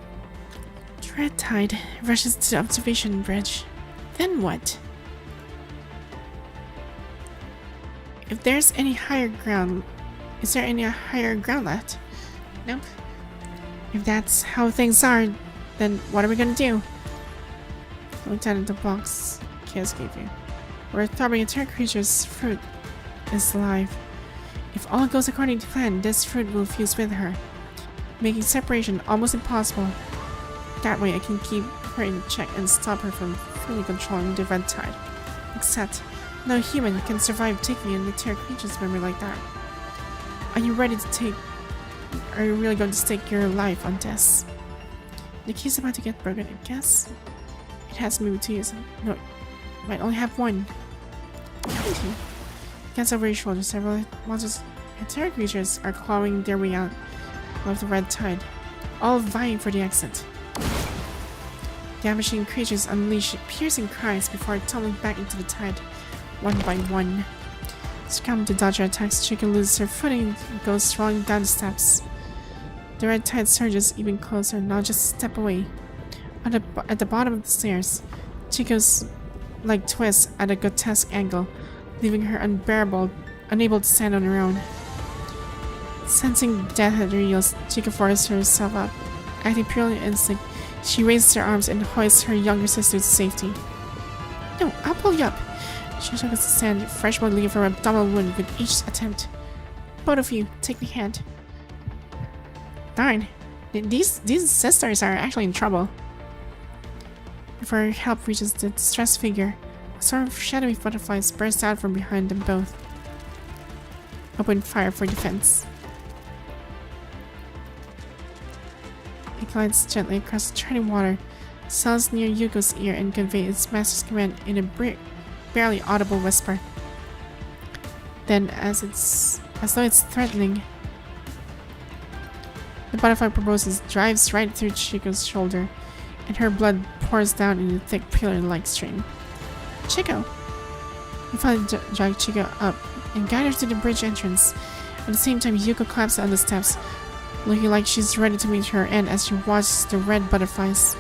the red tide rushes to the observation bridge? Then what? If there's any higher ground, is there any higher ground left? Nope. If that's how things are, then what are we gonna do? Look down at the box Chaos gave you. We're throbbing a terror creature's fruit is alive. If all goes according to plan, this fruit will fuse with her, making separation almost impossible. That way I can keep her in check and stop her from fully controlling the red tide. Except, no human can survive taking in the terror creature's memory like that. Are you ready to take... Are you really going to stake your life on this? The key's about to get broken, I guess. It has maybe 2 use. No, it might only have 1. Thank you. Against over your shoulder, several monsters and terror creatures are clawing their way out of the red tide, all vying for the exit. The ambushing creatures unleash piercing cries before tumbling back into the tide, one by one. Scrambling to dodge her attacks, Chica loses her footing and goes rolling down the steps. The red tide surges even closer, now just a step away. At the bottom of the stairs, Chica's leg twists at a grotesque angle, leaving her unable to stand on her own. Sensing death at her heels, Chica forces herself up. Acting purely instinct, she raises her arms and hoists her younger sister to safety. No, I'll pull you up. She took us to stand, fresh blood leaving her abdominal wound with each attempt. Both of you, take the hand. Darn, these sisters are actually in trouble. Before her help reaches the distressed figure, a swarm of shadowy butterflies burst out from behind them both. Open fire for defense. glides gently across the treading water, settles near Yuko's ear, and conveys its master's command in a barely audible whisper. Then, as though it's threatening, the butterfly proposes, drives right through Chico's shoulder, and her blood pours down in a thick pillar-like stream. Chico! You finally drag Chico up and guide her to the bridge entrance. At the same time, Yuko claps on the steps, looking like she's ready to meet her end as she watches the red butterflies.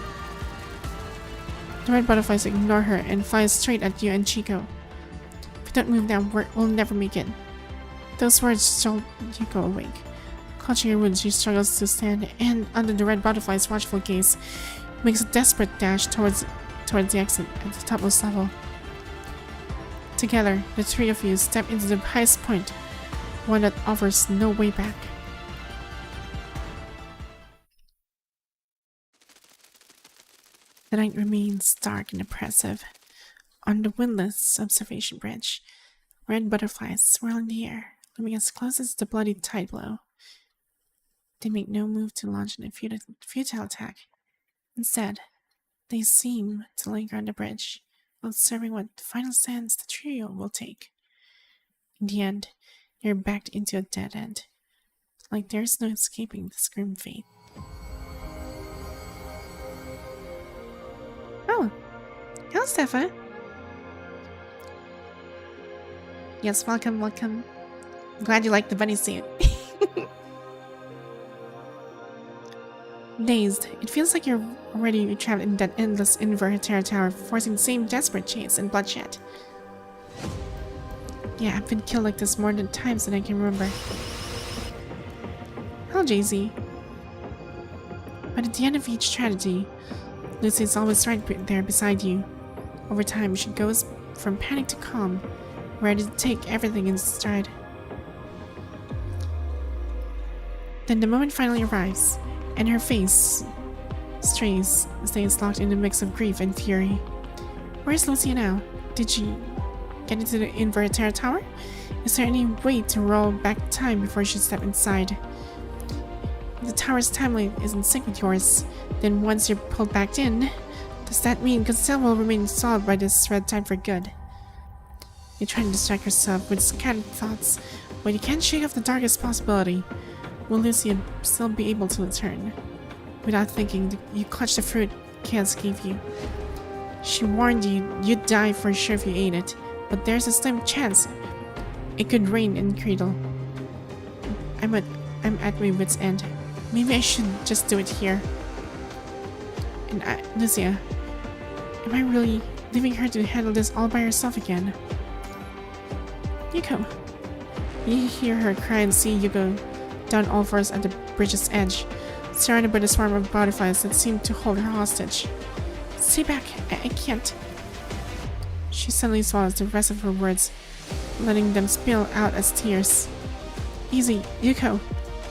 The red butterflies ignore her and fly straight at you and Chico. If we don't move now, we'll never make it. Those words jolt Yuko awake. Clutching her wound, she struggles to stand, and under the red butterfly's watchful gaze, makes a desperate dash towards the exit at the topmost level. Together, the three of you step into the highest point, one that offers no way back. The night remains dark and oppressive. On the windless observation bridge, red butterflies swirl in the air, looming as close as the bloody tide blow. They make no move to launch a futile attack. Instead, they seem to linger on the bridge, observing what final stance the trio will take. In the end, you're backed into a dead end, like there's no escaping this grim fate. Oh, hello, Steffa. Yes, welcome. Glad you like the bunny suit. Dazed, it feels like you're already trapped in that endless inverted tower, forcing the same desperate chase and bloodshed. Yeah, I've been killed like this more times than I can remember. Hello, Jay-Z. But at the end of each tragedy, Lucy is always right there beside you. Over time, she goes from panic to calm, ready to take everything in stride. Then the moment finally arrives, and her face stays locked in a mix of grief and fury. Where's Lucia now? Did she get into the inverted tower? Is there any way to roll back time before she stepped inside? If the tower's timeline is in sync with yours, then once you're pulled back in, does that mean Constelle will remain solved by this red time for good? You try to distract yourself with scattered thoughts, but you can't shake off the darkest possibility. Will Lucia still be able to return? Without thinking, you clutch the fruit Chaos gave you. She warned you you'd die for sure if you ate it, but there's a slim chance it could rain in Cradle. I'm at my wit's end. Maybe I should just do it here. And Lucia, am I really leaving her to handle this all by herself again? Yuko. You hear her cry and see Yuko down all fours at the bridge's edge, surrounded by the swarm of butterflies that seem to hold her hostage. Stay back, I can't. She suddenly swallows the rest of her words, letting them spill out as tears. Easy, Yuko.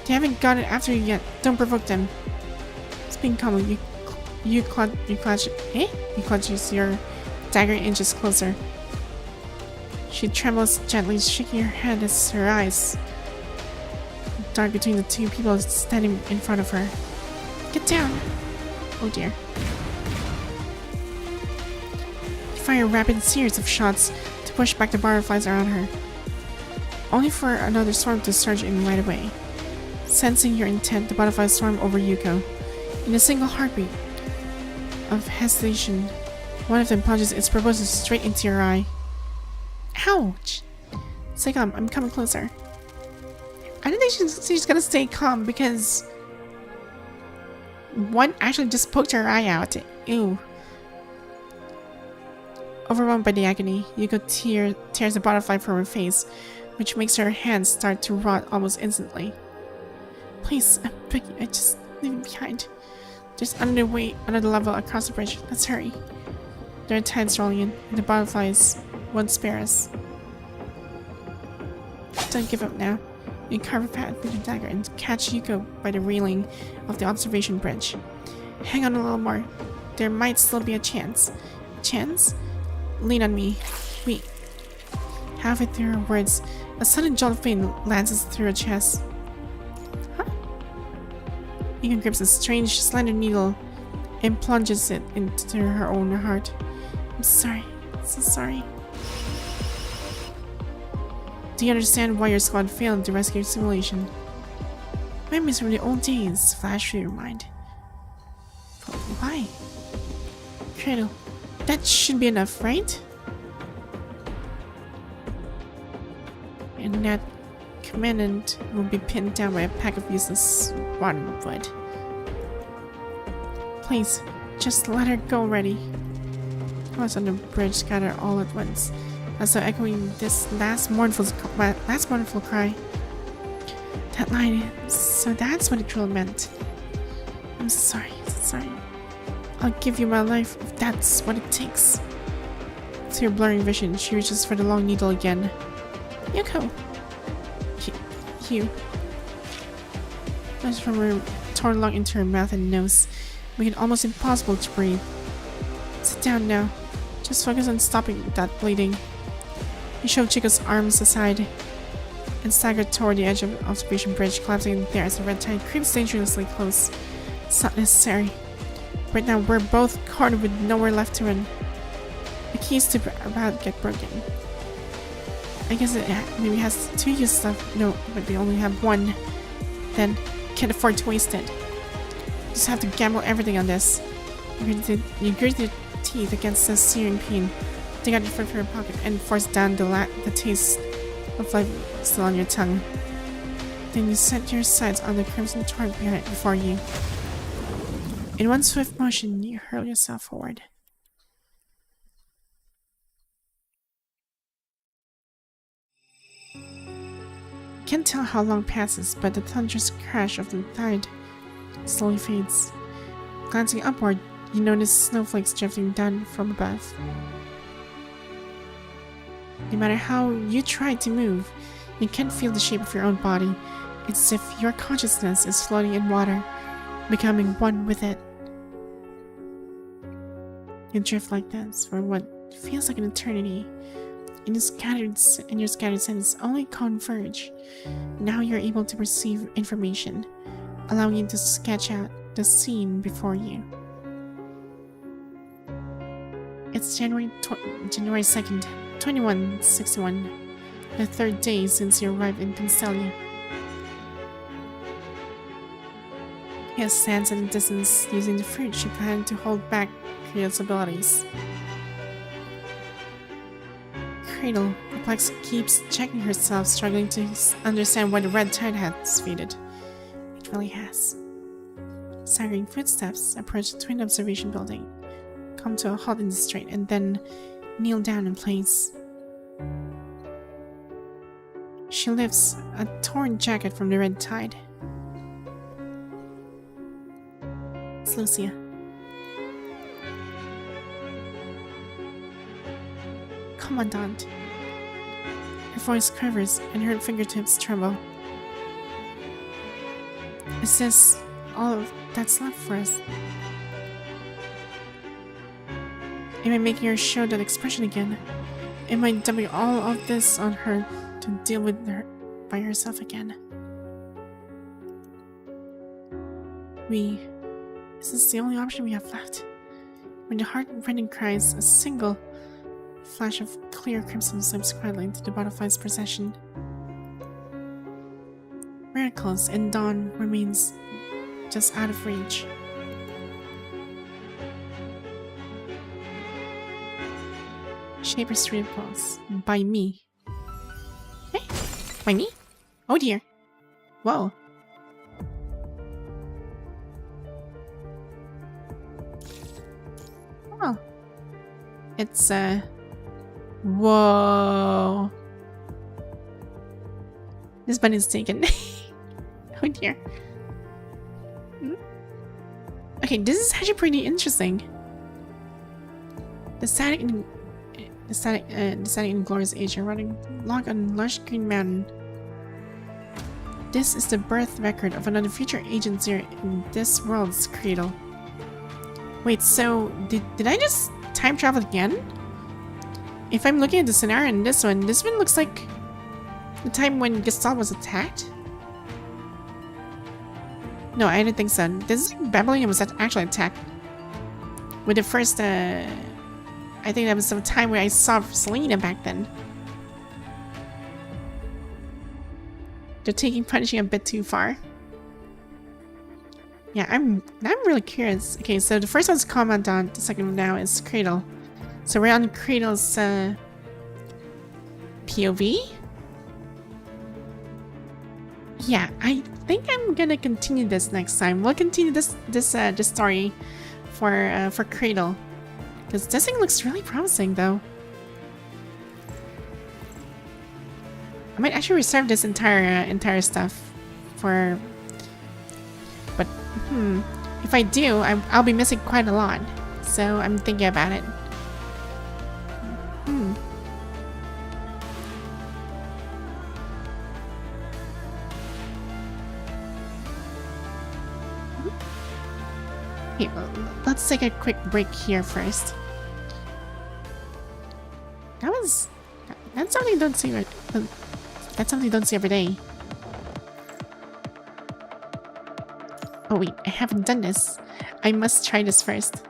They haven't gotten after you yet. Don't provoke them. Speaking calmly, you clutches your dagger inches closer. She trembles gently, shaking her head as her eyes dart between the two people standing in front of her. Get down! Oh dear. You fire a rapid series of shots to push back the butterflies around her, only for another swarm to surge in right away. Sensing your intent, the butterflies swarm over Yuko. In a single heartbeat of hesitation, one of them plunges its proboscis straight into your eye. Ouch! Stay calm, I'm coming closer. I don't think she's gonna stay calm because one actually just poked her eye out. Ew. Overwhelmed by the agony, Yuko tears a butterfly from her face, which makes her hands start to rot almost instantly. Please, I'm begging you, just leave me behind. There's another level across the bridge. Let's hurry. There are tides rolling in, and the butterflies won't spare us. Don't give up now. You carve a path with your dagger and catch Yuko by the railing of the observation bridge. Hang on a little more. There might still be a chance. Chance? Lean on me. Wait. Halfway through her words, a sudden jolt of pain lances through her chest. Huh? Megan grips a strange, slender needle and plunges it into her own heart. I'm sorry. So sorry. Do you understand why your squad failed the rescue simulation? Memories from the old days flash through your mind. But why? Cradle, that should be enough, right? And that commandant will be pinned down by a pack of useless rotten wood. Please, just let her go already. Those on the bridge scatter all at once, as though echoing this last mournful cry. That line, so that's what it really meant. I'm sorry. I'll give you my life if that's what it takes. To your blurring vision, she reaches for the long needle again. Yuko! Hugh. Flesh from her torn lung into her mouth and nose, making it almost impossible to breathe. Sit down now. Just focus on stopping that bleeding. He shoved Chico's arms aside and staggered toward the edge of the observation bridge, collapsing there as the red tide creeps dangerously close. It's not necessary. Right now, we're both cornered with nowhere left to run. The keys to about get broken. I guess it maybe has 2 uses left. No, but they only have 1. Then, can't afford to waste it. Just have to gamble everything on this. You grit your teeth against the searing pain. Dig out your foot from your pocket and force down the taste of life still on your tongue. Then you set your sights on the crimson torrent before you. In one swift motion, you hurl yourself forward. Can't tell how long passes, but the thunderous crash of the tide slowly fades. Glancing upward, you notice snowflakes drifting down from above. No matter how you try to move, you can't feel the shape of your own body. It's as if your consciousness is floating in water, becoming one with it. You drift like this for what feels like an eternity. And your scattered senses only converge. Now you're able to perceive information, allowing you to sketch out the scene before you. It's January 2nd, 2161, the 3rd day since you arrived in Constellia. He stands at a distance using the fruit she planned to hold back Cradle's abilities. Cradle, perplexed, keeps checking herself, struggling to understand why the red tide has faded. It really has. Staggering footsteps approach the twin observation building, come to a halt in the street, and then kneel down in place. She lifts a torn jacket from the red tide. It's Lucia. Commandant. Her voice quivers and her fingertips tremble. Is this all that's left for us? Am I making her show that expression again? Am I dumping all of this on her to deal with her by herself again? Is this the only option we have left? When the heart-rending cries, a single flash of clear crimson slips quietly into the butterfly's procession. Miracles and dawn remains just out of reach. Shaper's Ripples by me. Eh? By me? Oh dear. Whoa. Oh. It's whoa. This button is taken. Oh dear. Okay, this is actually pretty interesting. The static in Glorious Age are running log on lush green mountain. This is the birth record of another future agent here in this world's cradle. Wait, so did I just time travel again? If I'm looking at the scenario in this one looks like the time when Gestalt was attacked. No, I don't think so. This Babylonian was actually attacked. With the first, I think that was some time where I saw Selena back then. They're taking punishing a bit too far. Yeah, I'm really curious. Okay, so the first one's Commandant, the second one now is Cradle. So we're on Cradle's POV. Yeah, I think I'm gonna continue this next time. We'll continue this story for Cradle, because this thing looks really promising, though. I might actually reserve this entire stuff for. But if I do, I'll be missing quite a lot. So I'm thinking about it. Okay, well, let's take a quick break here first. That's something you don't see. That's something you don't see every day. Oh wait, I haven't done this. I must try this first.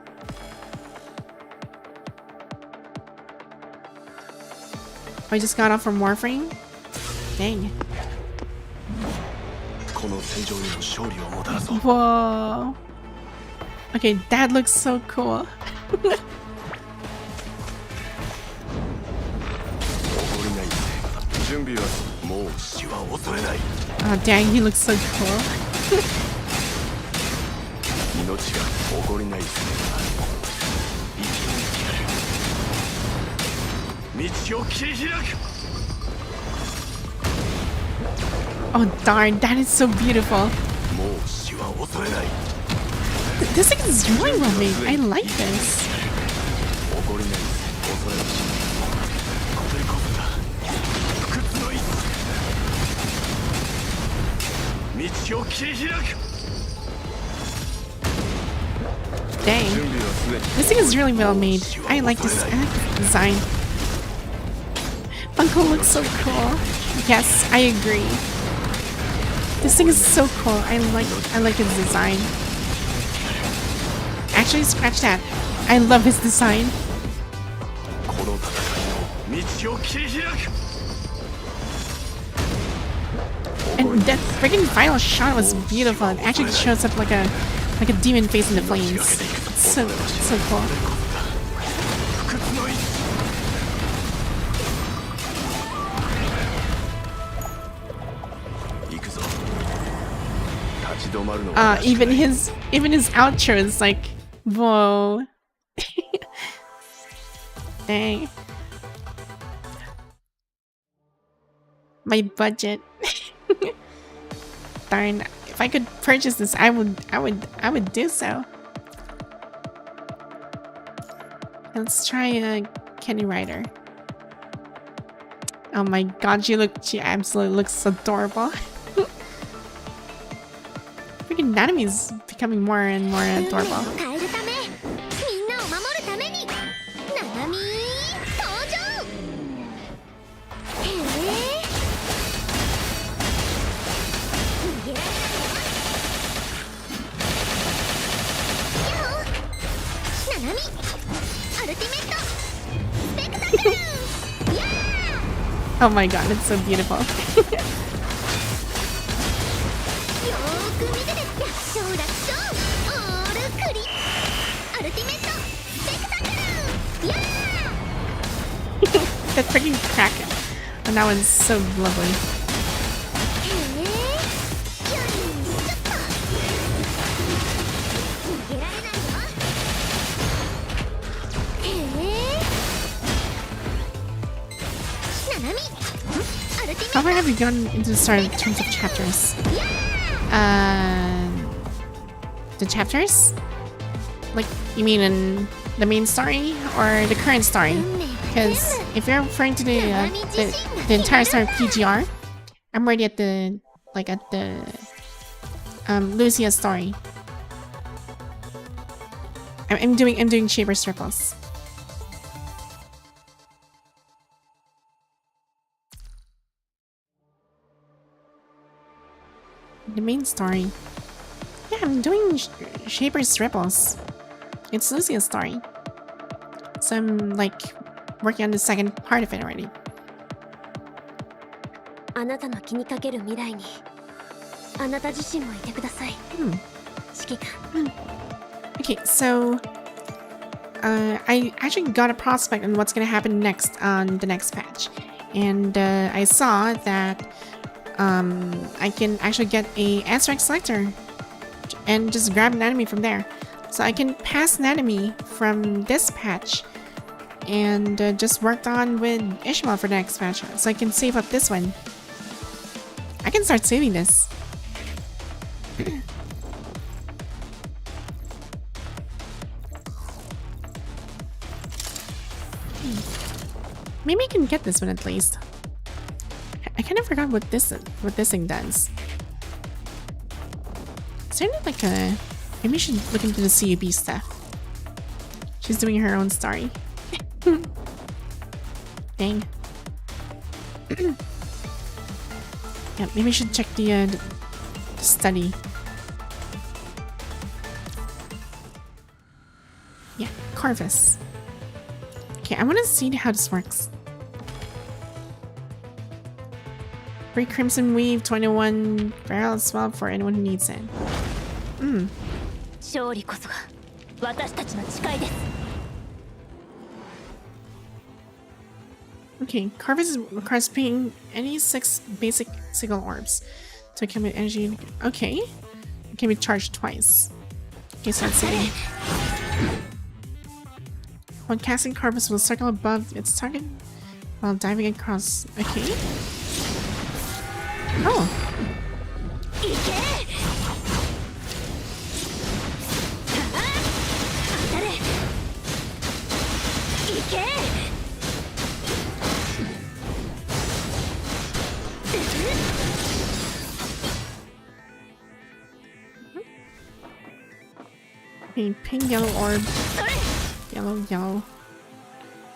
I just got off from Warframe? Dang. Whoa. Okay, that looks so cool. Oh dang, he looks so cool. Oh darn, that is so beautiful. This thing is really well made. I like this. Dang. This thing is really well made. I like this design. Uncle looks so cool. Yes, I agree. This thing is so cool. I like his design. Actually, scratch that. I love his design. And that freaking final shot was beautiful. It actually shows up like a demon face in the flames. So cool. Even his outro is like, whoa. Dang. My budget. Darn, if I could purchase this, I would do so. Let's try a Kenny Ryder. Oh my god, she absolutely looks adorable. Freaking Nanami is becoming more and more adorable. Oh my god, it's so beautiful. That freaking crack. And that one's so lovely. How far have you gone into the story in terms of chapters? The chapters? Like, you mean in the main story or the current story? Because if you're referring to the entire story of PGR, I'm already at the Lucia story. I'm doing Shaper Circles. The main story. I'm doing Shaper's Ripples. It's Lucia's story. So I'm like working on the second part of it already. あなたの気にかける未来にあなた自身もいてください。指揮官。Okay, so I actually got a prospect on what's gonna happen next on the next patch, and I saw that I can actually get a S-rank selector and just grab an enemy from there. So I can pass an enemy from this patch and just worked on with Ishmael for the next patch, so I can save up this one. I can start saving this. Maybe I can get this one at least. I kind of forgot what this thing does. Is there like a... Maybe I should look into the CUB stuff. She's doing her own story. Dang. Yeah, maybe I should check the study. Yeah, Carvis. Okay, I want to see how this works. Free Crimson Weave, 21 barrel swab for anyone who needs it. 勝利こそが私たちの誓いです。 Okay, Carvis requires paying any 6 basic single orbs to accumulate energy. Okay, it can be charged twice. Okay, so let's see. When casting, Carvis will circle above its target while diving across. Okay. Oh. Okay, pink, yellow orb. Yellow, yellow.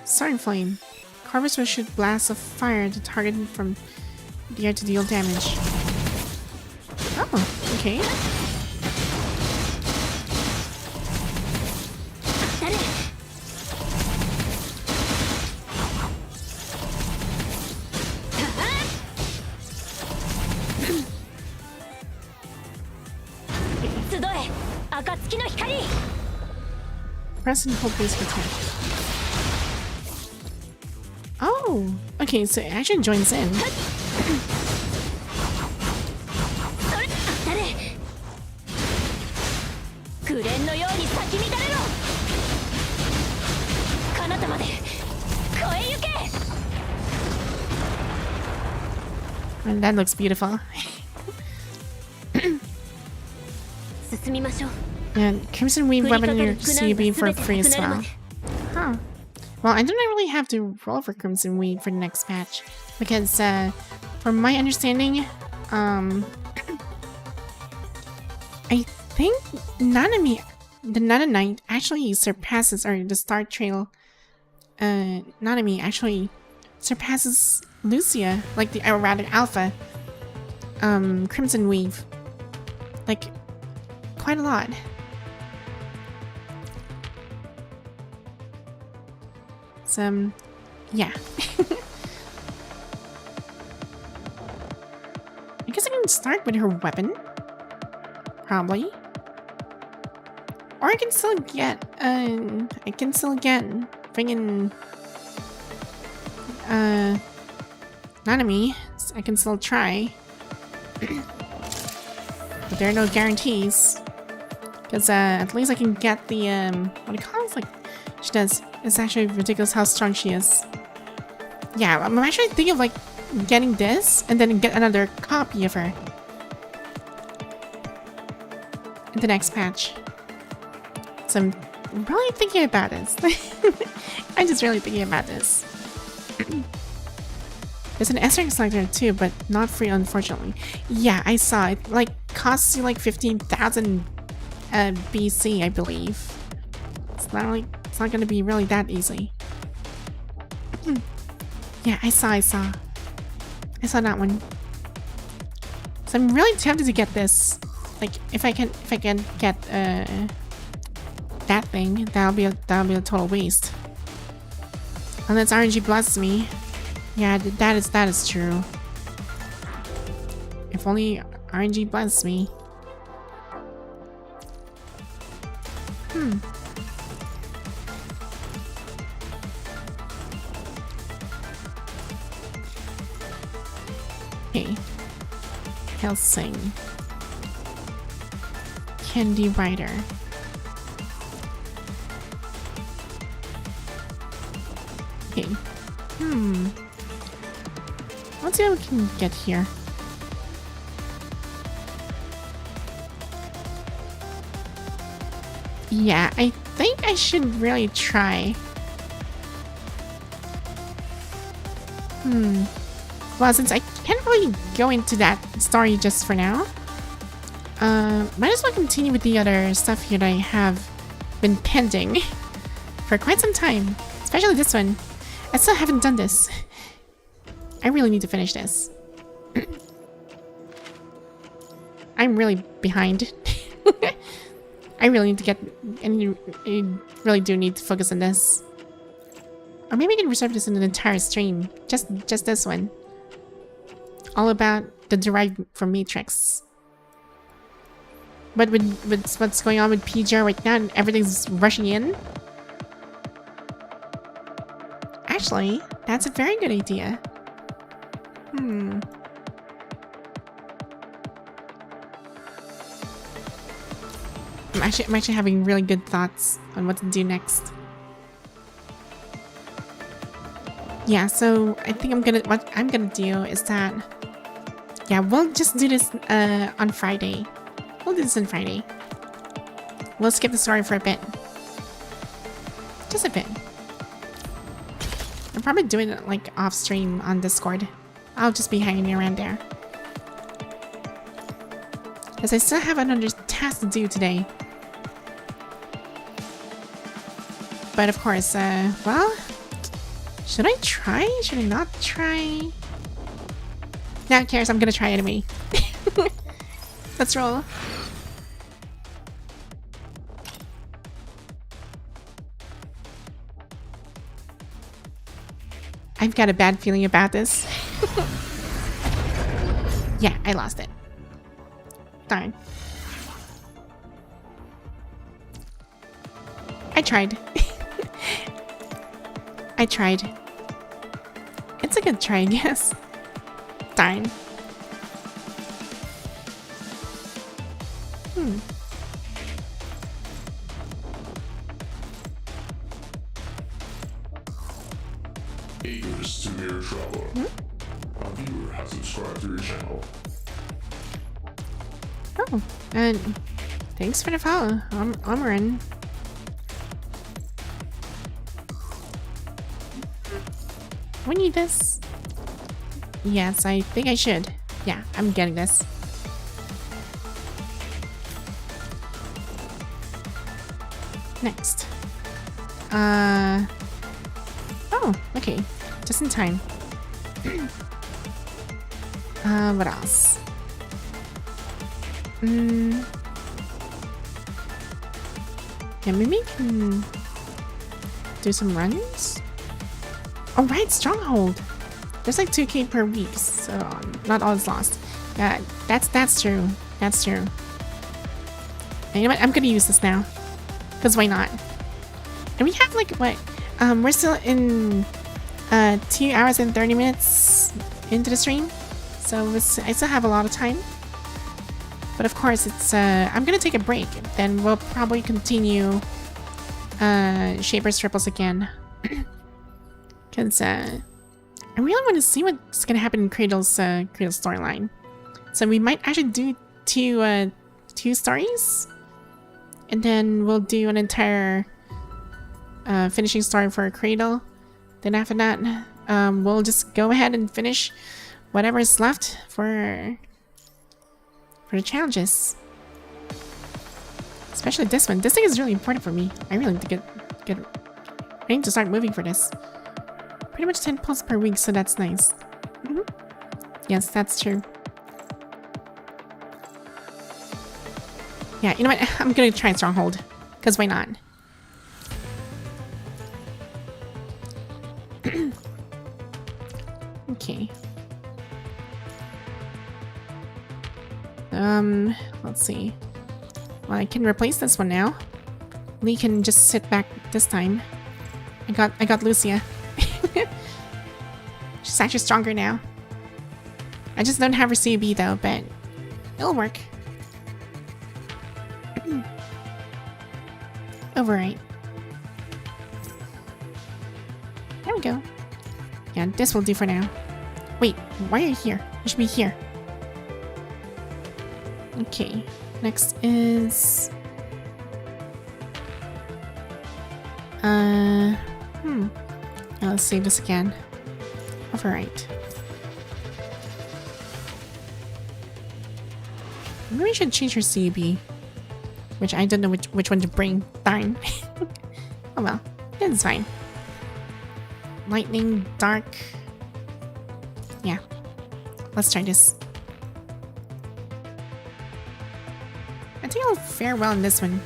Starting flame. Carvis will shoot blasts of fire at the target from the air to deal damage. Oh, okay. Press and hold base for attack. Oh, okay, so it actually joins in. And that looks beautiful. And Crimson Weave weapon your CUB for free as well. Huh. Well, I don't really have to roll for Crimson Weave for the next patch. Because, from my understanding, I think Nanami, the Nanonite actually surpasses, or the Star Trail Nanami actually surpasses Lucia, like the, or rather Alpha, Crimson Weave. Like, quite a lot. So, yeah. I guess I can start with her weapon. Probably. Or I can still get, friggin', Nanami. I can still try. But there are no guarantees. Because, at least I can get the, what do you call it? It's like, she does. It's actually ridiculous how strong she is. Yeah, I'm actually thinking of, like, getting this, and then get another copy of her. In the next patch. So I'm really thinking about this. I'm just really thinking about this. There's an S-rank selector too, but not free, unfortunately. Yeah, I saw it. Like, costs you like 15,000 BC, I believe. It's not like, it's not gonna be really that easy. Yeah, I saw that one. So I'm really tempted to get this. Like, if I can get that thing, that'll be a total waste. Unless RNG blesses me. Yeah, that is true. If only RNG blesses me. Okay. Helsing. Candy Rider. Okay. Let's see what we can get here. Yeah, I think I should really try. Well, since I can't really go into that story just for now, might as well continue with the other stuff here that I have been pending for quite some time. Especially this one. I still haven't done this. I really need to finish this. I'm really behind. I really need to get, and I really do need to focus on this. Or maybe I can reserve this in an entire stream. Just this one. All about the derived from Matrix. But with what's going on with PGR right now and everything's rushing in. Actually, that's a very good idea. I'm actually having really good thoughts on what to do next. Yeah, so I think what I'm gonna do is that, yeah, we'll just do this on Friday. We'll do this on Friday. We'll skip the story for a bit. Just a bit. I'm probably doing it like off stream on Discord. I'll just be hanging around there. Because I still have another task to do today. But of course, well, should I try? Should I not try? No one cares, I'm gonna try anyway. Let's roll. I've got a bad feeling about this. Yeah, I lost it. Darn. I tried. I tried. It's a good try, I guess. Darn. Eagers to Mirror Traveler. A viewer has subscribed to your channel. Oh, and thanks for the follow, Amarin. We need this. Yes, I think I should. Yeah, I'm getting this. Next. Oh, okay. Just in time. What else? Yeah, maybe we can do some runs? Oh right, Stronghold! There's like 2k per week, so not all is lost. Yeah, that's true. That's true. And you know what? I'm gonna use this now. Because why not? And we have like, what? We're still in 2 hours and 30 minutes into the stream. So I still have a lot of time. But of course, it's I'm gonna take a break. Then we'll probably continue Shaper's Triples again. Because I really want to see what's gonna happen in Cradle's storyline. So we might actually do two stories. And then we'll do an entire finishing story for Cradle. Then after that, we'll just go ahead and finish whatever is left for the challenges. Especially this one. This thing is really important for me. I really need to get I need to start moving for this. Pretty much 10 pulls per week, so that's nice. Yes, that's true. Yeah, you know what? I'm gonna try Stronghold. Because why not? Okay. Let's see. Well, I can replace this one now. Lee can just sit back this time. I got Lucia. She's actually stronger now. I just don't have her CB though, but it'll work. Overwrite. There we go. Yeah, this will do for now. Wait, why are you here? You should be here. Okay, next is... let's save this again. Overwrite. Maybe we should change her CB. Which I don't know which one to bring. Darn. Oh well, it's fine. Lightning, dark. Yeah. Let's try this. I think I'll fare well in this one.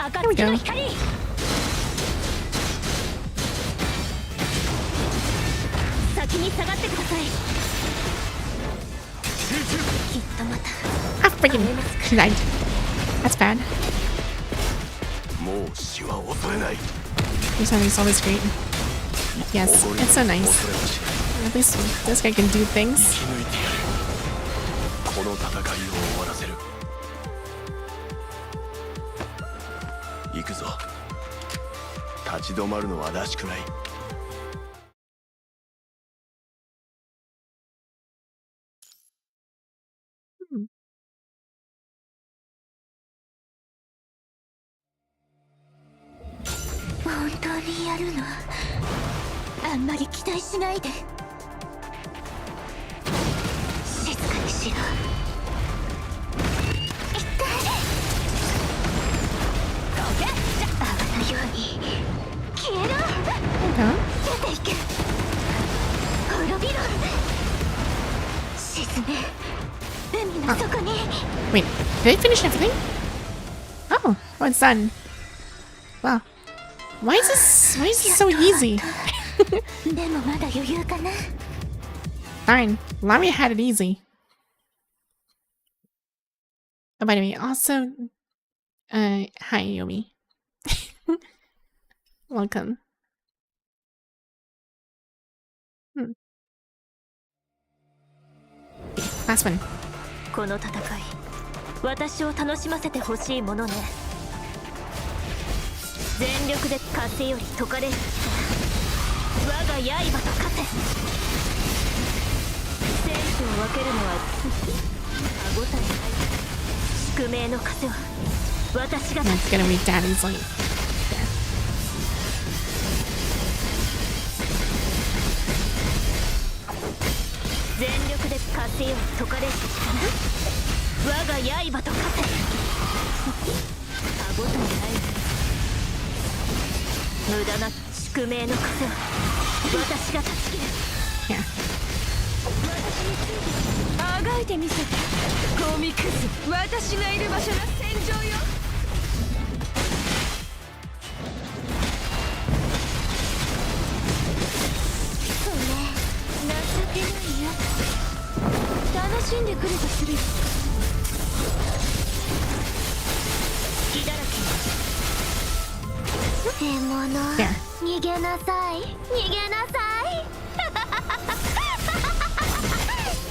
There we go. Ah, freaking she died. That's bad. This is always great. Yes, it's so nice. At least this guy can do things. Wait, did I finish everything? Oh, it's done. Wow. Why is this so easy? Fine. Lamia had it easy. Oh, by the way, also, hi, Yomi. Welcome. Last one. この戦い、私を楽しませてほしいものね。全力で風より解かれる我が刃と勝て。生死を分けるのは歯応えない。宿命の風は私が。That's gonna be Daddy's like. 全力で風より解かれる力我が刃と勝て。歯応えない無駄な宿命の風は私が断ち切る。あがいてみせてゴミクズ。私がいる場所が戦場よ。そうね、情けないよ。楽しんでくれとするよ。隙だらけ。獲物、逃げなさい、逃げなさい。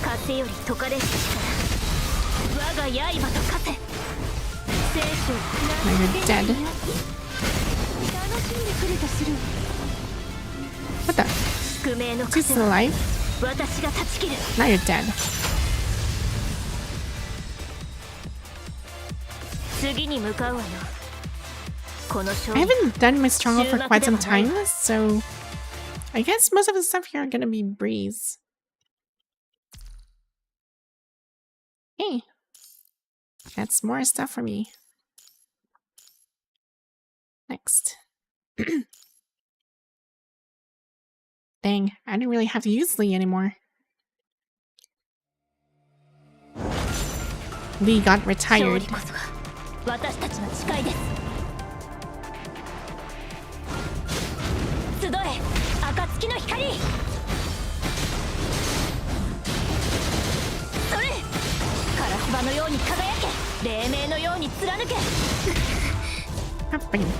風より解かれる力我が刃と勝て。生死を You're dead. 楽 What the? Is he still alive? Now you're dead. I haven't done my stronghold for quite some time, so I guess most of the stuff here are gonna be breeze. Hey, that's more stuff for me. Next. Dang, I don't really have to use Lee anymore. Lee got retired. Happening.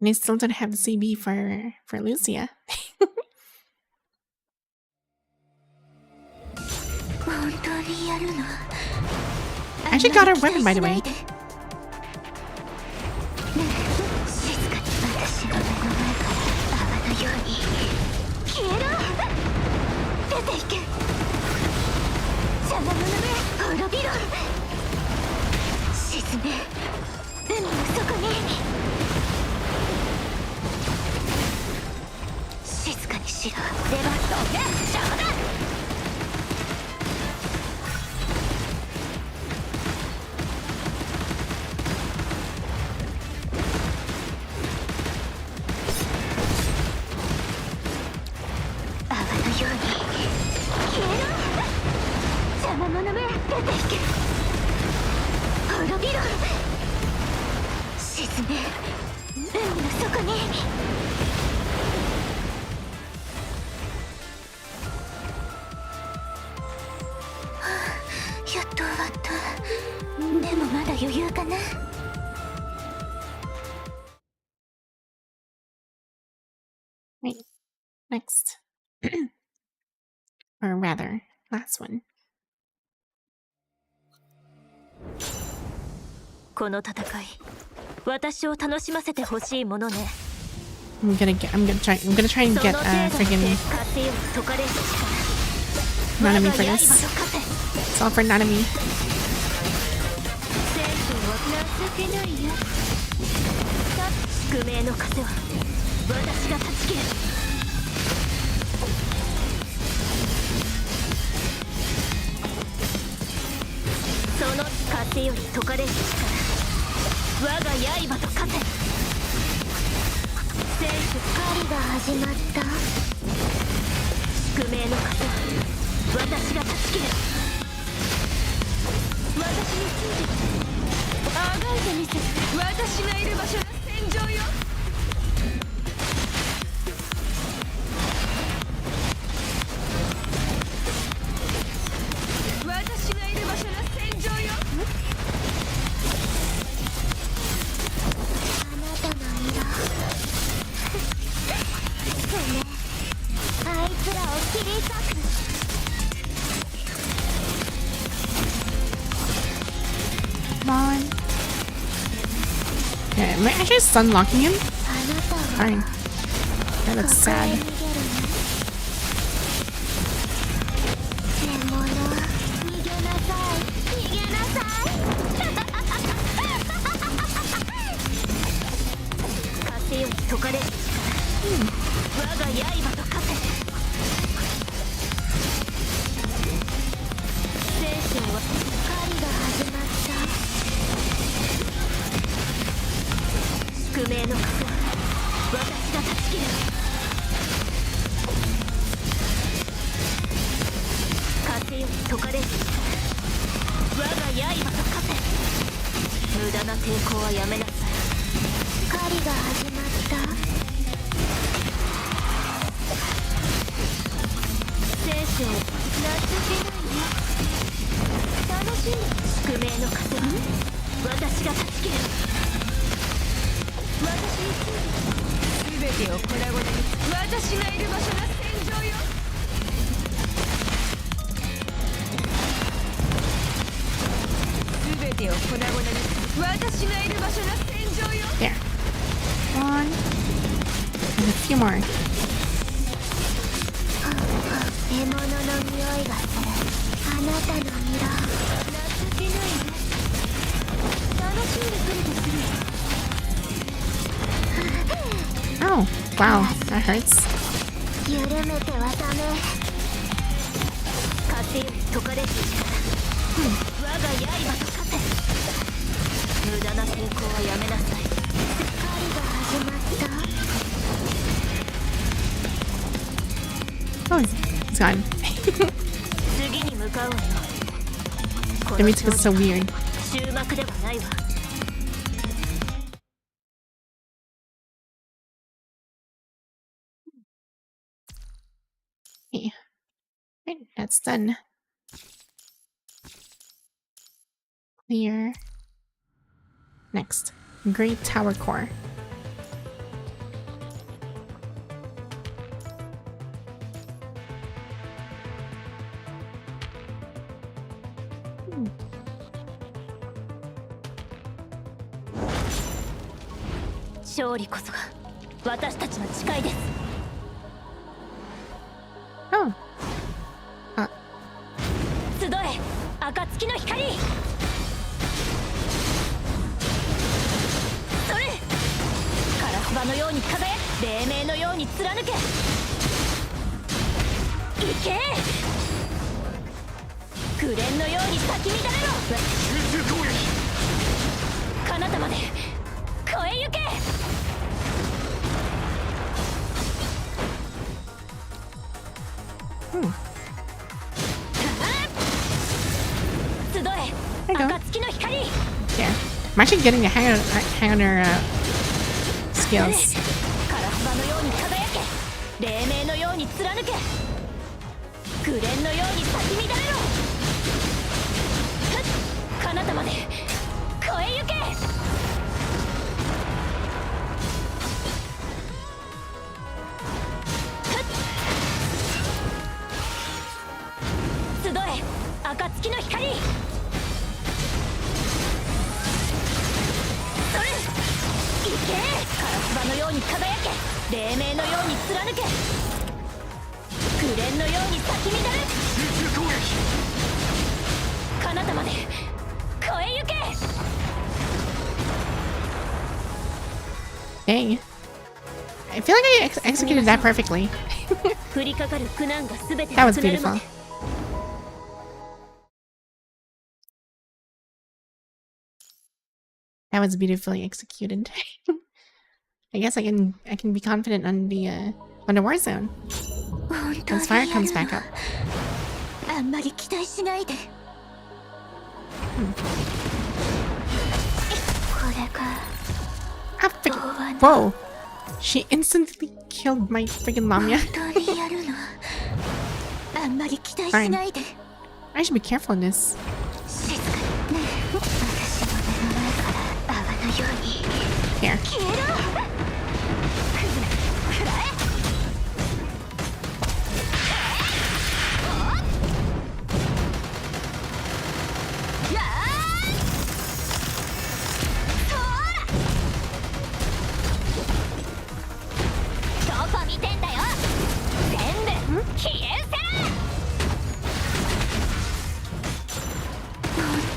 And I still don't have the CB for Lucia. I actually got her weapon, by the way. Wait, next. Or rather, last one. I'm gonna try and get friggin' Nanami for this. It's all for Nanami. Come on. Okay, am I actually stun locking him? Fine. Yeah, that's sad. 命の風私が断ち切る風より解かれる我が刃と化せ無駄な抵抗はやめなさい狩りが始まった戦士を情けないよ楽しんで宿命の風は私が断ち切る私について全てを粉々に私がいる場所が戦場よ全てを粉々に私がいる場所が戦場よ There. One. And a few more. 獲物の匂いがするあなたの色情けないね楽しんでくれてする Oh, wow, that hurts. 緩めてはダメ風より解かれる我が刃と化せ無駄な抵抗はやめなさい狩りが始まった Oh, it's gone. 次に向かうわよ The music is so weird. 終幕ではないわ Okay. Right, that's done. Clear. Next, Great Tower Core. Hmm. 勝利こそが私たちの誓いです Oh. 集え暁の光それカラスバのように輝き黎明のように貫け行け紅蓮のように咲き乱れろ集中攻撃彼方まで越え行け 集え 暁の光 There. I'm actually getting the hang on her skills. カラスバのように輝け黎明のように貫け紅蓮のように咲き乱れろ彼方まで越え行け 集え暁の光それ行けカラスバのように輝け黎明のように貫け紅蓮のように咲き乱れ集中攻撃彼方まで越え行け Dang. I feel like I executed that perfectly. 降りかかる苦難が全て That was なくなるま beautiful. で That was beautifully executed. I guess I can be confident on the Warzone. Once fire comes back up. あんまり期待しないでこれが Ah, freaking, whoa! She instantly killed my freaking Lamia. 本当にやるのあんまり期待しないで I should be careful in this. 静かにね私の目の前から泡のように Here. 消えろくらえ どこ見てんだよ全部消え失せ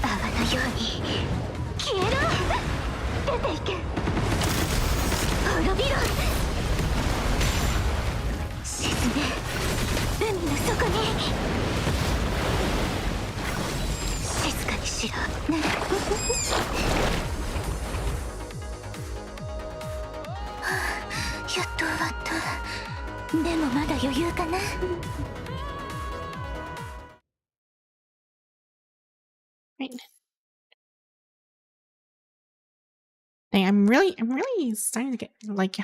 泡のように消えろ出ていけでもまだ余裕かな。 Right. Hey, I'm really starting to get like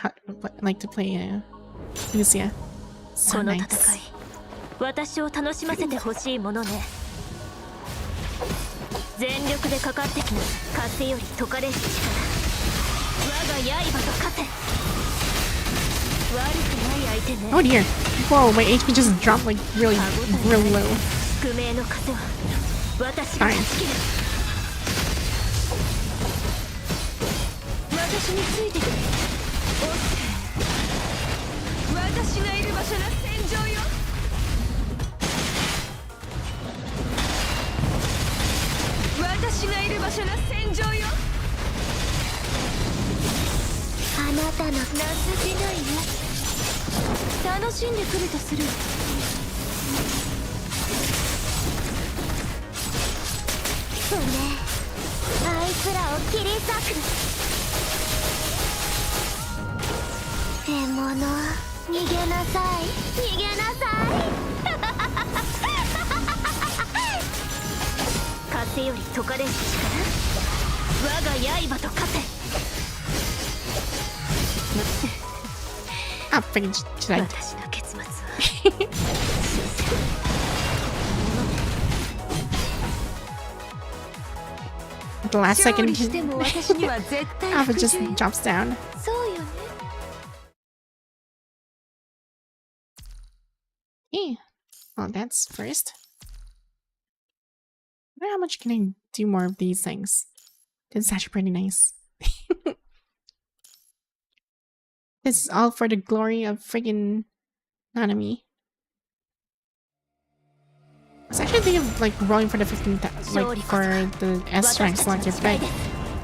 to play Lucia. こ So の戦 nice. い、私を楽しませてほしいものね。全力でかかってきな風より解かれし力。我が刃と勝て。悪くない相手ね。 Oh dear. Whoa, my HP just dropped like really low. 宿命の風は私が断ち切る。私についてくれ。私がいる場所が戦場よ。私がいる場所が戦場よ。あなたの情けないね。楽しんでくるとする。そうね、あいつらを切り裂く。獲物、逃げなさい、逃げなさい。風より解かれし力。我が刃と勝て。Ah, freaking should I? 私の結末は At the last second, しても私には絶対 Alpha 服従 just よ。 drops down. そうよね。 Yeah. Well, that's first. I wonder how much can I do more of these things? This is actually pretty nice. This is all for the glory of friggin' Nanami. I was actually thinking of like rolling for the 15th, like for the S rank selector,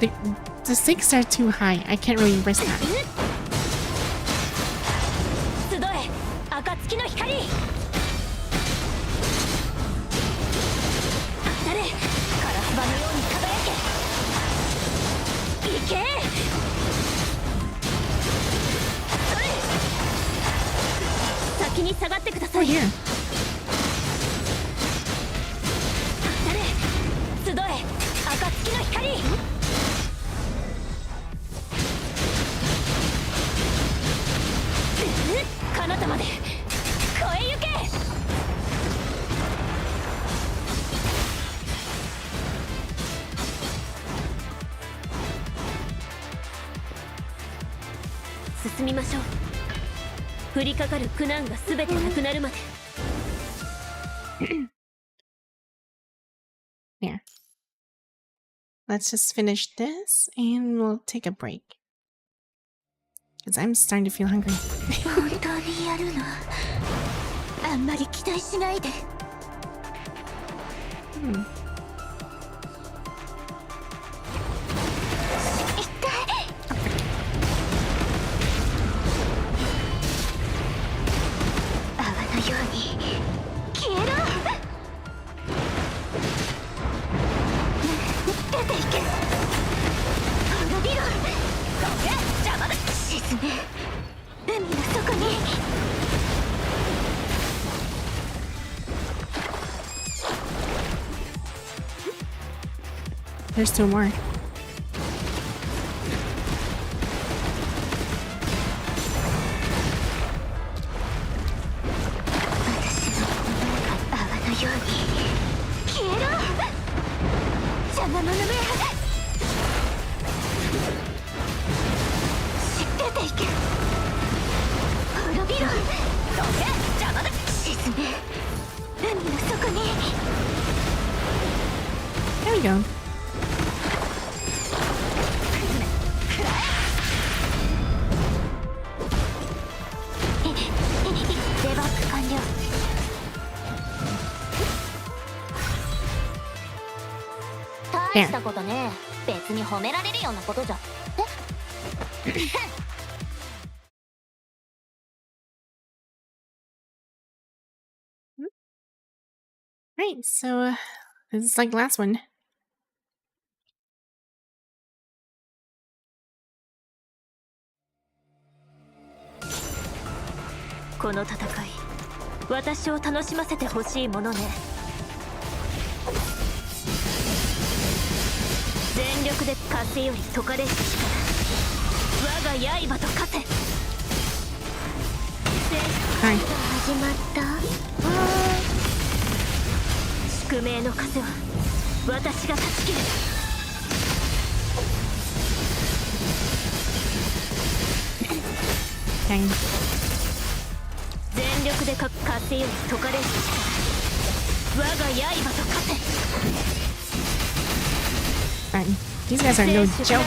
but the stakes are too high. I can't really risk that. 集え、暁の光。当たれ、カラスバのように輝け。行け。それ。先に下がってくださ Oh い。 here. 当たれ、集え、暁の光。彼方まで越え行け。進みましょう。降りかかる苦難がすべてなくなるまで。There. Let's just finish this and we'll take a break. Because I'm starting to feel hungry. 本当にやるの？あんまり期待しないで。Hmm. 泡のように消えろ。出ていけ。滅びろ。どけ、邪魔だ。沈め。海の底に。 There's two more. 泡のように消えろ。邪魔者め。出ていけ。滅びろ。どけ、邪魔だ。沈め。海の底に。 There we go. デバッグ完了。大したことね。別に褒められるようなことじゃ。Right, so this is like the last one. この戦い私を楽しませてほしいものね。全力で風より解かれる力、我が刃と化せ。はい。始まった。宿命の風は私が断ち切る。Dang. 全力で風より解かれる力、我が刃と化せ。Fine. These guys are no joke.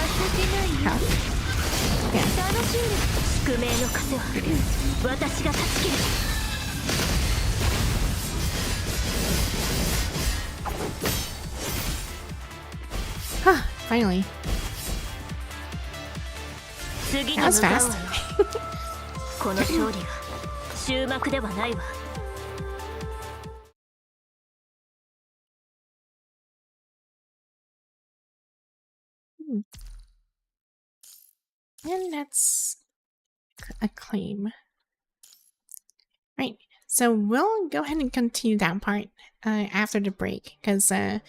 How? Yeah. 宿命の風は私が断ち切る。Huh, finally. 次 That に was 向かうわ fast. よ。この勝利が終幕ではないわ。And that's a claim. Right. So we'll go ahead and continue that part after the break, because we're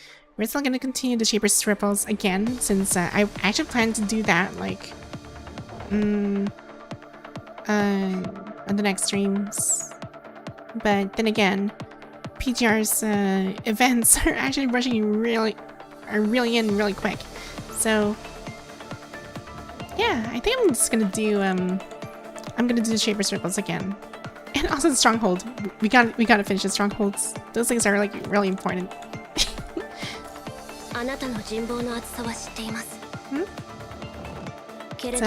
still going to continue the Shaper's Ripples again, since I actually plan to do that like on the next streams. But then again, PGR's events are actually really in really quick. So yeah, I think I'm just gonna do I'm gonna do the Shaper Circles again. And also the Stronghold. We gotta finish the Strongholds. Those things are like really important. あなたの人望の厚さは知っています。けれ But, ど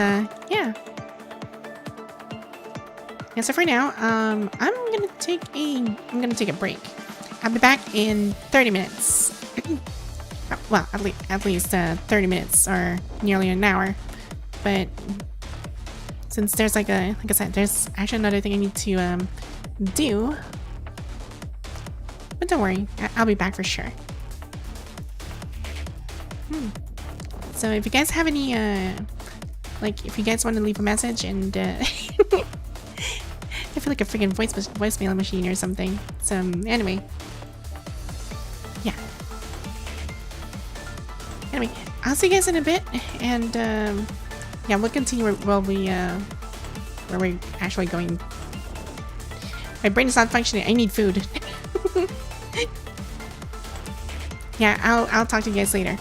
yeah. Yeah, so for now, I'm gonna take a break. I'll be back in 30 minutes. Well, at least 30 minutes or nearly an hour. But since there's like I said, there's actually another thing I need to do. But don't worry, I'll be back for sure. So if you guys have any like if you guys want to leave a message and I feel like a freaking voicemail machine or something. So anyway. Yeah. Anyway, I'll see you guys in a bit, and yeah, we'll continue where we're actually going. My brain is not functioning. I need food. Yeah, I'll talk to you guys later.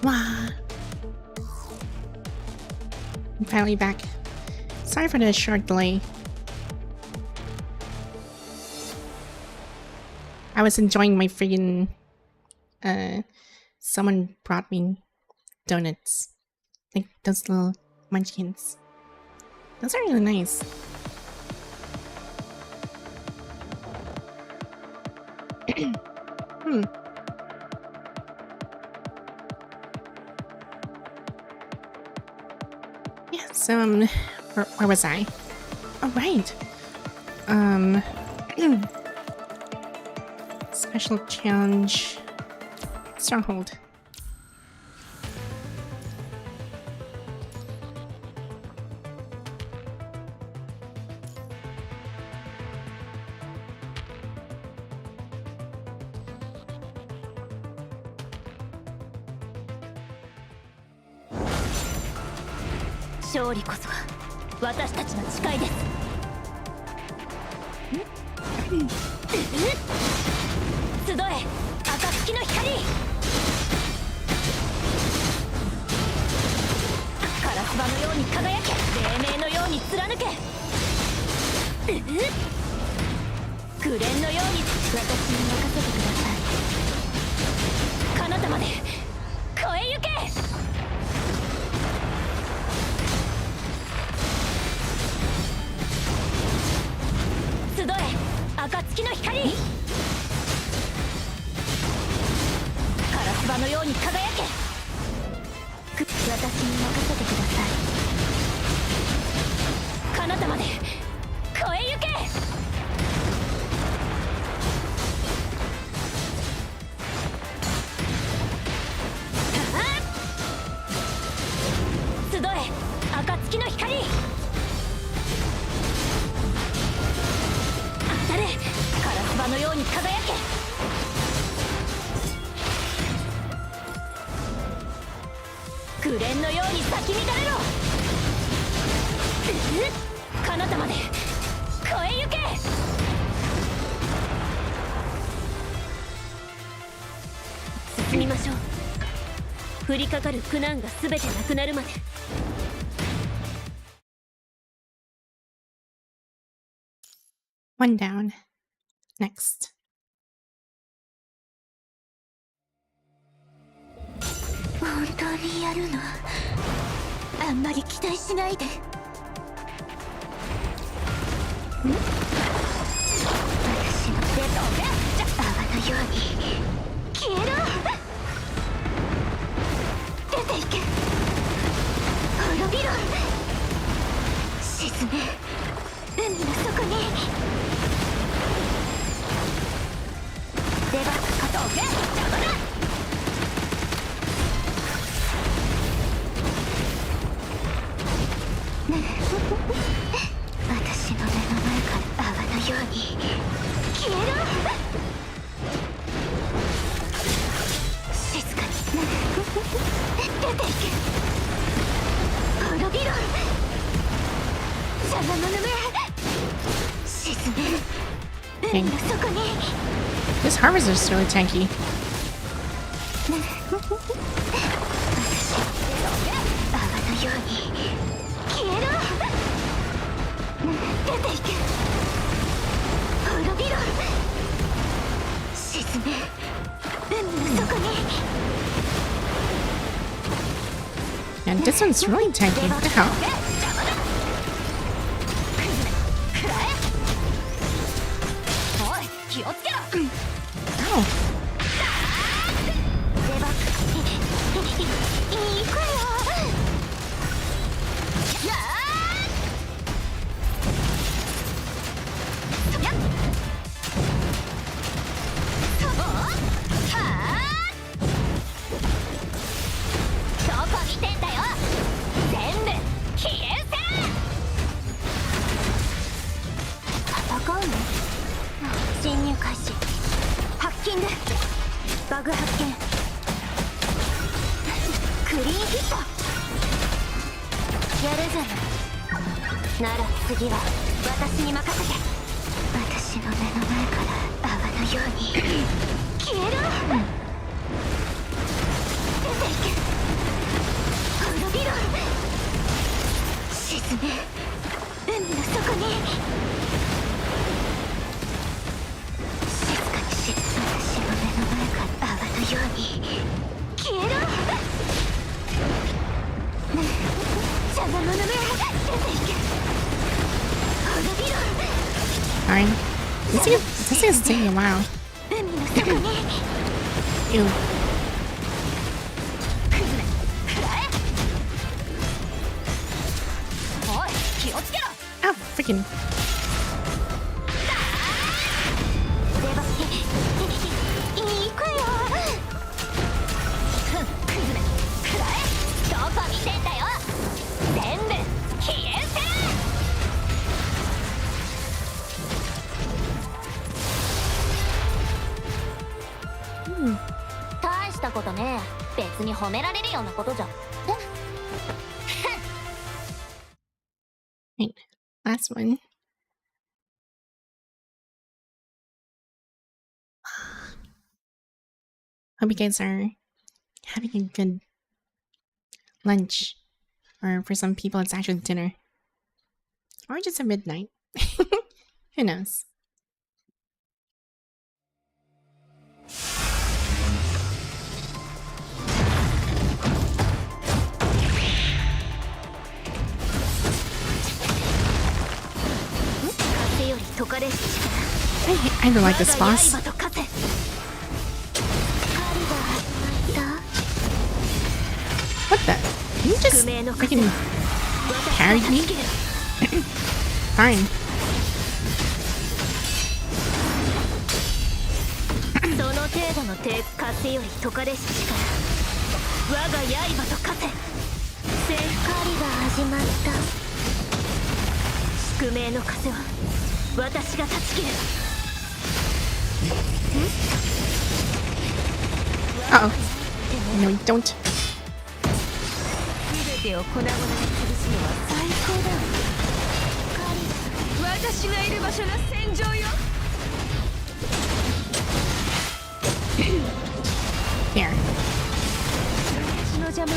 Wow. I'm finally back. Sorry for the short delay. I was enjoying my friggin' someone brought me donuts. Like those little munchkins. Those are really nice. Yeah, so where was I? Oh right. Special challenge. Stronghold.勝利こそが私たちの誓いです。集え暁の光。カラスバのように輝け、黎明のように貫け。紅蓮のように私に任せてください。彼方まで越え行け。集え暁の光。カラスバのように輝け。私に任せてください。彼方まで越え行け。集え暁の光。当たれカラスバのように輝け。紅蓮のように咲き乱れろ。彼方まで越え行け。進みましょう。降りかかる苦難が全てなくなるまで。One down. Next. 本当にやるの？あんまり期待しないで。私の手と泡のように消えろ。出ていけ。滅びろ。沈め海の底に。出ばかどけ。邪魔だ。私の目の前から泡のように消えろ。静かに出ていけ。滅びろ。邪魔者め。沈め海の底に。This harvester is really tanky. 泡のように消えろ。出ていけ。滅びろ。沈め海の底に。 And this one's really tanky. What the hell? おい気をつけろ。 Ow. いくよ。どこ見てんだよ。全部消えせ。戦うの？侵入開始。ハッキング。バグ発見。クリーンヒット。やるじゃない。なら次は私に任せて。私の目の前から泡のように消えろ。出ていけ。海の底に静かに沈む私の目の前から泡のように消えろ。邪魔者め出ていけ。滅びろ。 Fine. This is taking a while. 海の底に Ew. おい気をつけろ。 Oh, freaking. でばいいくよ。くずめくらえ。どこ見てんだよ。全部消え失せ。大したことねえ。別に褒められるようなことじゃ。Right. Last one. Hope you guys are having a good lunch. Or for some people, it's actually dinner. Or just a midnight. Who knows? I don't like this boss. What the? Can you just freaking carry me? Fine. その程度の風より解かれし力我が刃と化せ聖光が始まった宿命の風は私が断ち切る Uh-oh. No, you don't. 全てを粉々に潰すのは最高だ私がいる場所が戦場よ There. 私の邪魔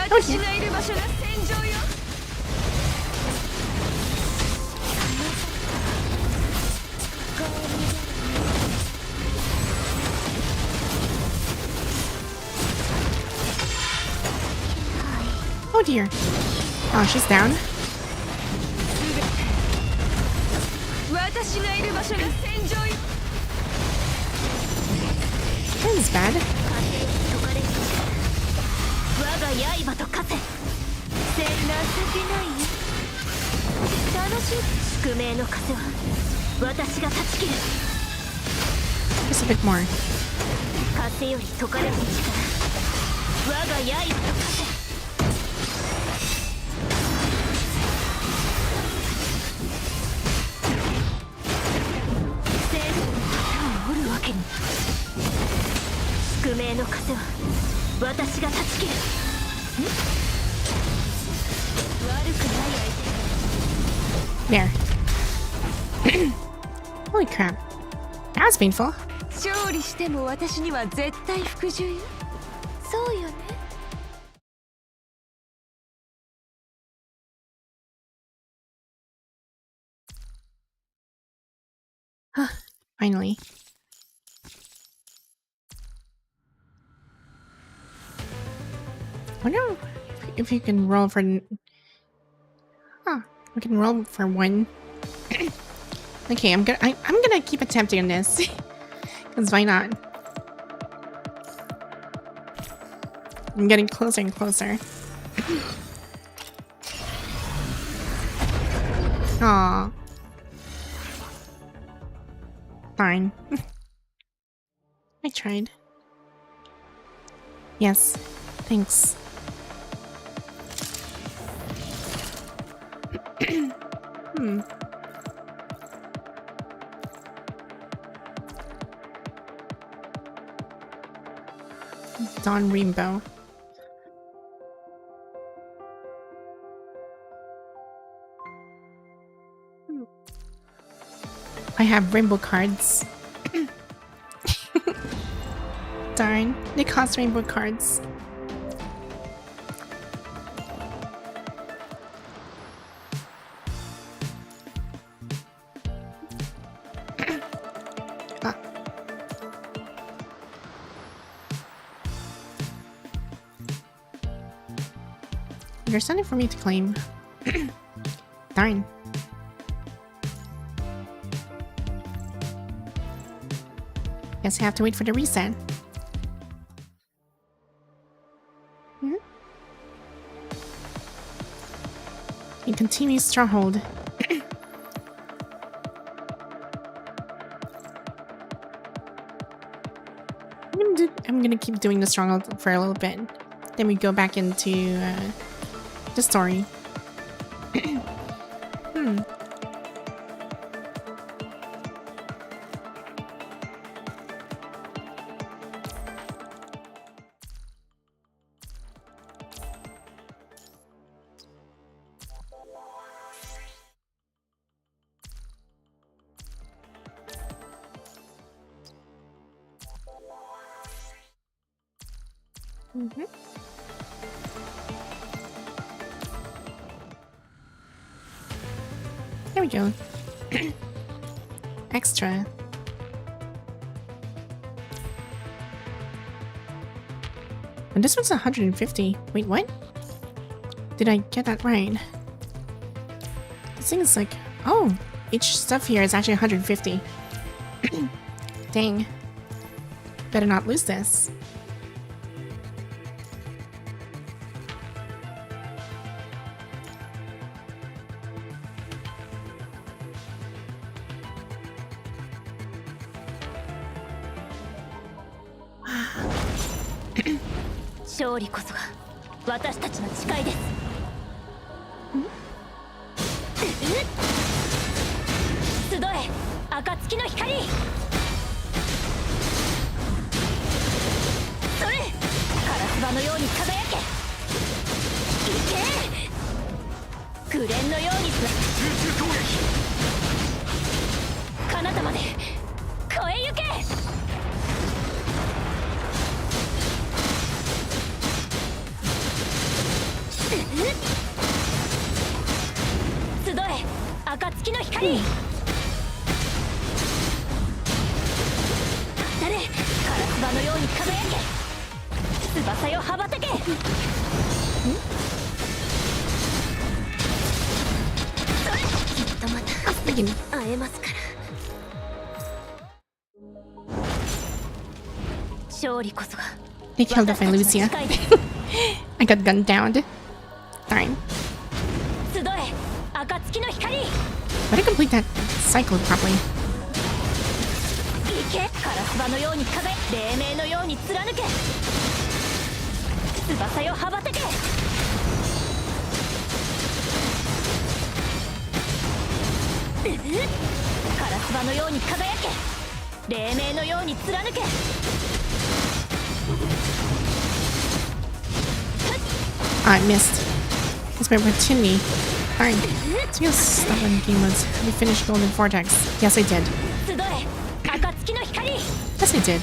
私がいる場所が戦場よ Oh dear. Oh, she's down. 私がいる場所が戦場よ That is bad. 我が刃と化せ情けないよ楽しい宿命の風は私が断ち切る Just a bit more. 風より解かれし力我が刃と化せ 宿命の風は私が断ち切る悪くない相手 There. Holy crap. That was painful. 勝利しても私には絶対服従よそうよね Finally. I wonder if you can roll for... Huh. We can roll for one. Okay, I'm gonna keep attempting on this. Because why not? I'm getting closer and closer. Aww. Fine. I tried. Yes. Thanks. Dawn Rainbow. I have rainbow cards. Darn, they cost rainbow cards. Ah. There's something for me to claim. Darn. Guess I have to wait for the reset. And continue stronghold. I'm gonna keep doing the stronghold for a little bit. Then we go back into the story. There we go. Extra. And this one's 150. Wait, what? Did I get that right? This thing is like... Oh! Each stuff here is actually 150. Dang. Better not lose this.勝利こそが私たちの誓いです。集え暁の光。それカラスバのように輝け。行け紅蓮のように集中攻撃。彼方まで越え行け。集え暁の光。当たれカラスバのように輝け。翼よ羽ばたけ。きっとまた会えますから。勝利こそが They killed off my Lucia. I got gunned down. Darn. But I complete that cycle properly. I missed. That's my opportunity. Darn. So you'll stop when the game was. Have you finished Golden Vortex? Yes, I did. Yes, I did.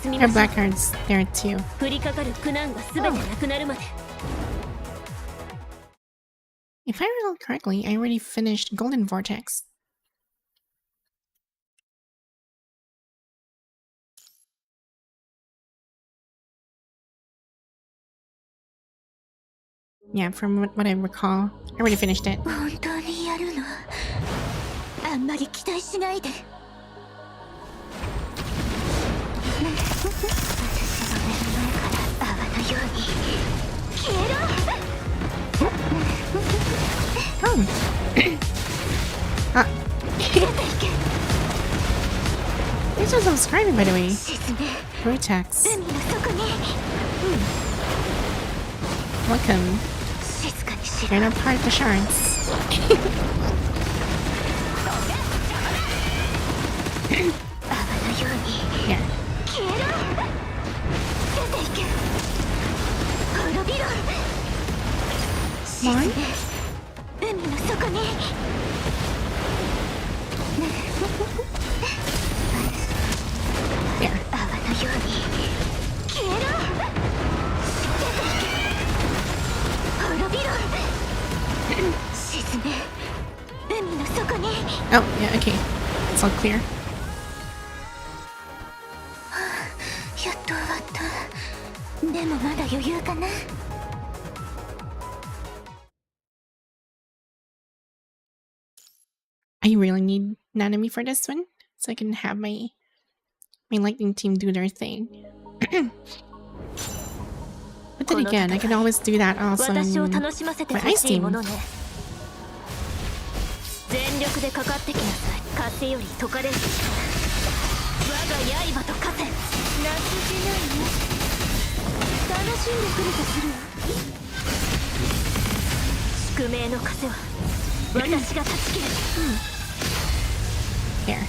There are black cards there too. If I recall correctly, I already finished Golden Vortex. Yeah, from what I recall, I already finished it. Oh. Thanks for subscribing, by the way. Vortex. Welcome. You're not part of the shards. Oh, yeah, okay. It's all clear. やっと終わった。でもまだ余裕かな。I really need Nanami for this one, so I can have my lightning team do their thing. But then again, I can always do that also in my ice team. 全力でかかってきなさい。風より解かれる力。我が刃と風。情けないね。楽しんでくれとするわ。宿命の風は私が断ち切る。Here.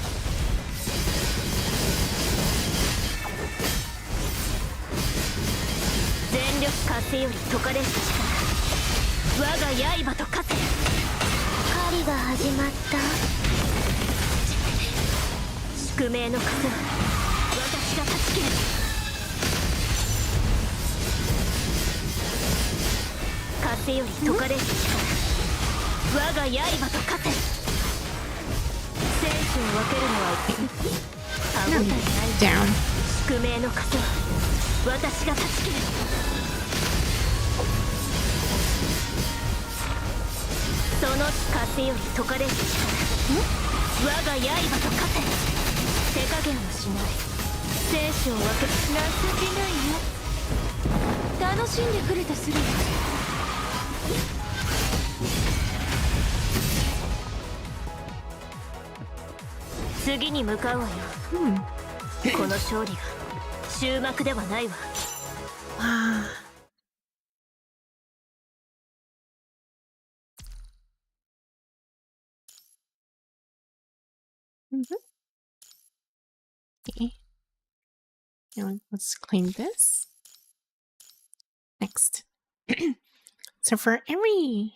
全力風より解かれる力。我が刃と風。狩りが始まった。宿命の風は私が断ち切る。風より解かれる力。我が刃と風。生死を分けるのは歯応えない。 Down. 宿命の風は私が断ち切る。その風より解かれる力。我が刃と風。手加減をしない。生死を分け。情けないよ。楽しんでくれとするわ。次に向かうわよ。この勝利が終幕ではないわ。Okay. Now let's claim this. Next. So for every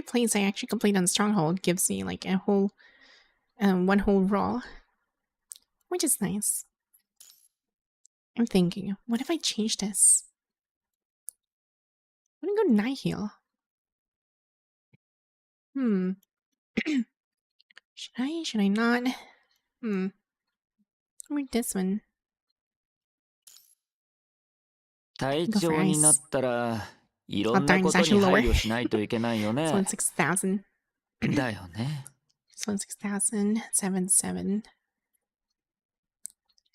place I actually complete on Stronghold gives me like a whole one whole roll, which is nice. I'm thinking, what if I change this? I'm gonna go Nihil. Should I not? Read this one. 隊長になったらいろんなことに配慮しないといけないよね。So it's 6,000. だよね。So it's 6,000, 7,700.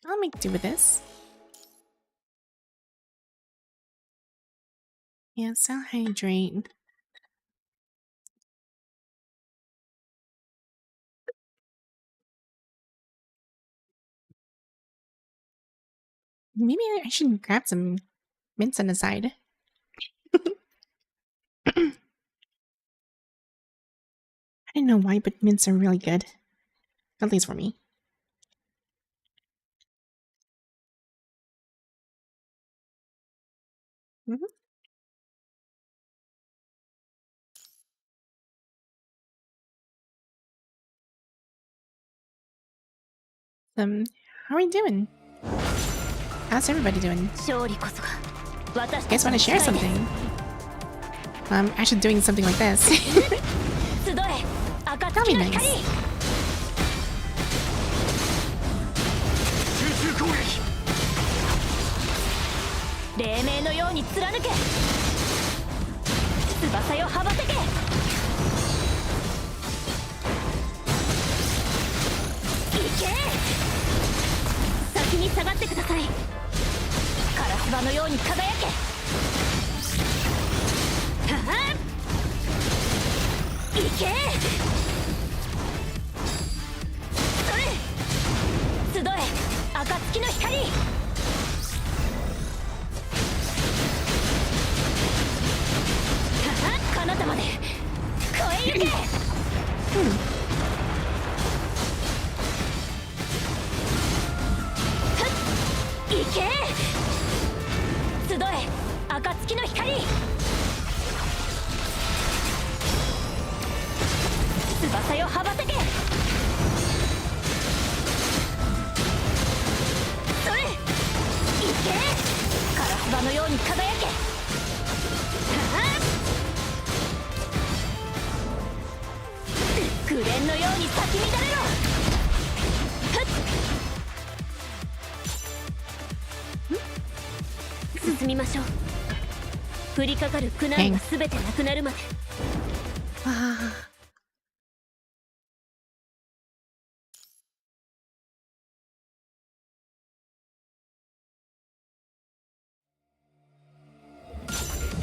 I'll make do with this. Yeah, cell hydrate. Maybe I should grab some mints on the side. I don't know why, but mints are really good. At least for me. How are we doing? How's everybody doing? Guys want to share something? I'm actually doing something like this. That'll be nice. 紅のように咲き乱れろ。進みましょう。降りかかる苦難が全てなくなるまで。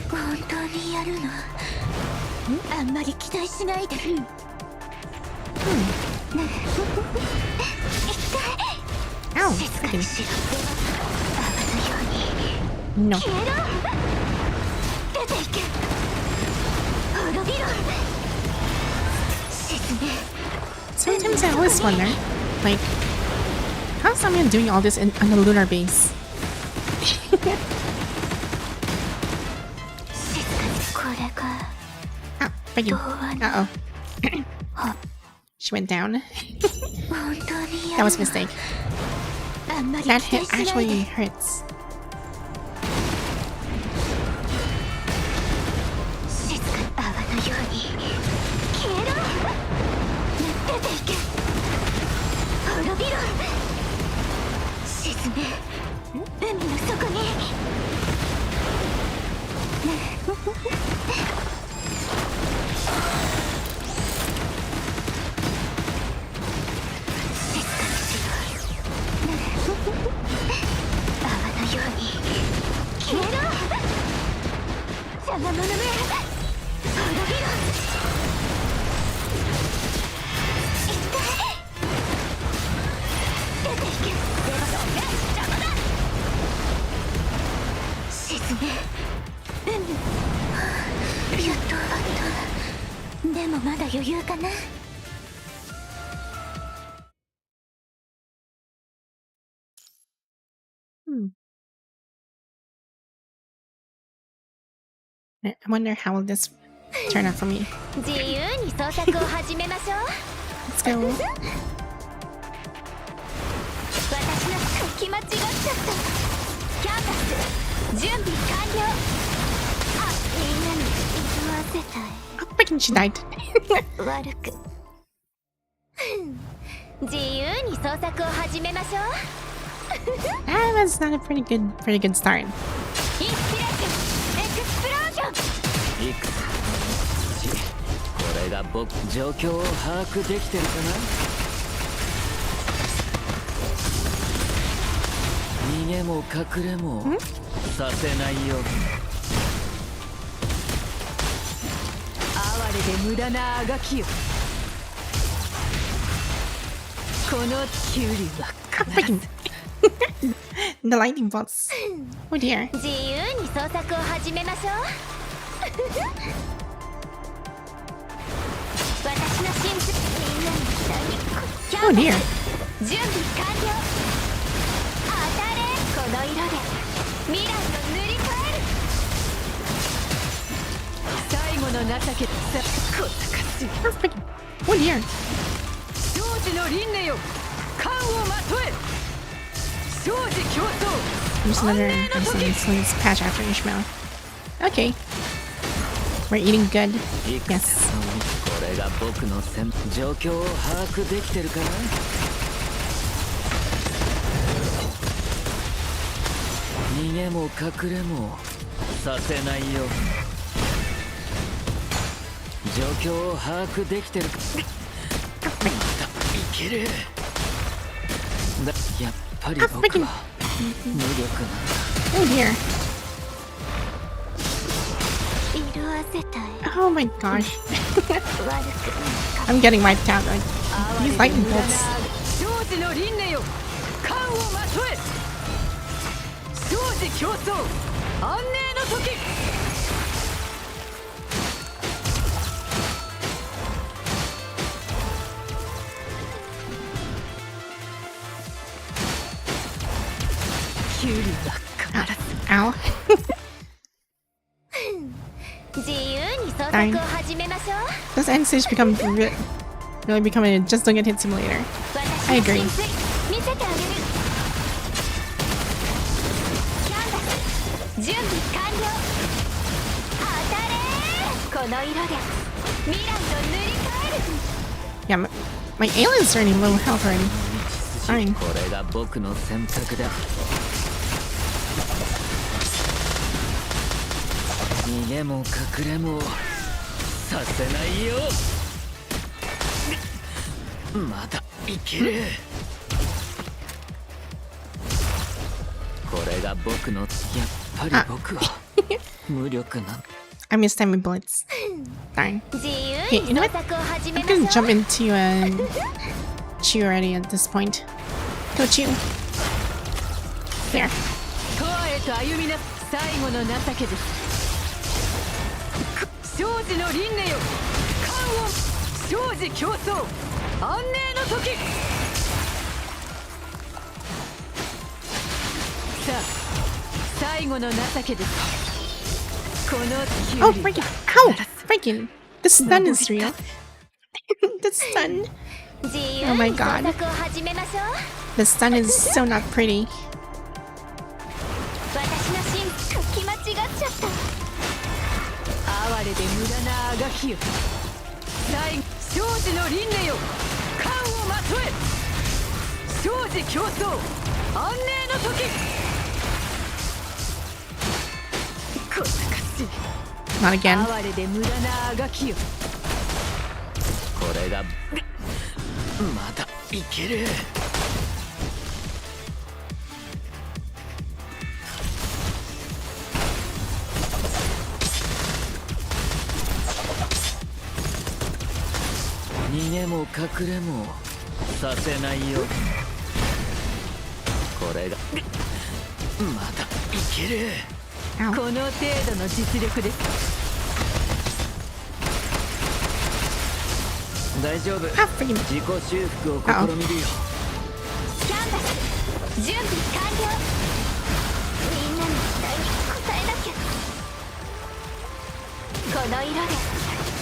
本当にやるの？あんまり期待しないで。Ow! 静かにしろ。泡のように No. 消えろ。出ていけ。滅びろ。沈め。 Sometimes I always wonder, like, how's someone doing all this on the lunar base? 静かにこれが Ah, thank you. 童話の Uh-oh. She went down. 本当にや That る was a の？ mistake. あんまり期 That 待 hit しない actually で。 hurts. 静かに泡のように消えろ。出ていけ。滅びろ。沈め。海の底に。泡のように消えろ。邪魔者め。滅びろ。一回出ていけ。邪魔だ。沈め。海。やっと終わった。でもまだ余裕かな。I wonder how will this turn out for me. 自由に創作を始めましょう。 Let's go. 私の書き間違っちゃった。キャンバス準備完了。あ、みんなに言わせたい。 Oh, freaking she died. 悪く自由に創作を始めましょう。 That was not a pretty good start. インスピレーションエクスプロージョン。いくつこれが僕状況を把握できてるかな。逃げも隠れもさせないよ。哀れで無駄なあがきよ。このキュウリは Ah, freaking. The lightning bolts. Oh dear. 自由に創作を始めましょう。私の真実みんなの期待にキャ Oh ンバ dear. ス準備完了。当たれ。この色で未来を塗り替える。最後の情けさこたかし Oh, freaking. Oh dear. 生児の輪廻よ冠をまとえ。生児競争 There's another this patch after Ishmael. Okay. We're eating good. いくつ Yes. これが僕の状況を把握できてるかな。逃げも隠れもさせないよ。状況を把握できてるか。またいける。やっぱり僕は無力な。 Oh dear. 色あせたい。 Oh my gosh. 悪く I'm getting wiped out. Like, these lightning bolts. 生児の輪廻よ冠をまとえ。生児競争安寧の時。キュウリは必ず Ow. 自由に創作を始めましょう。 This end stage becomes really becoming a just don't get hit simulator. I 私の agree. 真髄見せてあげる。キャンバス準備完了。当たれ。この色で未来を塗り替える。Yeah, my alien's already low health already. Fine. これが僕の選択だ。逃げも隠れもさせないよ。まだいける。これが僕のやっぱり僕は無力な。I missed time with bullets. Darn. 自由 Okay, you に know 創 what? 作を始め I'm ましょ gonna う jump into Chew already at this point. Go Chew. There. 永遠へと歩みな最後の情けです。生児の輪廻よ、観音生児競争安寧の時。さあ最後の情けです。この地球 Oh, に freaking. Ow! Freaking. The stun is real. The stun. 自由 Oh my に創 god. 作を始めましょう。 The stun is so not pretty. 私の心書き間違っちゃった。哀れで無駄なあがきよ。最後生児の輪廻よ、観をまとえ。生児競争安寧の時。こんな感じ。 Not again. 哀れで無駄なあがきよ。これがまだいける。逃げも隠れもさせないよ。これがまだいける。この程度の実力です。大丈夫。 Ah, freaking. 自己修復を試みるよ。キャンバス準備完了。みんなの期待に応えなきゃ。この色で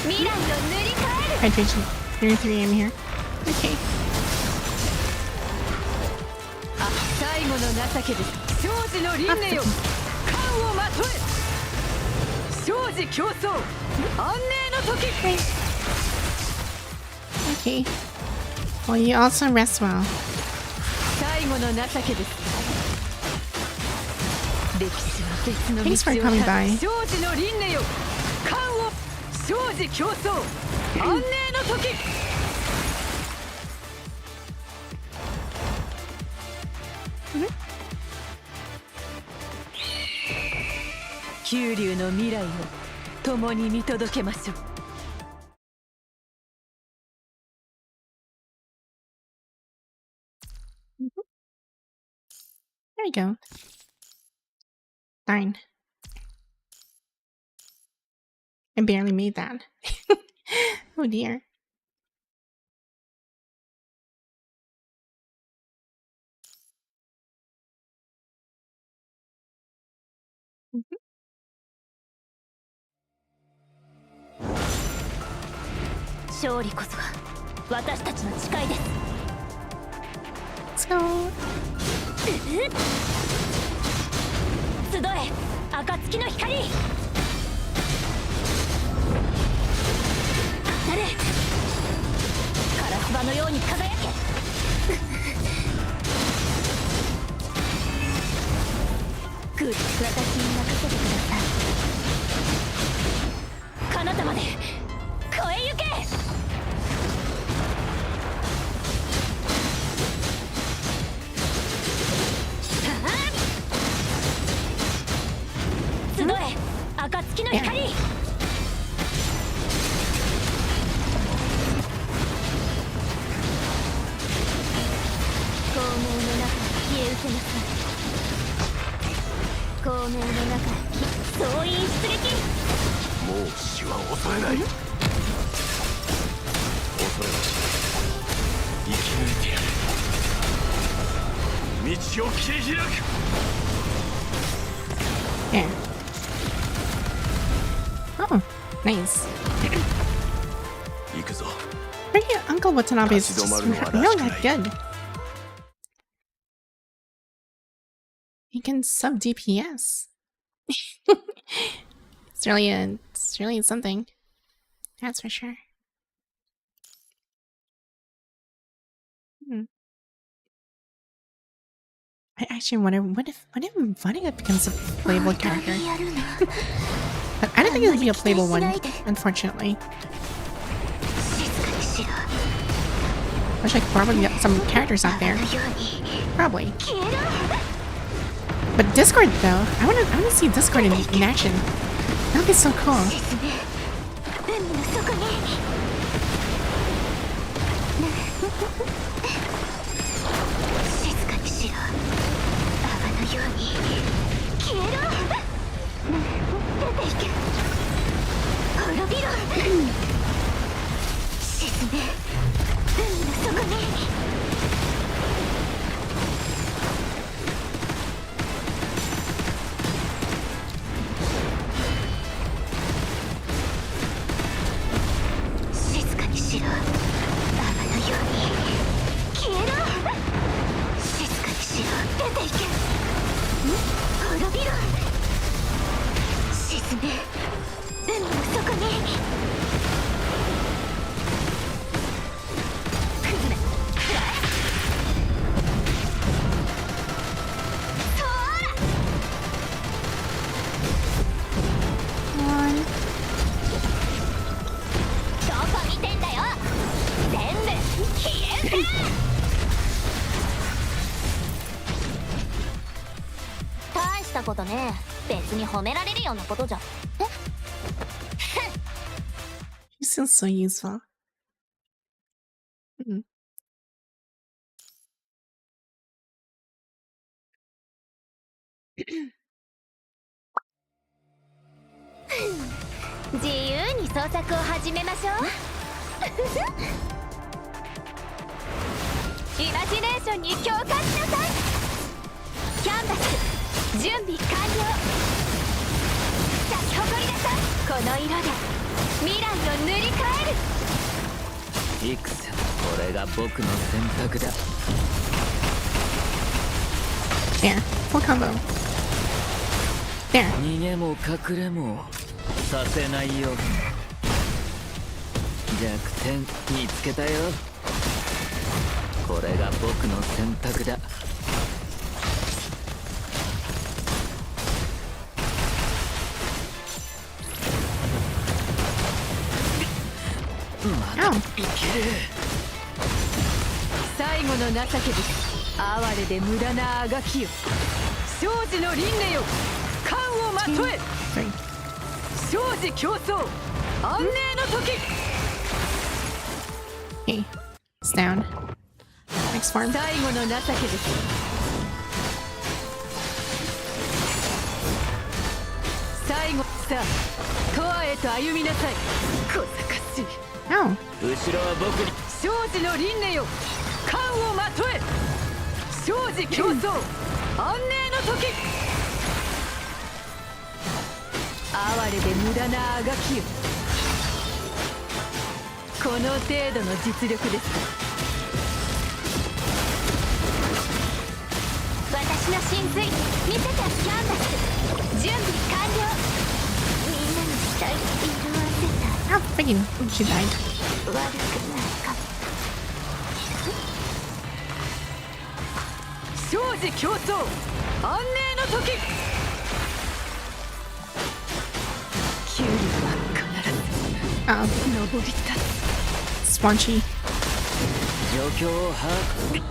未来を塗り替える。 Hydration. 33 am here. Okay. あ、最後の情けです。生児の輪廻よ、観をまとえ。生児競争安寧の時。 Okay. Well, you also rest well. 最後の情けです。歴史は別の Thanks for 道を coming た by. 生児の輪廻よ、観を生児競争安寧の時。九竜の未来を共に見届けましょう。 There we go. Darn. I barely made that. Oh dear. Mhm. 勝利こそが私たちの誓いです。 Let's go. 集え暁の光。当たれカラスバのように輝け。グッ私に任せてください。彼方まで超えゆけ。集え暁の光。光明の中消え失せなさい。光明の中総員出撃。もう死は恐れない。恐れは生き抜いてやる。道を切り開く。 There. Oh, nice. 行くぞ。Freaking Uncle Watanabe is just really that good. He can sub DPS. It's really something. That's for sure. actually wonder what if Vonnegut becomes a playable character? But I don't think it'll be a playable one, unfortunately. Wish I could probably get some characters out there. Probably. But Discord though, I wanna see Discord in action. That'd be so cool. You sound so useful. Mm. 自由に創作を始めましょう。イマジネーションに共感しなさい。キャンバス準備完了。咲き誇りなさい。この色で未来を塗り替える。いくつこれが僕の選択だ。 There, full combo. There. 逃げも隠れもさせないよ。弱点見つけたよ。これが僕の選択だ。まだいける。最後の情けです。哀れで無駄なあがきよ。生死の輪廻よ。冠をまとえ。生死競争安寧の時。 Okay, it's down. Next farm. 最後の情けです。最後さあ、永遠へと歩みなさい。小賢しい。 Oh. 後ろは僕に。生死の輪廻よ。冠をまとえ。生死競争安寧の時。哀れで無駄なあがきよ。この程度の実力です。私の神髄見せたキャンバス準備完了。みんなの期待に色あせた。 Oh, freaking! She died. 悪くないか。生死競争安寧の時。キュウリは必ず Oh, 登り立つ。 Swanchy. 状況を把握。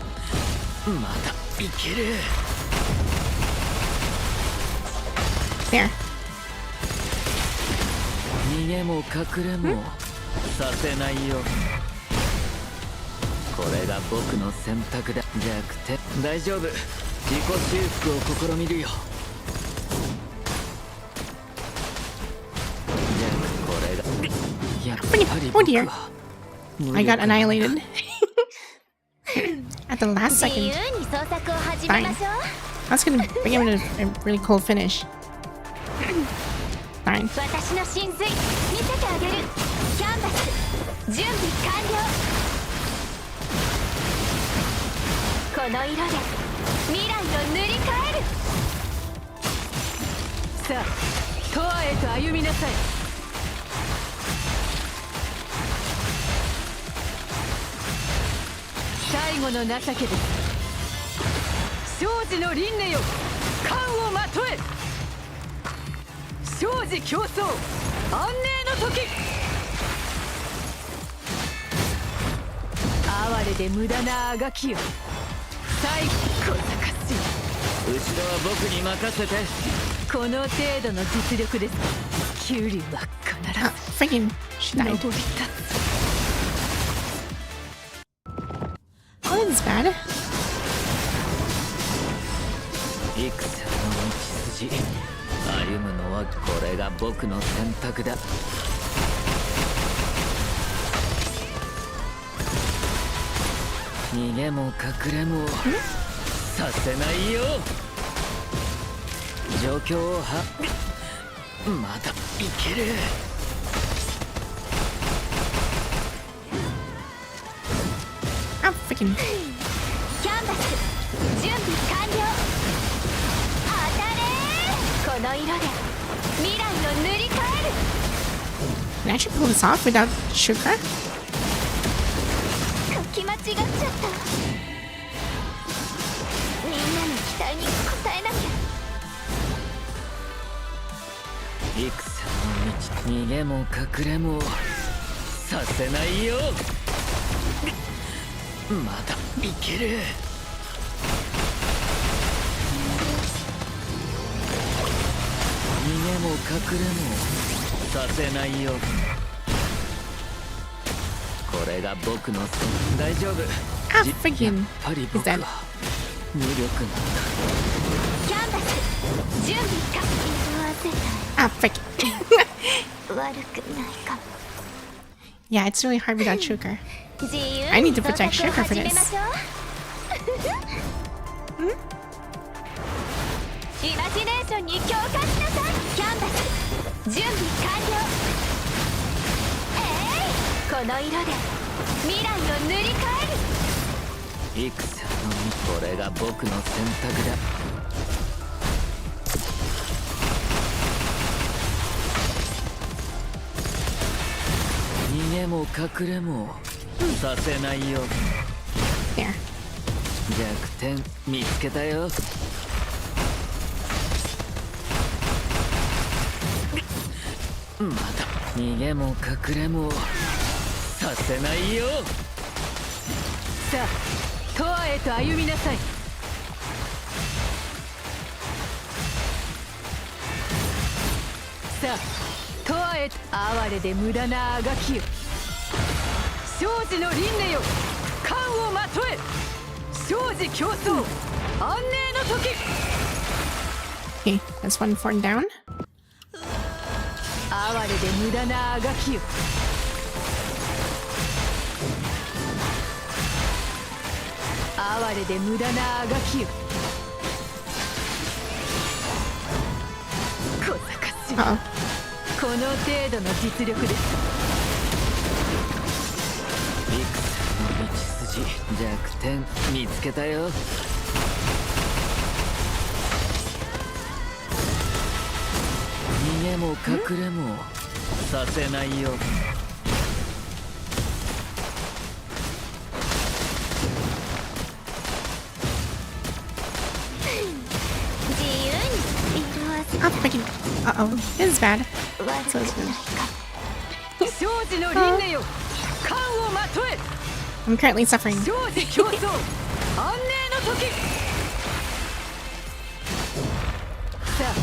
まだいける。 There. 逃げも隠れもさせないよ。これが僕の選択だ。弱点大丈夫。自己修復を試みるよ。これがやっぱり Oh dear. I got annihilated. At the last 自 second. 由に創作を始めましょう。 I was gonna give it a really cool finish. Fine. 私の神髄見せてあげる。キャンバス準備完了。この色で未来を塗り替える。さあ、永遠へと歩みなさい。最後の情けです。生児の輪廻よ冠をまとえ生児競争安寧の時哀れで無駄なあがきよ最高小賢しい後ろは僕に任せて。この程度の実力ですキュリは必 Ah, freaking. She ず died. 登り立つ Oh, that's bad. 戦の道筋歩むのはこれが僕の選択だ。逃げも隠れもさせないよ。状況をまだいける。Oh, freaking. キャンバス準備完了当たれこの色で未来を塗り替える Can I actually pull this off without sugar? 書き間違っちゃったみんなの期待に応えなきゃ戦の道逃げも隠れもさせないよ。まだいける。逃げも隠れもさせないよ。これが僕の大丈夫。 Ah, やっ freaking. ぱり He's 僕 dead. は無力なんだ。キャンバス準備完了 Ah, freaking. 悪くないかも Yeah, it's really hard without sugar. 自由 I need に to 創 protect 作を sugar for 始め this. ましょうイマジネーションに共感しなさいキャンバス準備完了この色で未来を塗り替える戦の道これが僕の選択だ。逃げも隠れもさせないよ。 There. 弱点見つけたよ。まだ逃げも隠れもさせないよ。さあトアへと歩みなさいさあトアへと哀れで無駄なあがきよ生児の輪廻よ冠をまとえ生児競争安寧の時 Okay, that's one for down. 哀れで無駄なあがきよ哀れで無駄なあがきよ小賢しい Uh oh. この程度の実力です戦の道筋弱点見つけたよ。逃げも隠れもさせないよ。自由に色あせ Oh, freaking. Uh oh. This is bad. 悪くないか生児の輪廻よ冠をまとえ I'm currently suffering. 生児競争安寧の時さあ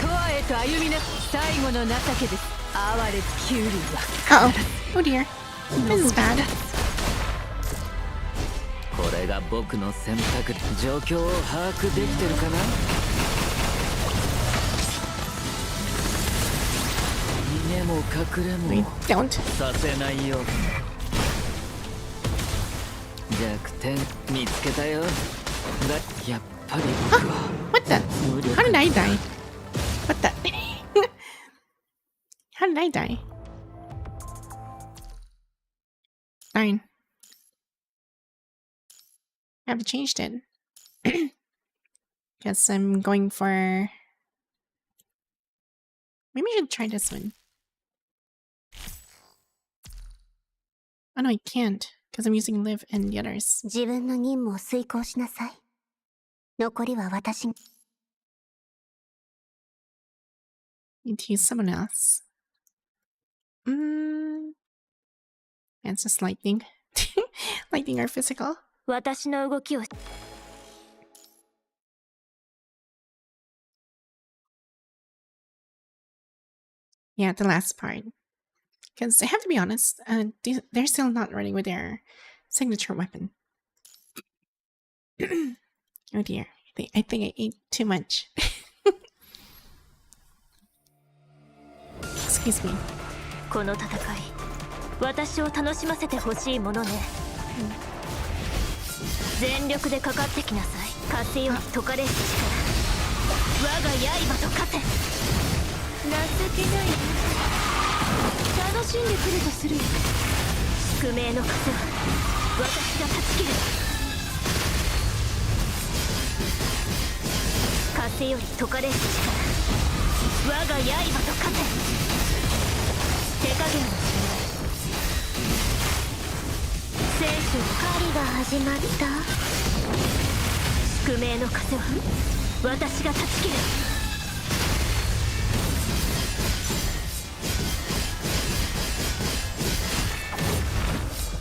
トアへと歩みな最後の情けです哀れキュウリは Uh oh. Oh dear. This is bad. これが僕の選択。状況を把握できてるかな。逃げも隠れ We も don't. させないよ。弱点見つけたよ。やっぱり僕は What the? 無力 How did I die? What the? How did I die? Fine. I haven't changed it. Guess I'm going for... Maybe I should try this one. Oh no, I can't. Because I'm using live and the others. 自分の任務を遂行しなさい残りは私。 Need to use someone else. It's just lightning. Lightning are physical. 私の動きを Yeah, the last part. Because I have to be honest, they're still not running with their signature weapon. Oh dear, I think I ate too much. Excuse me. この戦い私を楽しませてほしいものね、全力でかかってきなさい。風より解かれし力、我が刃と勝て。情けない楽しんでくるとするよ。宿命の風は私が断ち切る。風より解かれし力、我が刃と勝て。手加減をしない。聖書狩りが始まった。宿命の風は私が断ち切る。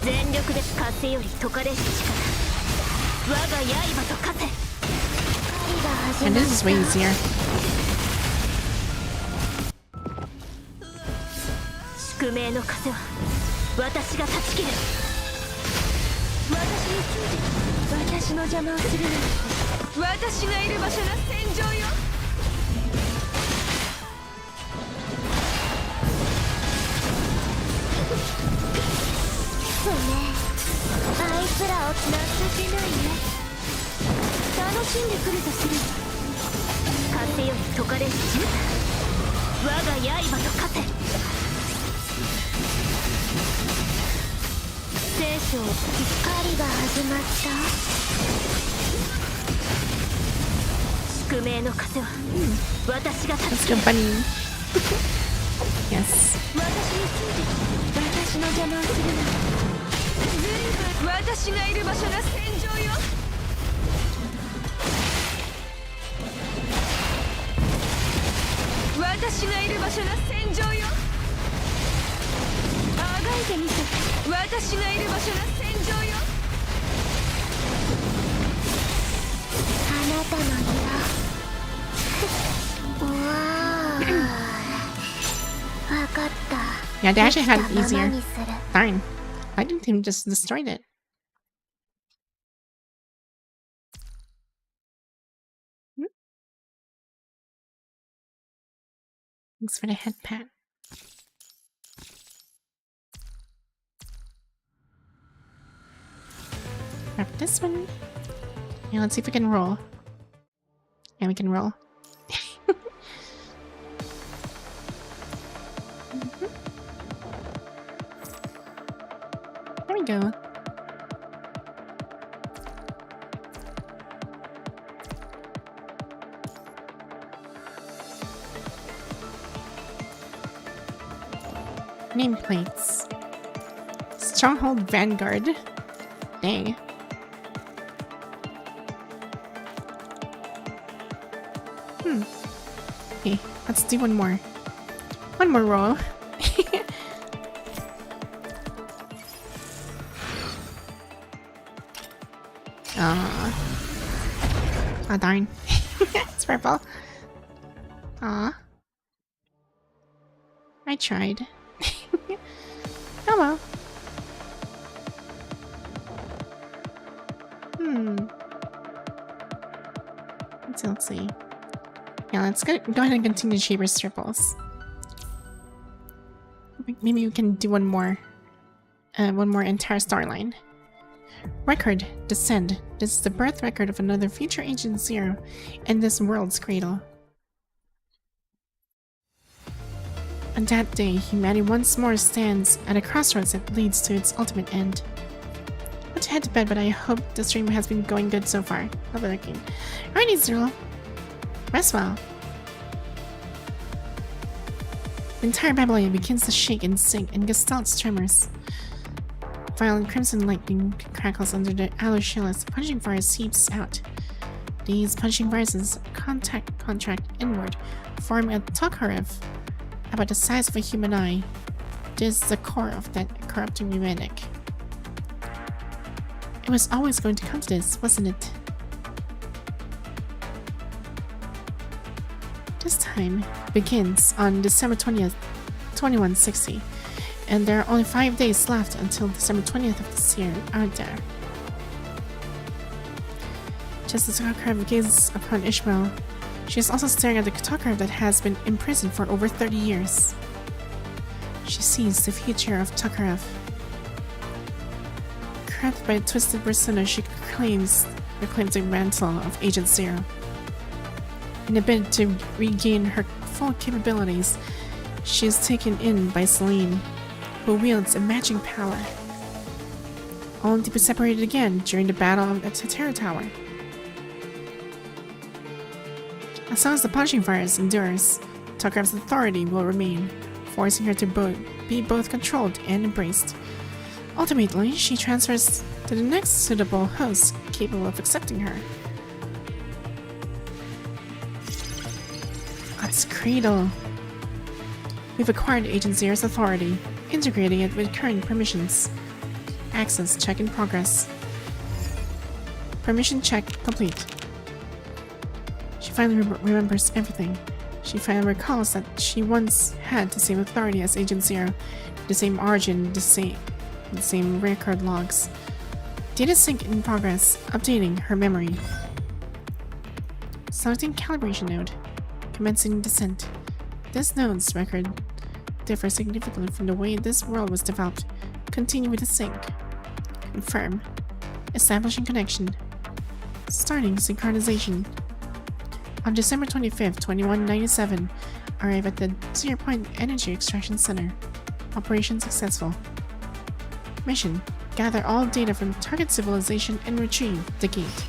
全力で風より解かれし力、我が刃と勝て。 And this is way easier. 宿命の風は私が断ち切る。私について私の邪魔をするなんて。私がいる場所が戦場よ。そうね、あいつらを情けないね。楽しんでくるとする。風より解かれし力、我が刃と勝て。聖書狩りが始まった。宿命の風は私が断つ。 Let's go, bunny. Yes. 私について私の邪魔をするな。ずいぶん私がいる場所が戦場よ。私がいる場所が戦場よ。あがいてみせて。私がいる場所が戦場よ。あなたの色。うわー。わかった。 Yeah, they actually had it easier. Darn. Why didn't he just destroy it? Thanks for the head pat. Grab this one. Yeah, let's see if we can roll. Yeah, we can roll. There we go. Nameplates. Stronghold Vanguard. Dang. Okay, let's do one more. One more roll. Oh darn. It's purple. Aw. I tried. Oh well. Let's see. Yeah, let's go ahead and continue Shaper's triples. Maybe we can do one more entire storyline. Record, descend. This is the birth record of another future Agent Zero in this world's cradle. On that day, humanity once more stands at a crossroads that leads to its ultimate end. I want to head to bed, but I hope the stream has been going good so far. I'll be looking. Alrighty, Zero. Rest well. The entire Babylon begins to shake and sink in Gestalt's tremors. Violent crimson lightning crackles under the outer shell as the punching fire seeps out. These punching viruses contract inward, forming a Tokarev about the size of a human eye. This is the core of that corrupting mnemonic. It was always going to come to this, wasn't it? This time begins on December 20th, 2160, and there are only 5 days left until December 20th of this year, aren't there? Just as Tokarev gazes upon Ishmael, she is also staring at the Tokarev that has been imprisoned for over 30 years. She sees the future of Tokarev. Corrupted by a twisted persona, she reclaims the mantle of Agent Zero. In a bid to regain her full capabilities, she is taken in by Excelynne, who wields a matching power, only to be separated again during the battle at the Terror Tower. As long as the punching virus endures, Tokarev's authority will remain, forcing her to be both controlled and embraced. Ultimately, she transfers to the next suitable host capable of accepting her. God's Cradle. We've acquired Agent Zero's authority, integrating it with current permissions. Access check in progress. Permission check complete. She finally remembers everything. She finally recalls that she once had the same authority as Agent Zero, the same origin, the same record logs. Data sync in progress, updating her memory. Selecting calibration node. Commencing descent. This node's record differs significantly from the way this world was developed. Continue with the sync. Confirm. Establishing connection. Starting synchronization. On December 25th, 2197, arrive at the 0 Point Energy Extraction Center. Operation successful. Mission: gather all data from target civilization and retrieve the gate.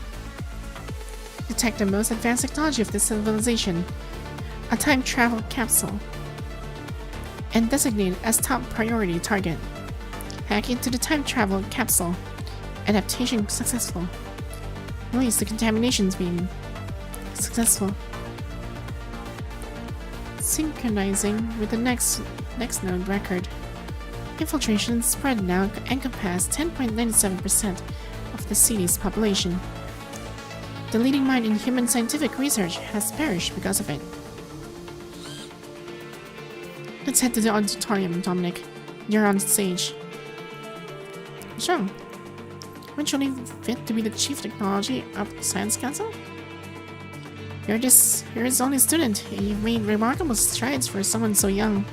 Detect the most advanced technology of this civilization, a time travel capsule, and designate it as top priority target. Hack into the time travel capsule. Adaptation successful. Release the contaminations beam. Successful. Synchronizing with the next node record. Infiltration spread now encompass 10.97% of the city's population. The leading mind in human scientific research has perished because of it. Let's head to the auditorium, Dominic. You're on stage. So, eventually fit to be the chief technology of the Science Council? You're his only student, and you've made remarkable strides for someone so young.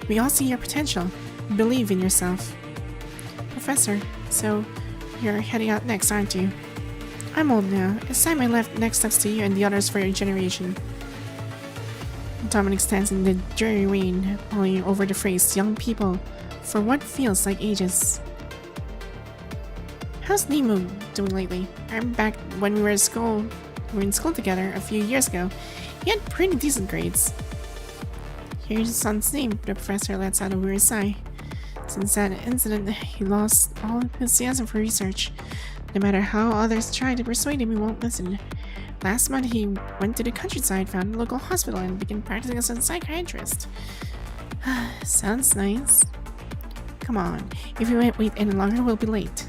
We all see your potential. Believe in yourself. Professor, so you're heading out next, aren't you? I'm old now. It's time I left next steps to you and the others for your generation. Dominic stands in the dreary rain, mulling over the phrase young people for what feels like ages. How's Nemo doing lately? I'm back when we were in school together a few years ago. He had pretty decent grades. Here's his son's name. The professor lets out a weary sigh. Since that incident, he lost all enthusiasm for research. No matter how others try to persuade him, he won't listen. Last month, he went to the countryside, found a local hospital, and began practicing as a psychiatrist. Sounds nice. Come on, if we wait any longer, we'll be late.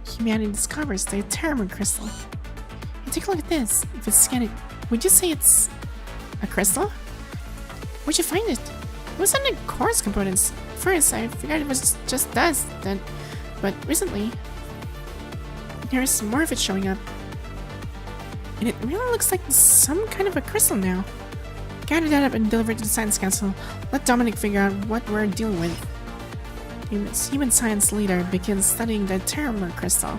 Humanity discovers the Terror Crystal. Hey, take a look at this. If it's scanned, would you say it's a crystal? Where'd you find it? It was on the course components. First, I figured it was just dust, but recently, there's more of it showing up. And it really looks like some kind of a crystal now. Gather that up and deliver it to the Science Council. Let Dominic figure out what we're dealing with. Human science leader begins studying the Terror Crystal.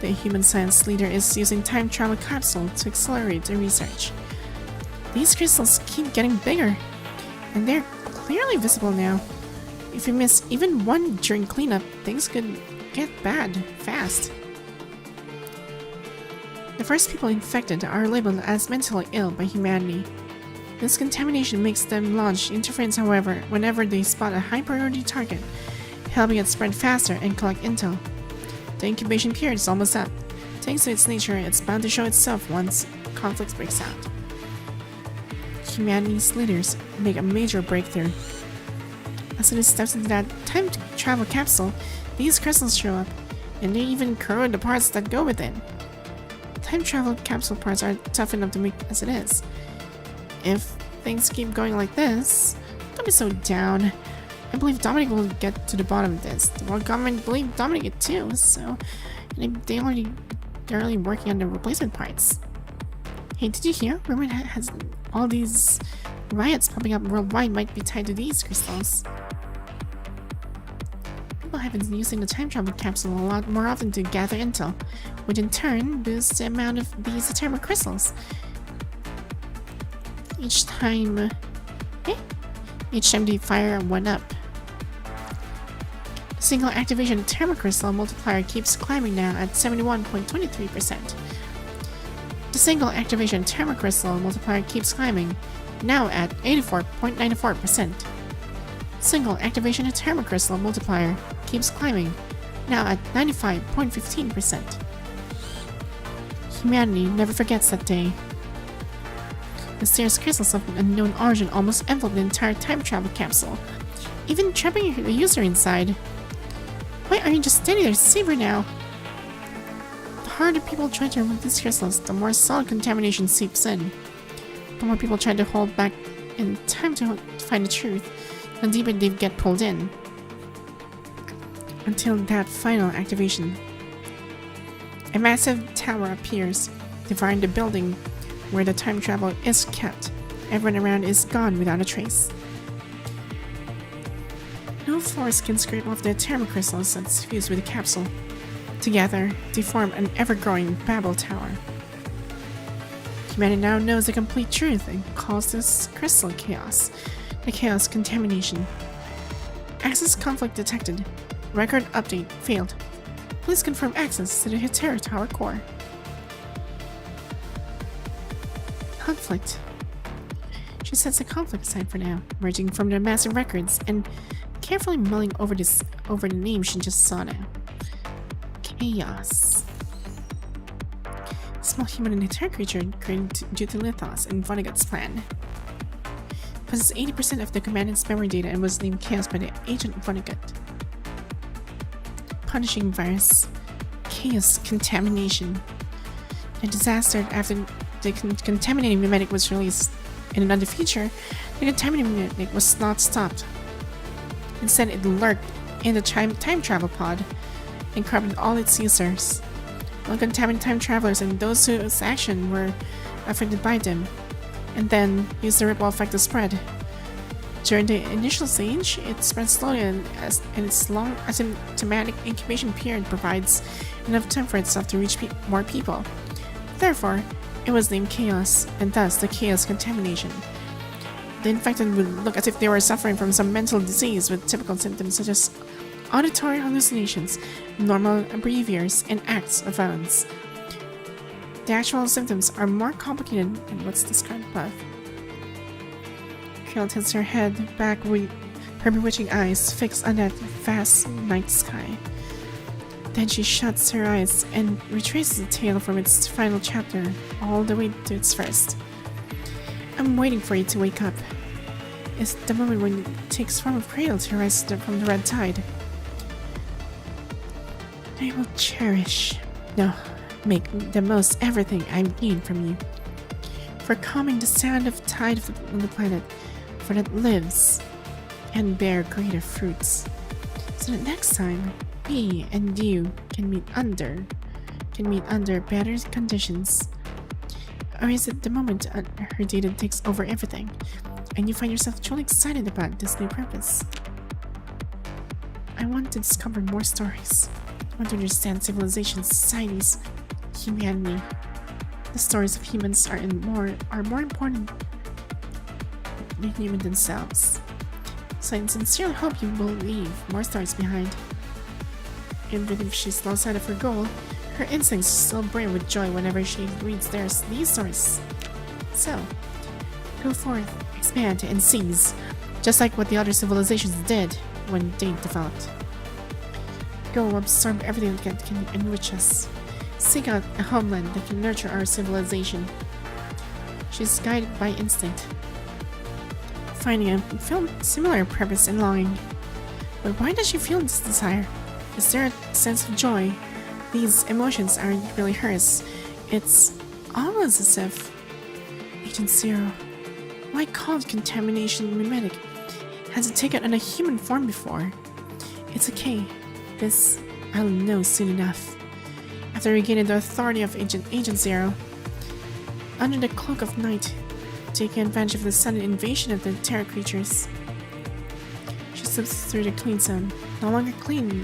The human science leader is using time travel capsule to accelerate the research. These crystals keep getting bigger, and they're clearly visible now. If you miss even one during cleanup, things could get bad fast. The first people infected are labeled as mentally ill by humanity. This contamination makes them launch interference, however, whenever they spot a high-priority target, helping it spread faster and collect intel. The incubation period is almost up. Thanks to its nature, it's bound to show itself once conflict breaks out. Humanity's leaders make a major breakthrough. As soon as it steps into that time travel capsule, these crystals show up, and they even corrode the parts that go within. Time travel capsule parts are tough enough to make as it is. If things keep going like this, don't be so down. I believe Dominic will get to the bottom of this. The world government believe Dominic it too, so they're already working on the replacement parts. Hey, did you hear? Rumor has all these riots popping up worldwide might be tied to these crystals. People have been using the time travel capsule a lot more often to gather intel, which in turn boosts the amount of these thermal crystals. Each time they fire one up. The single activation thermal crystal multiplier keeps climbing now at 71.23%. The single activation thermal crystal multiplier keeps climbing, now at 84.94%. Single activation thermal crystal multiplier keeps climbing, now at 95.15%. Humanity never forgets that day. Mysterious crystals of unknown origin almost envelop the entire time travel capsule, even trapping the user inside. Why are you just standing there, saber now? The harder people try to remove these crystals, the more solid contamination seeps in. The more people try to hold back in time to find the truth, the deeper they get pulled in. Until that final activation. A massive tower appears, devouring the building where the time travel is kept. Everyone around is gone without a trace. No force can scrape off the thermal crystals that's fused with the capsule. Together, they form an ever-growing Babel Tower. Humanity now knows the complete truth and calls this crystal chaos. The chaos contamination. Access conflict detected. Record update failed. Please confirm access to the Hetero Tower core. Conflict. She sets the conflict aside for now, emerging from the massive records and carefully mulling over the name she just saw now. Chaos. Small human and Hetero creature created due to Lithos and Vonnegut's plan. Possesses 80% of the commandant's memory data and was named Chaos by the agent Vonnegut. Punishing virus. Chaos contamination. A disaster after the contaminating mimetic was released. In another feature, the contaminating mimetic was not stopped. Instead, it lurked in the time travel pod and corrupted all its users. Uncontaminated time travelers and those whose action were affected by them, and then used the ripple effect to spread. During the initial stage, it spreads slowly and its long asymptomatic incubation period provides enough time for itself to reach more people. Therefore, it was named Chaos, and thus the Chaos contamination. The infected would look as if they were suffering from some mental disease with typical symptoms such as auditory hallucinations, normal behaviors, and acts of violence. The actual symptoms are more complicated than what's described above. Carol tilts her head back with her bewitching eyes fixed on that vast night sky. Then she shuts her eyes and retraces the tale from its final chapter all the way to its first. I'm waiting for you to wake up. It's the moment when it takes form of cradle to rise from the red tide. I will cherish, no, make the most everything I gain from you. For calming the sound of tide on the planet, for that lives and bear greater fruits. So that next time, we and you can meet under better conditions. Or is it the moment her data takes over everything, and you find yourself truly excited about this new purpose? I want to discover more stories. I want to understand civilizations, societies, humanity. The stories of humans are more important than humans themselves. So I sincerely hope you will leave more stories behind. Even if she's lost sight of her goal, her instincts still brim with joy whenever she reads these stories. So, go forth, expand, and seize, just like what the other civilizations did when they developed. Go absorb everything that can enrich us, seek out a homeland that can nurture our civilization. She's guided by instinct, finding a similar purpose and longing. But why does she feel this desire? Is there a sense of joy? These emotions aren't really hers. It's almost as if Agent Zero, why called contamination mimetic, has it taken on a human form before? It's okay. This I'll know soon enough. After regaining the authority of Agent Zero, under the cloak of night, taking advantage of the sudden invasion of the terror creatures, she slips through the clean zone, no longer clean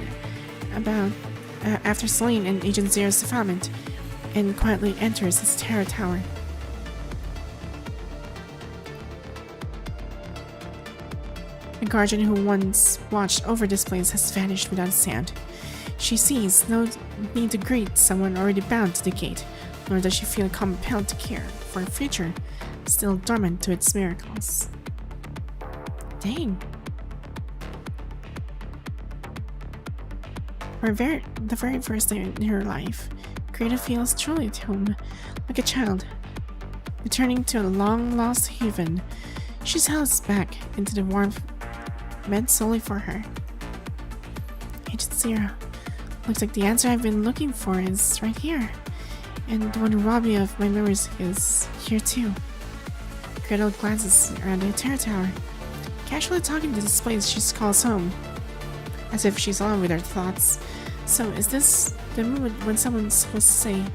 after Excelynne and Agent Zero's defilement, and quietly enters his terror tower. The guardian who once watched over this place has vanished without a sound. She sees no need to greet someone already bound to the gate, nor does she feel compelled to care for a future still dormant to its miracles. Dang. For the very first day in her life, Greta feels truly at home, like a child. Returning to a long-lost haven, she settles back into the warmth meant solely for her. Agent Zero, looks like the answer I've been looking for is right here. And the one who robbed me of my memories is here too. Gretel glances around the terror tower, casually talking to this place she calls home, as if she's alone with her thoughts. So is this the moment when someone's supposed to say,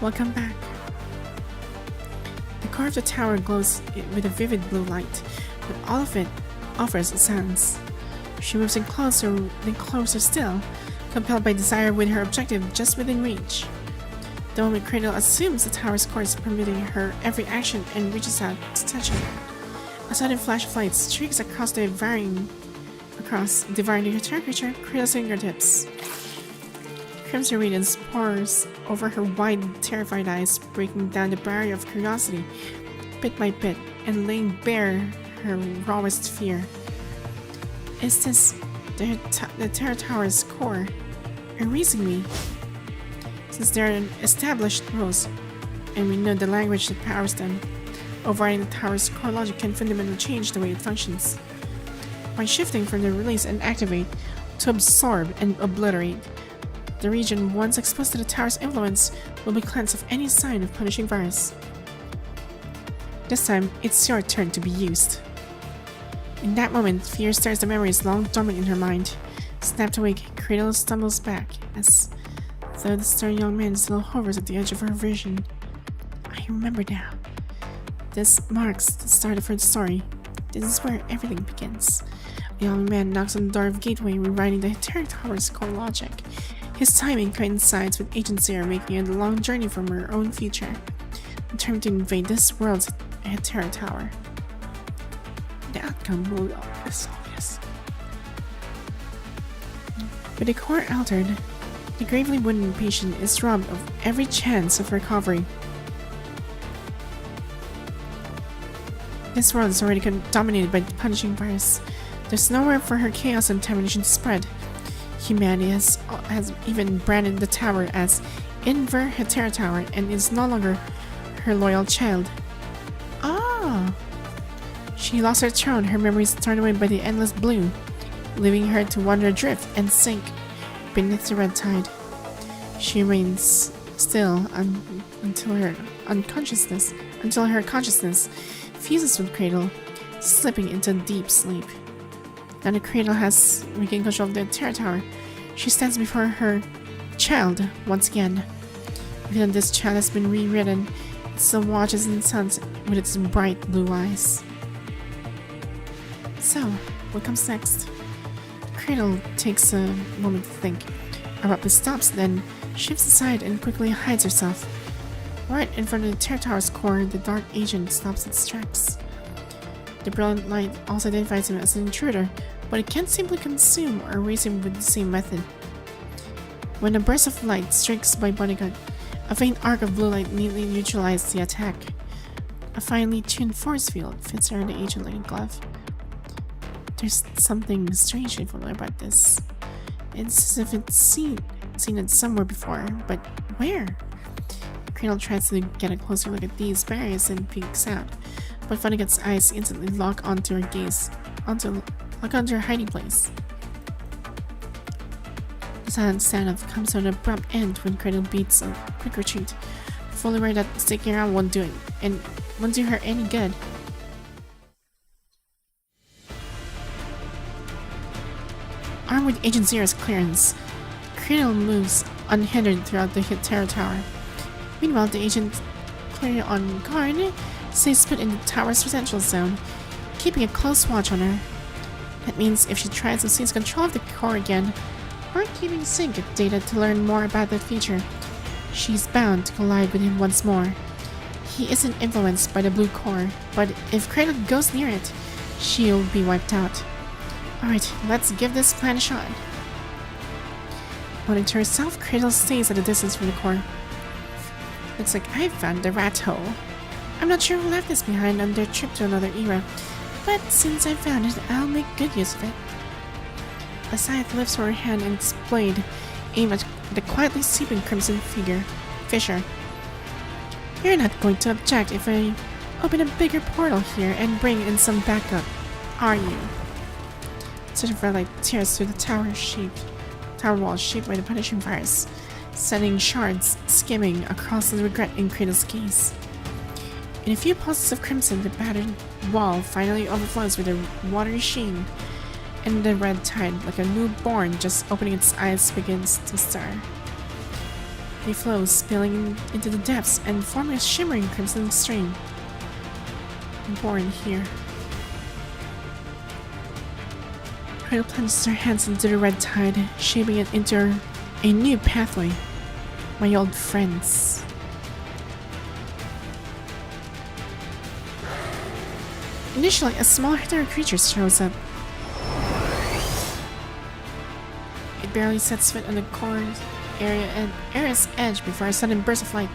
"Welcome back"? The core of the tower glows with a vivid blue light, but all of it offers a sounds. She moves in closer, then closer still, compelled by desire with her objective just within reach. The moment Cradle assumes the tower's course, permitting her every action, and reaches out to touch it. A sudden flash of light streaks across devouring the terror creature, Cradle's fingertips. Crimson radiance pours over her wide, terrified eyes, breaking down the barrier of curiosity, bit by bit, and laying bare her rawest fear. Is this the terror tower's core erasing me? Since there are established rules, and we know the language that powers them, overriding the tower's core logic can fundamentally change the way it functions. By shifting from the release and activate to absorb and obliterate, the region once exposed to the tower's influence will be cleansed of any sign of punishing virus. This time, it's your turn to be used. In that moment, fear stirs the memories long dormant in her mind. Snapped awake, Cradle stumbles back, as though the stern young man still hovers at the edge of her vision. I remember now. This marks the start of her story. This is where everything begins. A young man knocks on the door of Gateway, rewriting the terror tower's core logic. His timing coincides with Agent Zero making a long journey from her own future, determined to invade this world's terror tower. The outcome is obvious. With the core altered, the gravely wounded patient is robbed of every chance of recovery. This world is already dominated by the punishing virus. There's nowhere for her chaos and contamination to spread. Humanity has even branded the tower as Inver Terror Tower and is no longer her loyal child. Ah! She lost her throne, her memories torn away by the endless blue, leaving her to wander adrift and sink beneath the red tide. She remains still until her consciousness fuses with Cradle, slipping into deep sleep. Now the Cradle has regained control of the terror tower. She stands before her child once again. Even though this child has been rewritten, it still watches in the sun with its bright blue eyes. So, what comes next? Cradle takes a moment to think. Abruptly stops, then shifts aside and quickly hides herself. Right in front of the terror tower's core, the dark agent stops its tracks. The brilliant light also identifies him as an intruder, but it can't simply consume or erase him with the same method. When a burst of light strikes by Vonnegut, a faint arc of blue light neatly neutralizes the attack. A finely tuned force field fits around the agent like a glove. There's something strangely familiar about this. It's as if it's seen it somewhere before, but Where? Cradle tries to get a closer look at these barriers and peeks out, but Vonnegut's eyes instantly lock onto her gaze, lock onto her hiding place. The silent standoff comes to an abrupt end when Cradle beats a quick retreat, fully aware that sticking around won't do her any good. Armed with Agent Zero's clearance, Cradle moves unhindered throughout the terror tower. Meanwhile, the agent, clearly on guard, stays put in the tower's residential zone, keeping a close watch on her. That means if she tries to seize control of the core again, or keeping sync of data to learn more about that feature, she's bound to collide with him once more. He isn't influenced by the blue core, but if Cradle goes near it, she'll be wiped out. Alright, let's give this plan a shot. Nodding to herself, Cradle stays at a distance from the core. Looks like I found the rat hole. I'm not sure who left this behind on their trip to another era, but since I found it, I'll make good use of it. A scythe lifts her hand and its blade aimed at the quietly sleeping crimson fissure. You're not going to object if I open a bigger portal here and bring in some backup, are you? Such a red light tears through the tower wall shaped by the punishing virus, sending shards skimming across the regret in Cradle's gaze. In a few pulses of crimson, the battered wall finally overflows with a watery sheen, and the red tide, like a newborn just opening its eyes, begins to stir. They flow, spilling into the depths and forming a shimmering crimson stream. Born here. Cradle plunges her hands into the red tide, shaping it into a new pathway. My old friends. Initially, a small hairy creature shows up. It barely sets foot on the core area's edge before a sudden burst of light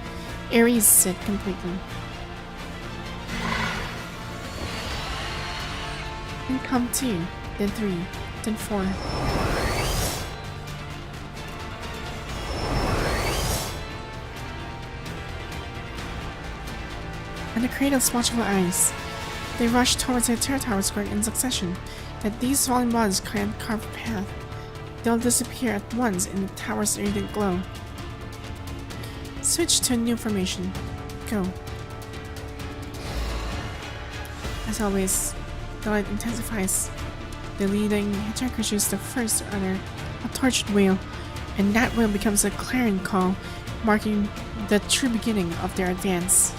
erases it completely. Then come 2, then 3, then 4. And the Cradle's watchful eyes. They rush towards the terror tower square in succession, that these fallen bodies can't carve a path. They'll disappear at once in the tower's radiant glow. Switch to a new formation. Go. As always, the light intensifies. The leading terror creatures the first to utter a torched wail, and that wail becomes a clarion call, marking the true beginning of their advance.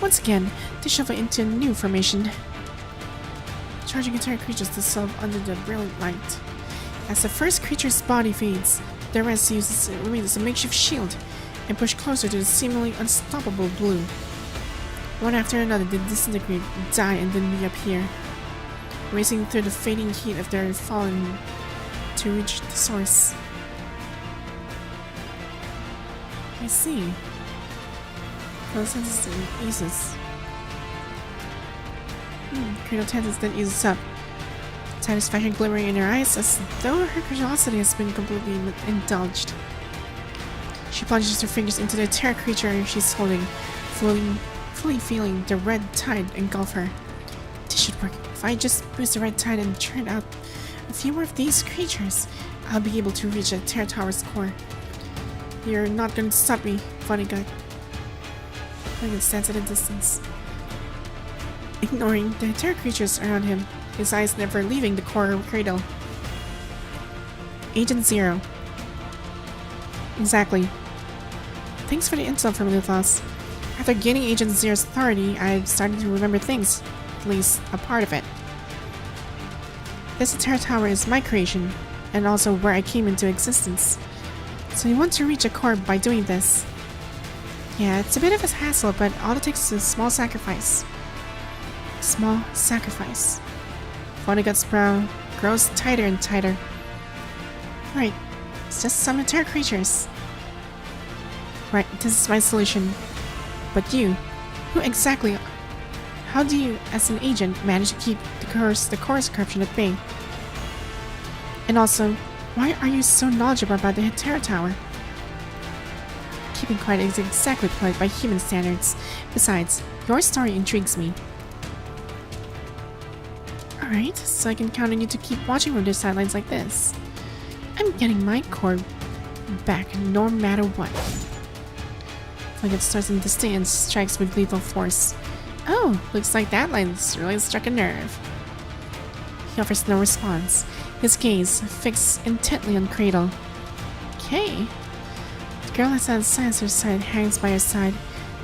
Once again, they shuffle into a new formation, charging entire creatures to self under the brilliant light. As the first creature's body fades, the rest remains as a makeshift shield and push closer to the seemingly unstoppable blue. One after another, they disintegrate, die, and then reappear, racing through the fading heat of their fallen to reach the source. I see. Photosynthesis then eases. Cradle then eases up. Satisfaction glimmering in her eyes as though her curiosity has been completely indulged. She plunges her fingers into the terror creature she's holding, fully feeling the red tide engulf her. This should work. If I just boost the red tide and churn out a few more of these creatures, I'll be able to reach the terror tower's core. You're not going to stop me, Vonnegut. Vonnegut stands at a distance, ignoring the terror creatures around him, his eyes never leaving the core of Cradle. Agent Zero. Exactly. Thanks for the intel from Luthos. After gaining Agent Zero's authority, I've started to remember things, at least a part of it. This terror tower is my creation, and also where I came into existence. So you want to reach a core by doing this. Yeah, it's a bit of a hassle, but all it takes is a small sacrifice. Small sacrifice. Vonnegut's brow grows tighter and tighter. Right, it's just summon terror creatures. Right, this is my solution. But you, who exactly? How do you, as an agent, manage to keep the core's corruption at bay? And also, Why are you so knowledgeable about the Terra Tower? Keeping quiet is exactly polite by human standards. Besides, your story intrigues me. Alright, so I can count on you to keep watching from the sidelines like this. I'm getting my core back no matter what. Vonnegut starts in distinct and strikes with lethal force. Oh, looks like that line's really struck a nerve. He offers no response, his gaze fixed intently on Cradle. Okay. The girl has had science her side hangs by her side,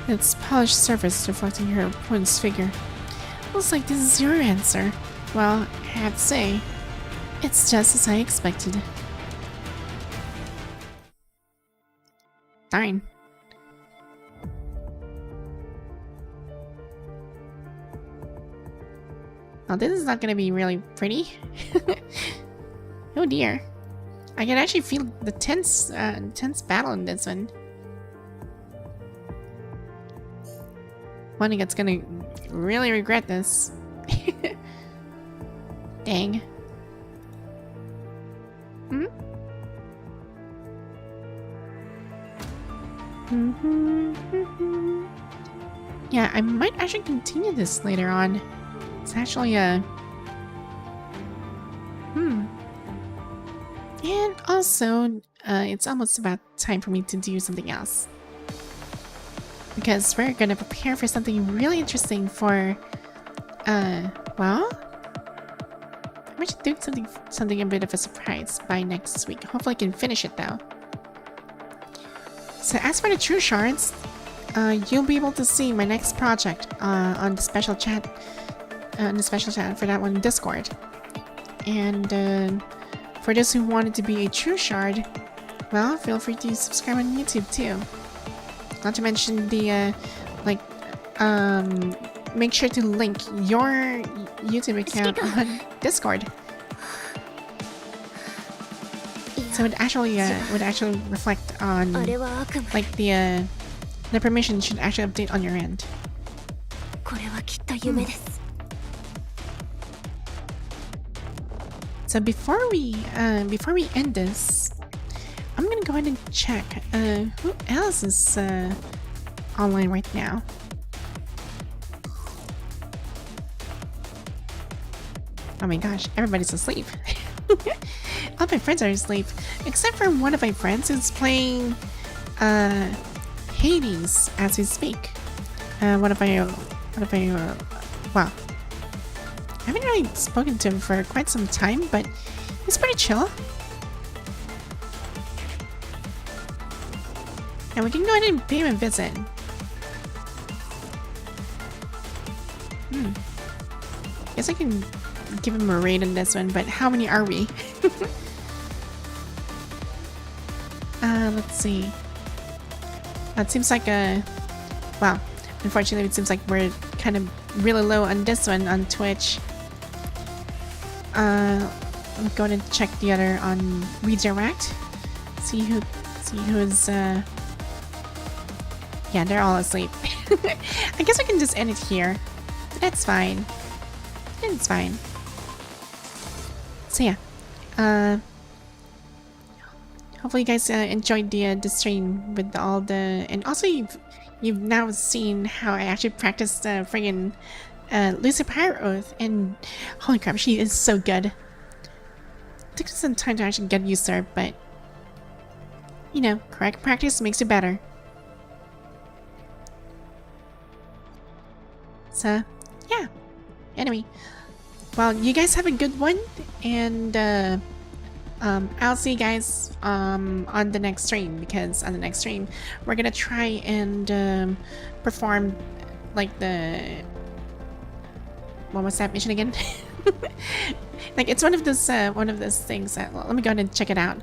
its polished surface reflecting her opponent's figure. Looks like this is your answer. Well, I have to say, it's just as I expected. Darn. Oh, this is not gonna be really pretty. Oh dear. I can actually feel the tense battle in this one. Vonnegut's gonna really regret this. Dang. Hmm? Yeah, I might actually continue this later on. It's actually and also, it's almost about time for me to do something else. Because we're gonna prepare for something really interesting for, well, I might do something a bit of a surprise by next week. Hopefully I can finish it though. So as for the true shards, you'll be able to see my next project on the special chat. For that one in Discord. And for those who wanted to be a true shard, well, feel free to subscribe on YouTube too. Not to mention the make sure to link your YouTube account on Discord. So it actually would actually reflect on like the permission should actually update on your end. So before we end this, I'm gonna go ahead and check who else is online right now. Oh my gosh, everybody's asleep. All my friends are asleep, except for one of my friends who's playing Hades as we speak. Wow. I haven't really spoken to him for quite some time, but he's pretty chill. And we can go ahead and pay him a visit. Guess I can give him a raid on this one, but how many are we? Let's see. It seems like well, unfortunately it seems like we're kind of really low on this one on Twitch. I'm going to check the other on Redirect. See who's yeah, they're all asleep. I guess we can just end it here. That's fine. It's fine. So yeah. Hopefully you guys enjoyed the stream with all the, and also you've now seen how I actually practiced friggin' Lucid Pirate Oath, and holy crap, she is so good. It took some time to actually get used to her, but you know, correct practice makes you better. So yeah. Anyway, well, you guys have a good one, and I'll see you guys on the next stream, because on the next stream we're gonna try and perform like the, what was that mission again? Like it's one of those things that, well, let me go ahead and check it out.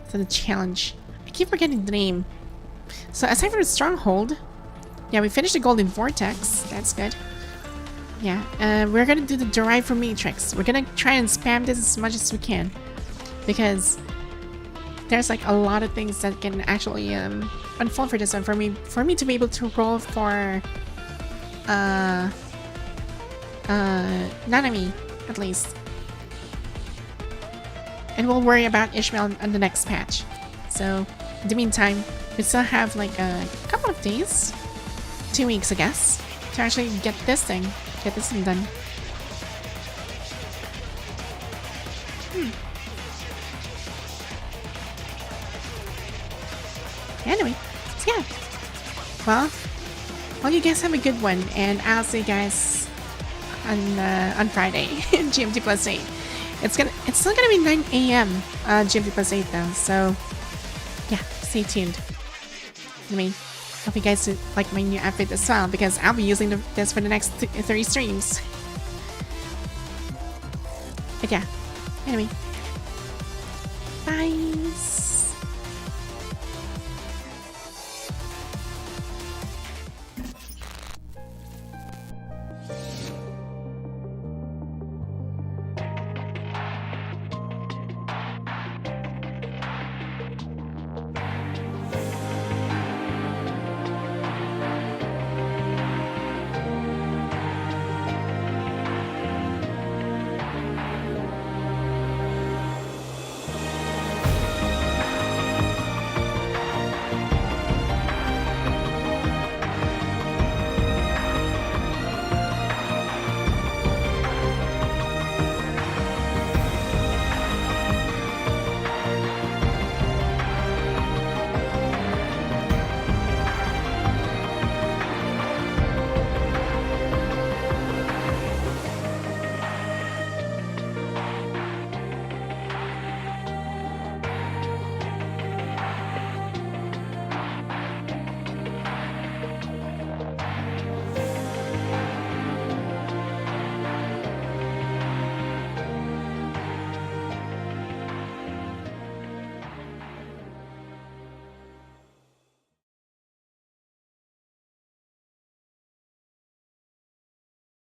So the challenge, I keep forgetting the name. So aside from the stronghold, yeah, we finished the golden vortex. That's good. Yeah, we're gonna do the derive from matrix. We're gonna try and spam this as much as we can, because there's like a lot of things that can actually unfold for this one. For me to be able to roll for Nanami, at least. and we'll worry about Ishmael on the next patch. So, in the meantime, we still have like a couple of days, 2 weeks I guess, to actually get this thing done. Anyway, so yeah. Well, you guys have a good one, and I'll see you guys on Friday, GMT plus 8. It's still gonna be 9 a.m. GMT plus 8 though, so yeah, stay tuned. Anyway, hope you guys like my new outfit as well, because I'll be using this for the next 3 streams. But yeah, anyway, bye.